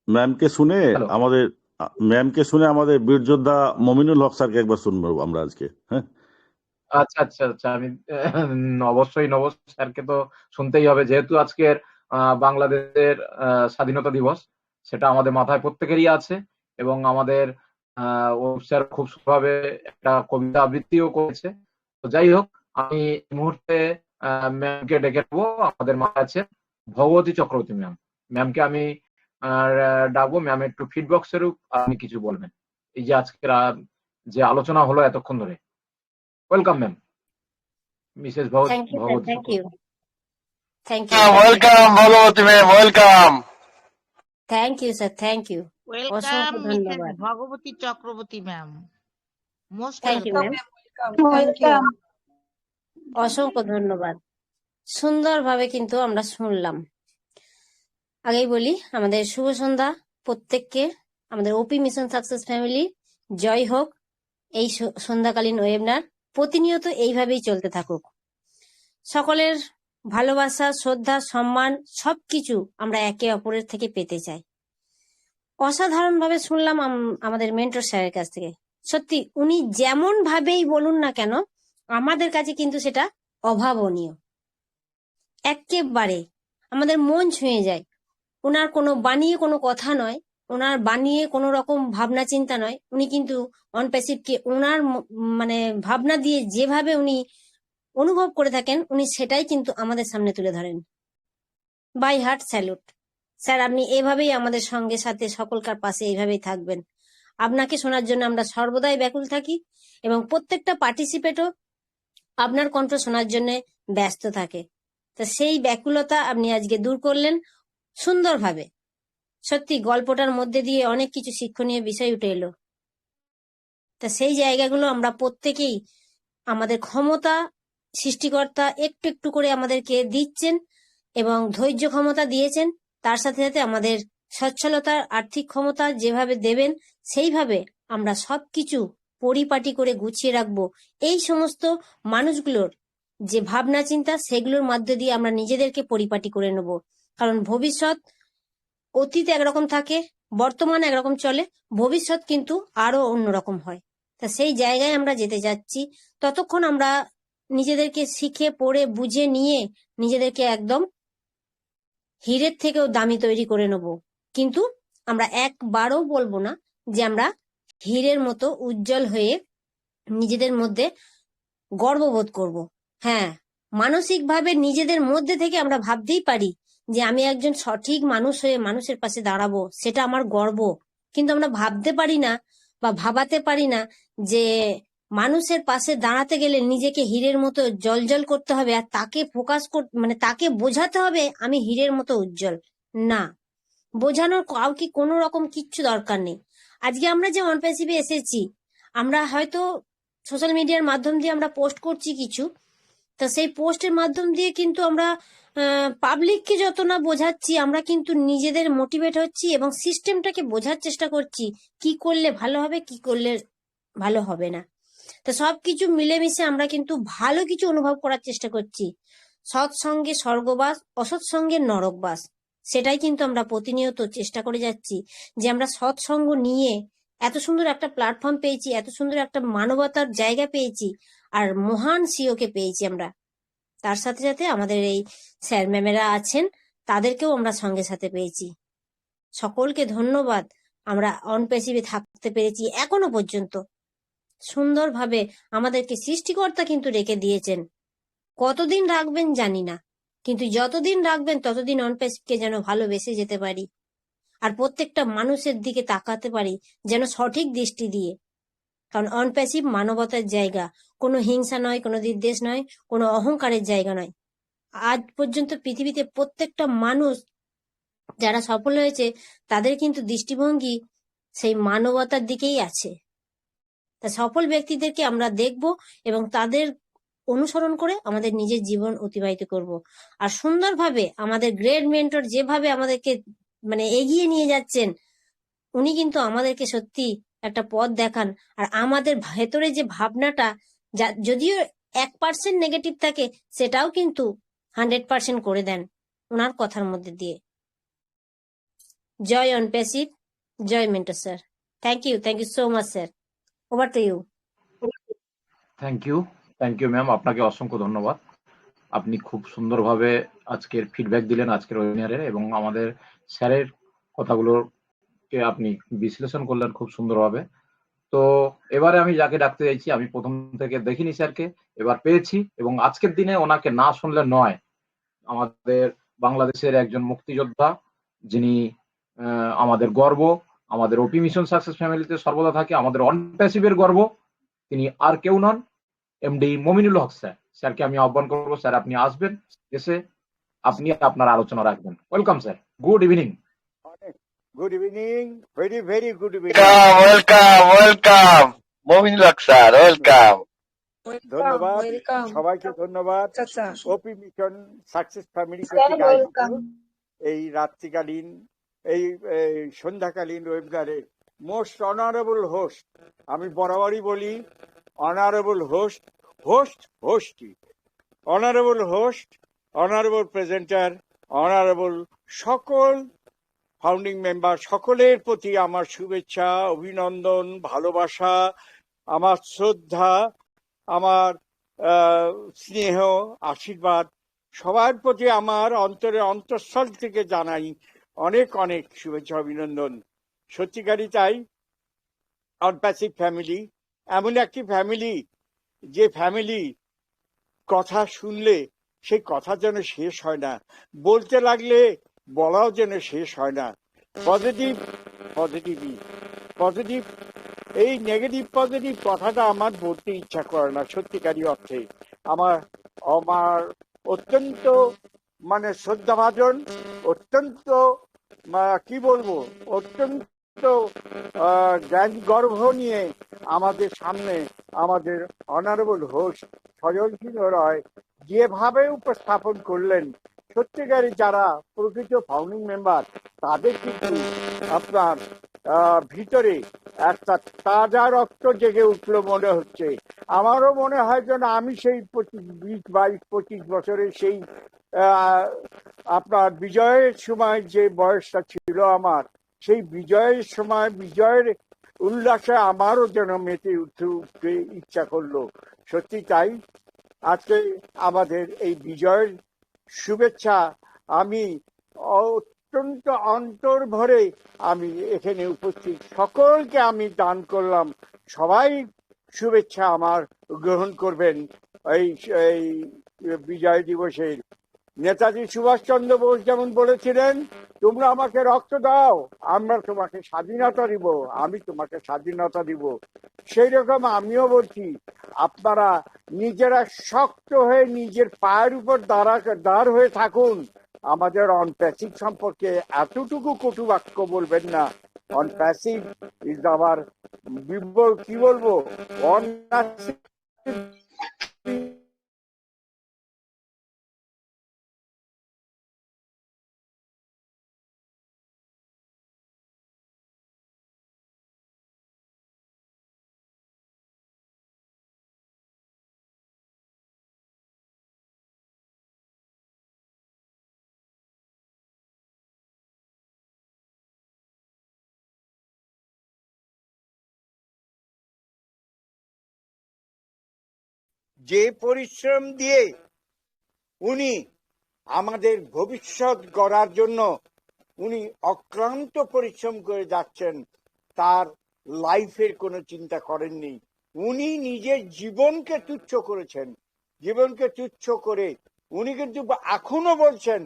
ম্যামকে শুনে হ্যালো। আমাদের বীর যোদ্ধা মমিনুল হক স্যারকে একবার শুনবো আমরা আজকে। হ্যাঁ, আচ্ছা আচ্ছা আচ্ছা, আমি অবশ্যই নব স্যারকে তো শুনতেই হবে, যেহেতু আজকের বাংলাদেশের স্বাধীনতা দিবস, সেটা আমাদের মাথায় প্রত্যেকেরই আছে। এবং আমাদের ও স্যার খুব সুন্দরভাবে একটা কবিতা আবৃত্তিও করেছে। তো যাই হোক, আমি এই মুহূর্তে ম্যামকে ডেকে নেবো। আমাদের মাথায় আছে ভগবতী চক্রবর্তী ম্যাম। ম্যামকে আমি ডাকবো। ম্যাম একটু ফিডব্যাক স্বরূপ আপনি কিছু বলবেন এই যে আজকের যে আলোচনা হলো এতক্ষণ ধরে। Welcome ma'am, Mrs Thank you, sir. Bhagwati Thank you. Chakraborty. Thank you. Thank you. Welcome Bhagwati ma'am, welcome. Thank you, sir. Thank you. Welcome অসংখ্য মিসেস ধন্যবাদ। Bhagwati Chakraborty ma'am, most thank you welcome. Ma'am, Thank you. অসংখ্য ধন্যবাদ। সুন্দরভাবে কিন্তু আমরা শুনলাম। আগেই বলি, আমাদের শুভ সন্ধ্যা প্রত্যেককে। আমাদের ওপি মিশন সাকসেস ফ্যামিলি জয় হোক। এই সন্ধ্যাকালীন ওয়েবিনার প্রতিনিয়ত এইভাবেই চলতে থাকুক। সকলের ভালোবাসা, শ্রদ্ধা, সম্মান সবকিছু আমরা একে অপরের থেকে পেতে চাই। অসাধারণ ভাবে শুনলাম আমাদের মেন্টর স্যারের কাছ থেকে। সত্যি উনি যেমন ভাবেই বলুন না কেন, আমাদের কাছে কিন্তু সেটা অভাবনীয়। একেবারে আমাদের মন ছুঁয়ে যায়। ওনার কোনো বানিয়ে কোনো কথা নয়, ওনার বানিয়ে কোনো রকম ভাবনা চিন্তা নয়। উনি কিন্তু অনপ্যাসিভকে ওনার মানে ভাবনা দিয়ে যেভাবে উনি অনুভব করে থাকেন, উনি সেটাই কিন্তু আমাদের সামনে তুলে ধরেন। By heart salute sir. আপনি এভাবেই আমাদের সঙ্গে সাথে সকলকার পাশে এইভাবেই থাকবেন। আপনাকে শোনার জন্য আমরা সর্বদাই ব্যাকুল থাকি, এবং প্রত্যেকটা পার্টিসিপেটও আপনার কণ্ঠ শোনার জন্য ব্যস্ত থাকে। তা সেই ব্যাকুলতা আপনি আজকে দূর করলেন সুন্দরভাবে। সত্যি গল্পটার মধ্যে দিয়ে অনেক কিছু শিক্ষণীয় বিষয় উঠে এলো। তা সেই জায়গাগুলো আমরা প্রত্যেকেই, আমাদের ক্ষমতা সৃষ্টিকর্তা একটু একটু করে আমাদেরকে দিচ্ছেন, এবং ধৈর্য ক্ষমতা দিয়েছেন। তার সাথে সাথে আমাদের সচ্ছলতার আর্থিক ক্ষমতা যেভাবে দেবেন, সেইভাবে আমরা সবকিছু পরিপাটি করে গুছিয়ে রাখবো। এই সমস্ত মানুষগুলোর যে ভাবনা চিন্তা, সেগুলোর মধ্যে দিয়ে আমরা নিজেদেরকে পরিপাটি করে নেব। কারণ ভবিষ্যৎ, অতীত একরকম থাকে, বর্তমান একরকম চলে, ভবিষ্যৎ কিন্তু আরো অন্যরকম হয়। তা সেই জায়গায় আমরা যেতে যাচ্ছি। ততক্ষণ আমরা নিজেদেরকে শিখে পড়ে বুঝে নিয়ে নিজেদেরকে একদম হীরের থেকেও দামি তৈরি করে নেব। কিন্তু আমরা একবারও বলবো না যে আমরা হীরের মতো উজ্জ্বল হয়ে নিজেদের মধ্যে গর্ববোধ করব। হ্যাঁ, মানসিকভাবে নিজেদের মধ্যে থেকে আমরা ভাবতেই পারি যে আমি একজন সঠিক মানুষ হয়ে মানুষের পাশে দাঁড়াবো, সেটা আমার গর্ব। কিন্তু আমরা ভাবতে পারি না বা ভাবাতে পারি না যে মানুষের পাশে দাঁড়াতে গেলে নিজেকে হীরের মতো জলজল করতে হবে, আর তাকে মানে তাকে বোঝাতে হবে আমি হীরের মতো উজ্জ্বল। না, বোঝানোর কাউকে কোনো রকম কিচ্ছু দরকার নেই। আজকে আমরা যে অনপ্যাসিভে এসেছি, আমরা হয়তো সোশ্যাল মিডিয়ার মাধ্যম দিয়ে আমরা পোস্ট করছি কিছু, তা সেই পোস্টের মাধ্যম দিয়ে কিন্তু আমরা পাবলিককে যত না বোঝাচ্ছি, আমরা কিন্তু নিজেদের মোটিভেট হচ্ছি এবং সিস্টেমটাকে বোঝার চেষ্টা করছি কি করলে ভালো হবে, কি করলে ভালো হবে না। তো সবকিছু মিলেমিশে আমরা কিন্তু ভালো কিছু অনুভব করার চেষ্টা করছি। সৎসঙ্গে স্বর্গবাস, অসৎসঙ্গে নরকবাস, সেটাই কিন্তু আমরা প্রতিনিয়ত চেষ্টা করে যাচ্ছি যে আমরা সৎসঙ্গ নিয়ে এত সুন্দর একটা প্ল্যাটফর্ম পেয়েছি, এত সুন্দর একটা মানবতার জায়গা পেয়েছি, আর মহান সিওকে পেয়েছি আমরা। তার সাথে সাথে আমাদের এই স্যার ম্যামেরা আছেন, তাদেরকেও আমরা সঙ্গে সাথে পেয়েছি। সকলকে ধন্যবাদ। আমরা অনপ্যাসিভে থাকতে পেরেছি এখনো পর্যন্ত। সুন্দরভাবে আমাদেরকে সৃষ্টিকর্তা কিন্তু রেখে দিয়েছেন। কতদিন রাখবেন জানি না, কিন্তু যতদিন রাখবেন ততদিন অন প্যাসিভকে যেন ভালোবেসে যেতে পারি, আর প্রত্যেকটা মানুষের দিকে তাকাতে পারি যেন সঠিক দৃষ্টি দিয়ে। কারণ অন প্যাসিভ মানবতার জায়গা, কোনো হিংসা নয়, কোনো বিদ্বেষ নয়, কোনো অহংকারের জায়গা নয়। আজ পর্যন্ত পৃথিবীতে প্রত্যেকটা মানুষ যারা সফল হয়েছে তাদের কিন্তু দৃষ্টিভঙ্গি সেই মানবতার দিকেই আছে। তা সফল ব্যক্তিদেরকে আমরা দেখব এবং তাদের অনুসরণ করে আমাদের নিজের জীবন অতিবাহিত করব। আর সুন্দরভাবে আমাদের গ্রেট মেন্টর যেভাবে আমাদেরকে এগিয়ে নিয়ে যাচ্ছেন, উনি কিন্তু আমাদেরকে সত্যি একটা পথ দেখান। আর আমাদের ভেতরে যে ভাবনাটা, যদিও 1% নেগেটিভ থাকে, সেটাও কিন্তু 100% করে দেন ওনার কথার মধ্যে দিয়ে। জয় অন প্যাসিভ, জয় mentor sir. Thank you so much sir. Over to you. Thank you ma'am, আপনাকে অসংখ্য ধন্যবাদ। আপনি খুব সুন্দরভাবে আজকের ফিডব্যাক দিলেন আজকের ওয়েবিনারে, এবং আমাদের স্যারের কথাগুলোকে আপনি বিশ্লেষণ করলেন খুব সুন্দরভাবে। তো এবারে আমি যাকে ডাকতে চাইছি, আমি প্রথম থেকে দেখিনি স্যারকে, এবার পেয়েছি, এবং আজকের দিনে ওনাকে না শুনলে নয়। আমাদের বাংলাদেশের একজন মুক্তিযোদ্ধা, যিনি আমাদের গর্ব, আমাদের ওপি মিশন সাকসেস ফ্যামিলিতে সর্বদা থাকে, আমাদের অন প্যাসিভের গর্ব, তিনি আর কেউ নন, এমডি মমিনুল হক স্যার। স্যারকে আমি আহ্বান করবো, স্যার আপনি আসবেন, এসে আপনি আপনার আলোচনা রাখবেন। Welcome sir, good evening. Good evening, very very good evening. Welcome Mominul Haque sir, welcome. ধন্যবাদ সবাইকে, ধন্যবাদ ওপি মিশন সাকসেস ফ্যামিলি কর্তৃক আয়োজিত এই রাত্রিকালীন এই সন্ধ্যাকালীন ওয়েবিনারে মোস্ট অনারেবল হোস্ট, আমি বরাবরই বলি অনারেবল হোস্টই honourable host, honourable presenter, honourable সকল ফাউন্ডিং মেম্বার, সকলের প্রতি আমার শুভেচ্ছা, অভিনন্দন, ভালোবাসা, আমার শ্রদ্ধা, আমার স্নেহ, আশীর্বাদ, সবার প্রতি আমার অন্তঃস্থল থেকে জানাই অনেক অনেক শুভেচ্ছা, অভিনন্দন। সত্যিকারই তাই, অন প্যাসিভ ফ্যামিলি এমন একটি ফ্যামিলি, যে ফ্যামিলি কথা শুনলে সেই কথা যেন শেষ হয় না, বলতে লাগলে বলাও যেন শেষ হয় না। পজিটিভ, এই নেগেটিভ পজিটিভ কথাটা আমার বলতে ইচ্ছা করে না। সত্যিকারই অর্থে আমার অত্যন্ত শ্রদ্ধাভাজন, অত্যন্ত কি বলবো, অত্যন্ত জ্ঞান গর্ভ নিয়ে আমাদের সামনে আমাদের অনারেবল হোস্ট সজল সিংহ রায় যেভাবে উপস্থাপন করলেন, সত্যিকারী যারা প্রকৃত ফাউন্ডিং মেম্বার তাদের কিন্তু আপনার ভিতরে একটা তাজা রক্ত জেগে উঠলো মনে হচ্ছে। আমারও মনে হয় যেন আমি সেই 20-22-25 বছরের সেই আপনার বিজয়ের সময় যে বয়সটা ছিল আমার, সেই বিজয়ের সময় বিজয়ের উল্লাসে আমারও যেন মেতে উঠতে ইচ্ছা করলো। সত্যি তাই, আজকে আমাদের এই বিজয়ের শুভেচ্ছা আমি অত্যন্ত অন্তর ভরে আমি এখানে উপস্থিত সকলকে আমি দান করলাম। সবাই শুভেচ্ছা আমার গ্রহণ করবেন এই বিজয় দিবসের। নেতাজি সুভাষচন্দ্র বোস যেমন বলেছিলেন, তোমরা আমাকে রক্ত দাও, আমরা তোমাকে স্বাধীনতা দিব, আমি তোমাকে স্বাধীনতা দিব। সেই রকম আমিও বলছি, আপনারা নিজেরা শক্ত হয়ে নিজের পায়ের উপর দাঁড় হয়ে থাকুন। আমাদের অন প্যাসিভ সম্পর্কে এতটুকু কটু বাক্য বলবেন না। অন প্যাসিভ ইজ আওয়ার, কি বলবো, অন প্যাসিভ যে পরিশ্রম দিয়ে উনি আমাদের ভবিষ্যৎ গড়ার জন্য উনি অক্লান্ত পরিশ্রম করে যাচ্ছেন, তার লাইফের কোনো চিন্তা করেননি। উনি নিজের জীবনকে তুচ্ছ করেছেন, জীবনকে তুচ্ছ করে উনি কিন্তু এখনো বলছেন,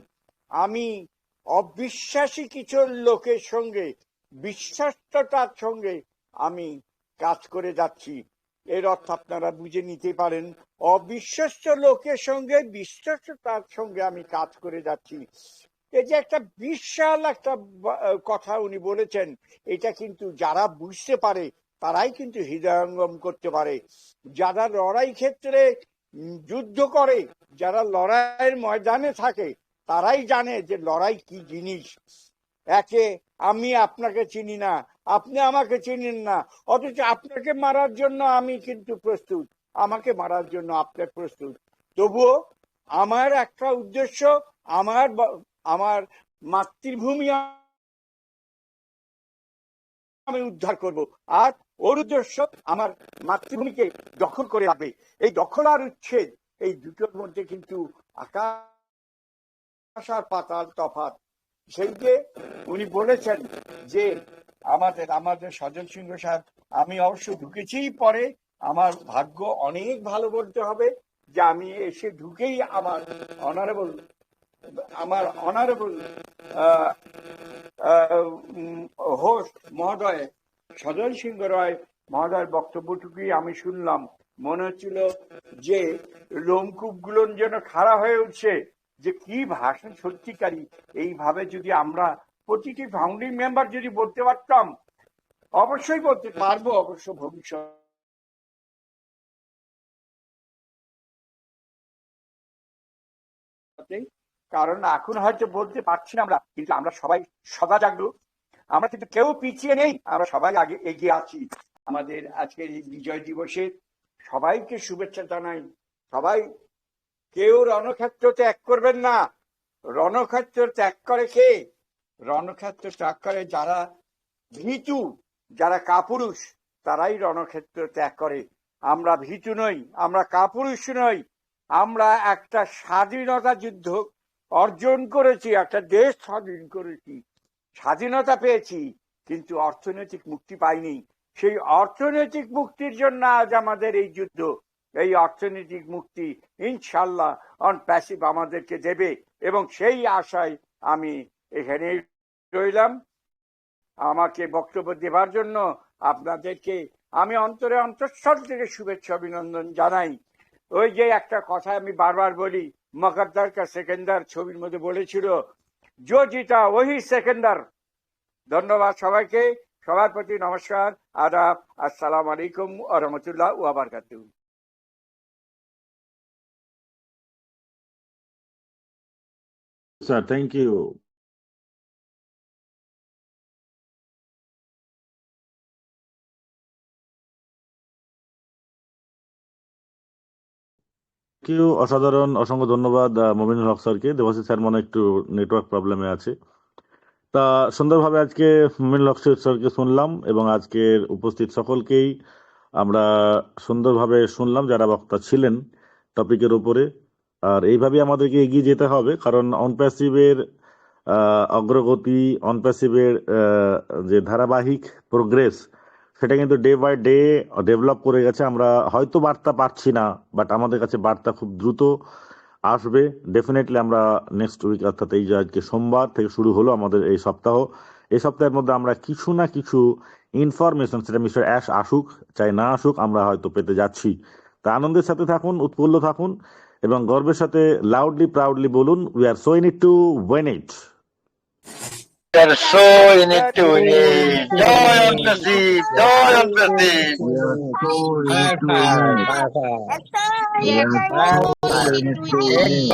আমি অবিশ্বাসী কিছু লোকের সঙ্গে বিশ্বাসটার সঙ্গে আমি কাজ করে যাচ্ছি। এর অর্থ আপনারা বুঝে নিতে পারেন, অবিশ্বাস্য লোকের সঙ্গে বিশ্বাসটার সঙ্গে আমি কাজ করে যাচ্ছি। এই যে একটা বিশাল একটা কথা উনি বলেছেন, এটা কিন্তু যারা বুঝতে পারে তারাই কিন্তু হৃদয়ঙ্গম করতে পারে। যারা লড়াই ক্ষেত্রে যুদ্ধ করে, যারা লড়াইয়ের ময়দানে থাকে, তারাই জানে যে লড়াই কি জিনিস। একে আমি আপনাকে চিনি না, আপনি আমাকে চিনেন না, অথচ আপনাকে মারার জন্য আমি কিন্তু প্রস্তুত, আমাকে মারার জন্য আপনি প্রস্তুত। তবুও আমার একটা উদ্দেশ্য, আমার মাতৃভূমি আমি উদ্ধার করব, আর ওর উদ্দেশ্য আমার মাতৃভূমিকে দখল করে রাখবে। এই দখল আর উচ্ছেদ, এই দুটোর মধ্যে কিন্তু আকাশ আর পাতাল তফাৎ। সেই যে উনি বলেছেন যে আমাদের সজল সিংহ সাহেব, আমি অবশ্য ঢুকেছি পরে, আমার ভাগ্য অনেক ভালো বলতে হবে যে আমি এসে ঢুকেই আমার অনারেবল হোস্ট মহোদয় সজল সিংহ রায় মহোদয়ের বক্তব্যটুকুই আমি শুনলাম। মনে হচ্ছিল যে লোমকূপ গুলো যেন খাড়া হয়ে উঠছে, যে কি ভাষণ সত্যিকারী। এইভাবে যদি আমরা প্রতিটি ফাউন্ডিং মেম্বার যদি বলতে পারতাম, অবশ্যই বলতে পারবো অবশ্য ভবিষ্যতে, কারণ এখন হয়তো বলতে পারছি না আমরা, কিন্তু আমরা সবাই সদা জাগরুক, আমরা কিন্তু কেউ পিছিয়ে নেই, আমরা সবাই আগে এগিয়ে আছি। আমাদের আজকের এই বিজয় দিবসে সবাইকে শুভেচ্ছা জানাই। সবাই কেউ রণক্ষেত্র ত্যাগ করবেন না। রণক্ষেত্র ত্যাগ করে কে? রণক্ষেত্র ত্যাগ করে যারা ভীতু, যারা কাপুরুষ, তারাই রণক্ষেত্র ত্যাগ করে। আমরা ভীতু নই, আমরা কাপুরুষ নই, আমরা একটা স্বাধীনতা যুদ্ধ অর্জন করেছি, একটা দেশ স্বাধীন করেছি, স্বাধীনতা পেয়েছি, কিন্তু অর্থনৈতিক মুক্তি পাইনি। সেই অর্থনৈতিক মুক্তির জন্য আজ আমাদের এই যুদ্ধ। এই অর্থনৈতিক মুক্তি ইনশাল্লাহ অন প্যাসিভ আমাদেরকে দেবে, এবং সেই আশায় আমি এখানে রইলাম। আমাকে বক্তব্য দেবার জন্য আপনাদেরকে আমি অন্তঃস্থল থেকে শুভেচ্ছা অভিনন্দন জানাই। ওই যে একটা কথা আমি বারবার বলি, মকদ্দার কা সেকেন্দার ছবির মধ্যে বলেছিল, জো জিতা ওহি সেকেন্দার। ধন্যবাদ সবাইকে, সবার প্রতি নমস্কার, আদাব, আসসালামু আলাইকুম ওয়া রাহমাতুল্লাহি ওয়া বারাকাতুহু। Sir, thank you. অসাধারণ, অসংখ্য ধন্যবাদ মমিনুল হক স্যারকে। দেবাশিস স্যার মনে একটু নেটওয়ার্ক প্রবলেমে আছে। তা সুন্দরভাবে আজকে মমিনুল হক স্যারকে শুনলাম, এবং আজকের উপস্থিত সকলকেই আমরা সুন্দরভাবে শুনলাম যারা বক্তা ছিলেন টপিকের উপরে। আর এইভাবে আমাদেরকে এগিয়ে যেতে হবে, কারণ অনপ্যাসিভের অগ্রগতি, অনপ্যাসিভের যে ধারাবাহিক প্রোগ্রেস, সেটা কিন্তু ডে বাই ডে ডেভেলপ করে গেছে। আমরা হয়তো বার্তা পাচ্ছি না, বাট আমাদের কাছে বার্তা খুব দ্রুত আসবে। ডেফিনেটলি আমরা নেক্সট উইক, অর্থাৎ এই যে আজকে সোমবার থেকে শুরু হলো আমাদের এই সপ্তাহ, এই সপ্তাহের মধ্যে আমরা কিছু না কিছু ইনফরমেশন, সেটা মিস্টার অ্যাশ আসুক চাই না আসুক, আমরা হয়তো পেতে যাচ্ছি। তা আনন্দের সাথে থাকুন, উৎফুল্ল থাকুন, এবং গর্বের সাথে লাউডলি প্রাউডলি বলুন, we are so in it to win it. We are so in it to win it. Joy on the sea, joy on the sea. We are so in it to win it. We are so in it to win it.